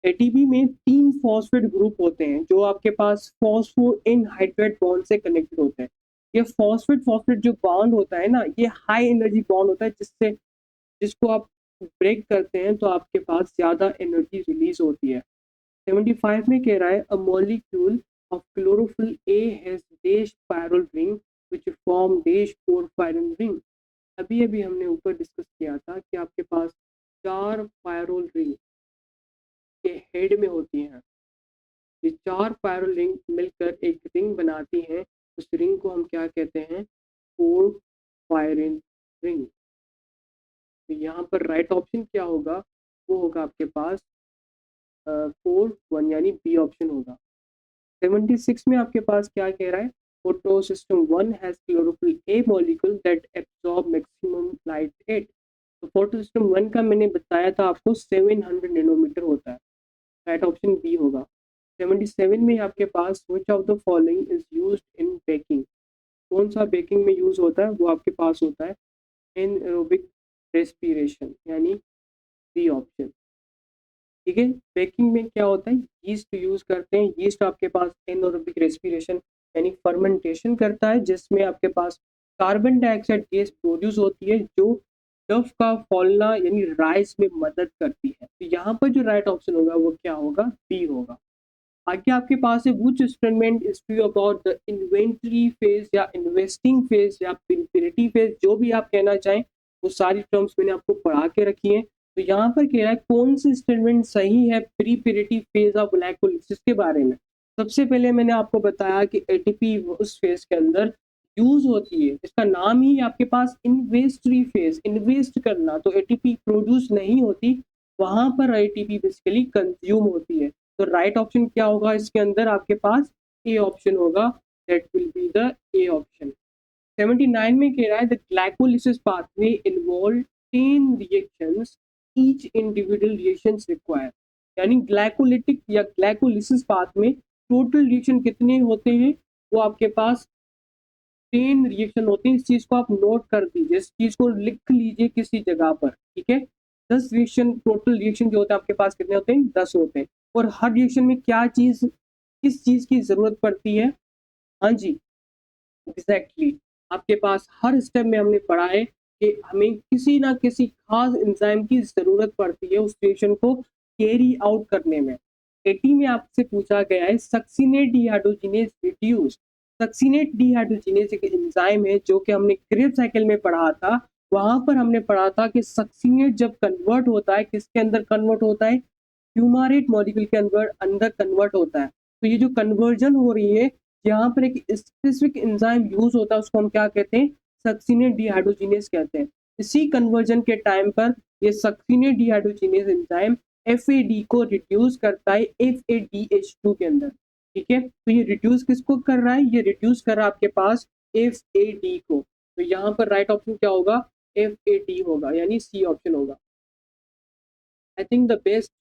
एटीपी में तीन फॉस्फेट ग्रुप होते हैं जो आपके पास फॉस्फो एनहाइड्रेट बॉन्ड से कनेक्टेड होते हैं। ये फॉस्फेट फॉस्फेट जो बॉन्ड होता है ना, ये हाई एनर्जी बॉन्ड होता है जिसको आप ब्रेक करते हैं तो आपके पास ज़्यादा एनर्जी रिलीज होती है। 75 में कह रहा है a molecule of chlorophyll A has dash pyrrole ring which form dash porphyrin ring. अभी अभी हमने ऊपर डिस्कस किया था कि आपके पास चार पायरोल रिंग के हेड में होती हैं। ये चार पायरोल रिंग मिलकर एक रिंग बनाती हैं, उस रिंग को हम क्या कहते हैं, पोरफायरिन रिंग। तो यहाँ पर राइट ऑप्शन क्या होगा, वो होगा आपके पास 4 1 यानी बी ऑप्शन होगा। 76 में आपके पास क्या कह रहा है, photo system 1 has chlorophyll A molecule that absorb maximum light at. तो फोटो सिस्टम 1 का मैंने बताया था आपको 700 नैनोमीटर होता है, राइट ऑप्शन बी होगा। 77 में आपके पास which of the following is used in baking, कौन सा बेकिंग में यूज होता है, वो आपके पास होता है एनएरोबिक रेस्पिरेशन यानी डी ऑप्शन, ठीक है। बेकिंग में क्या होता है, यीस्ट यूज करते हैं। यीस्ट आपके पास एनएरोबिक रेस्पिरेशन यानी फर्मेंटेशन करता है जिसमें आपके पास कार्बन डाइऑक्साइड गैस प्रोड्यूस होती है जो डफ का फॉलना यानी राइस में मदद करती है। तो यहाँ पर जो राइट ऑप्शन होगा वो क्या होगा, बी होगा। आगे आपके पास है which statement is true about the inventory phase या इन्वेस्टिंग फेज या प्रिपेरेटरी फेज, जो भी आप कहना चाहें वो सारी टर्म्स मैंने आपको पढ़ा के रखी हैं। तो यहाँ पर कह रहा है कौन सी स्टेटमेंट सही है प्रीपेरेटिव फेज ऑफ ग्लाइकोलिसिस के बारे में। सबसे पहले मैंने आपको बताया कि एटीपी उस फेज के अंदर यूज होती है, इसका नाम ही आपके पास इन्वेस्टरी फेज, इन्वेस्ट करना, तो एटीपी प्रोड्यूस नहीं होती, वहां पर एटीपी बेसिकली कंज्यूम होती है। तो राइट ऑप्शन क्या होगा इसके अंदर, आपके पास ए ऑप्शन होगा, that will be the A option. 79 में कह रहा है the glycolysis pathway involve 10 reactions, each individual reactions require, यानी ग्लाइकोलिटिक या ग्लाइकोलिसिस पाथ में टोटल रिएक्शन कितने होते हैं, वो आपके पास 10 रिएक्शन होते हैं। इस चीज को आप नोट कर दीजिए, इस चीज को लिख लीजिए किसी जगह पर, ठीक है। 10 रिएक्शन, टोटल रिएक्शन जो होते हैं आपके पास कितने होते हैं, 10 होते हैं। और हर रिएक्शन में क्या चीज़, किस चीज़ की ज़रूरत पड़ती है, हाँ जी, एग्जैक्टली आपके पास हर स्टेप में हमने पढ़ा है कि हमें किसी ना किसी खास एंजाइम की ज़रूरत पड़ती है उस रिएक्शन को कैरी आउट करने में। 80 में आपसे पूछा गया है succinate dehydrogenase reduce. Succinate dehydrogenase एक एंजाइम है जो कि हमने क्रेब साइकिल में पढ़ा था। वहां पर हमने पढ़ा था कि सक्सिनेट जब कन्वर्ट होता है, किसके अंदर कन्वर्ट होता है, फ्यूमारेट मॉलिक्यूल के अंदर अंदर कन्वर्ट होता है। तो ये जो कन्वर्जन हो रही है, यहाँ पर एक स्पेसिफिक एंजाइम यूज होता है, उसको हम क्या कहते हैं, सक्सिनेट डिहाइड्रोजिनेज कहते हैं। इसी कन्वर्जन के टाइम पर ये सक्सिनेट डिहाइड्रोजिनेज एंजाइम FAD को रिड्यूस करता है FADH2 के अंदर। ठीक है, तो ये रिड्यूस किसको कर रहा है, ये रिड्यूस कर रहा है आपके पास FAD को। तो यहाँ पर राइट ऑप्शन क्या होगा, FAD होगा, यानी सी ऑप्शन होगा। I think the best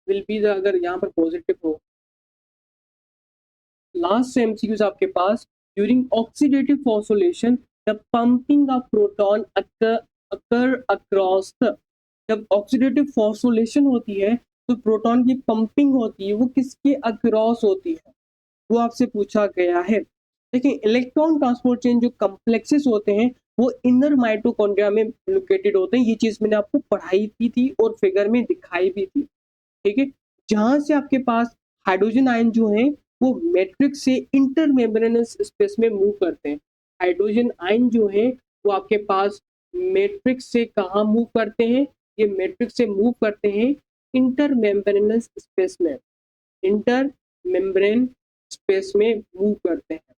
will be the, अगर यहाँ पर पॉजिटिव हो। लास्ट MCQs आपके पास, during oxidative phosphorylation the pumping of proton occur across the, जब ऑक्सीडेटिव फॉस्फोरिलेशन होती है तो प्रोटॉन की पंपिंग होती है, वो किसके अक्रॉस होती है, वो आपसे पूछा गया है। देखिए इलेक्ट्रॉन ट्रांसपोर्ट चेन जो कम्प्लेक्सेस होते हैं वो इनर माइटोकॉन्ड्रिया में लोकेटेड होते हैं। ये चीज मैंने आपको पढ़ाई की थी और फिगर में दिखाई भी थी। ठीक है, जहां से आपके पास हाइड्रोजन आयन जो है वो मैट्रिक्स से इंटरमेम्ब्रेनस स्पेस में मूव करते हैं। हाइड्रोजन आयन जो है वो आपके पास मैट्रिक्स से कहाँ मूव करते हैं, ये मैट्रिक्स से मूव करते हैं इंटरमेम्ब्रेनस स्पेस में, इंटर मेम्ब्रेन स्पेस में मूव करते हैं।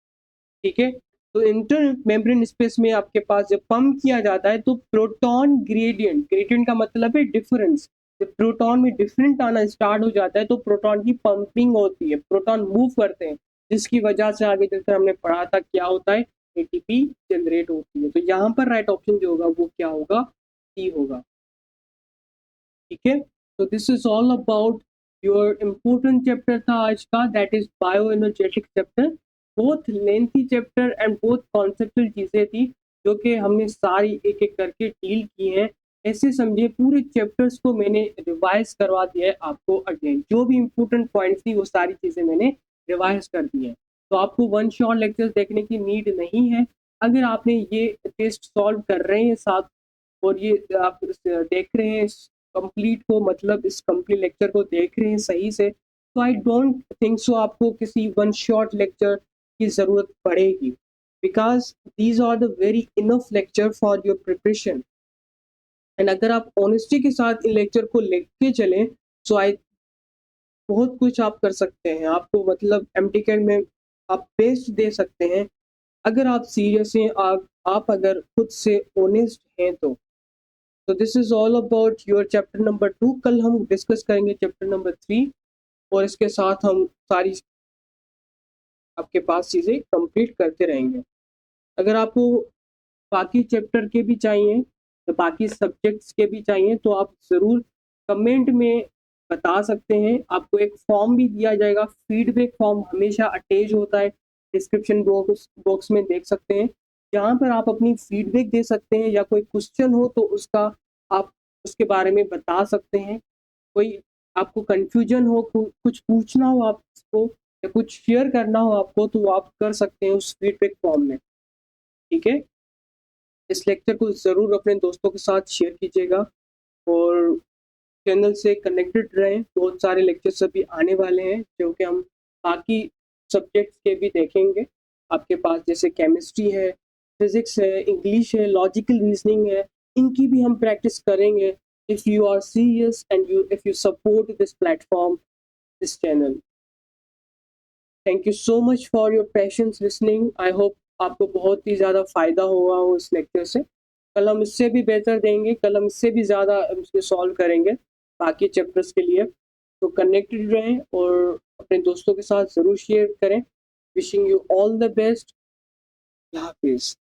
ठीक है, तो इंटर मेम्ब्रेन स्पेस में आपके पास जब पंप किया जाता है तो प्रोटॉन ग्रेडियंट, ग्रेडियंट का मतलब है डिफरेंस, जब प्रोटॉन में डिफरेंट आना स्टार्ट हो जाता है तो प्रोटॉन की पंपिंग होती है, प्रोटॉन मूव करते हैं, जिसकी वजह से आगे चलकर हमने पढ़ा था क्या होता है, ATP जनरेट होती है। तो यहाँ पर राइट ऑप्शन जो होगा वो क्या होगा, सी होगा। ठीक है, तो this is all about your important chapter था आज का, that is bio energetic chapter. बहुत लेंथी चैप्टर एंड बहुत कॉन्सेप्चुअल चीजें थी जो कि हमने सारी एक एक करके डील की हैं। ऐसे समझिए पूरे चैप्टर्स को मैंने रिवाइज करवा दिया है आपको अगेन, जो भी इम्पोर्टेंट पॉइंट्स थी वो सारी चीजें मैंने रिवाइज कर दी है। तो आपको वन शॉट लेक्चर देखने की नीड नहीं है। अगर आपने ये टेस्ट सॉल्व कर रहे हैं साथ और ये आप देख रहे हैं कंप्लीट को, मतलब इस कंप्लीट लेक्चर को देख रहे हैं सही से, तो आई डोंट थिंक सो आपको किसी वन शॉट लेक्चर की ज़रूरत पड़ेगी, because these are the very enough lecture for your preparation. And अगर आप ऑनेस्टी के साथ इन लेक्चर को लेके चलें सो आई, बहुत कुछ आप कर सकते हैं। आपको मतलब MTCAT में आप बेस्ट दे सकते हैं अगर आप सीरियस हैं, आप अगर खुद से ऑनेस्ट हैं तो this is all about your chapter number 2। कल हम डिस्कस करेंगे चैप्टर नंबर 3 और इसके साथ हम सारी आपके पास चीज़ें कंप्लीट करते रहेंगे। अगर आपको बाकी चैप्टर के भी चाहिए, तो बाकी सब्जेक्ट्स के भी चाहिए, तो आप ज़रूर कमेंट में बता सकते हैं। आपको एक फॉर्म भी दिया जाएगा, फीडबैक फॉर्म हमेशा अटैच होता है, डिस्क्रिप्शन बॉक्स में देख सकते हैं, जहाँ पर आप अपनी फीडबैक दे सकते हैं, या कोई क्वेश्चन हो तो उसका आप उसके बारे में बता सकते हैं। कोई आपको कन्फ्यूजन हो, कुछ पूछना हो आपको या कुछ शेयर करना हो आपको, तो आप कर सकते हैं उस फीडबैक फॉर्म में। ठीक है, इस लेक्चर को ज़रूर अपने दोस्तों के साथ शेयर कीजिएगा और चैनल से कनेक्टेड रहें। बहुत सारे लेक्चर्स अभी आने वाले हैं जो कि हम बाकी सब्जेक्ट्स के भी देखेंगे। आपके पास जैसे केमिस्ट्री है, फिजिक्स है, इंग्लिश है, लॉजिकल रीजनिंग है, इनकी भी हम प्रैक्टिस करेंगे if you are serious and if you support this platform, this channel. Thank you so much for your patience listening. I hope आपको बहुत ही ज़्यादा फ़ायदा होगा हो इस लेक्चर से। कल हम इससे भी बेहतर देंगे, कल हम इससे भी ज़्यादा इसको सॉल्व करेंगे बाकी चैप्टर्स के लिए। तो कनेक्टेड रहें और अपने दोस्तों के साथ ज़रूर शेयर करें। Wishing you all the best. हाफिज़।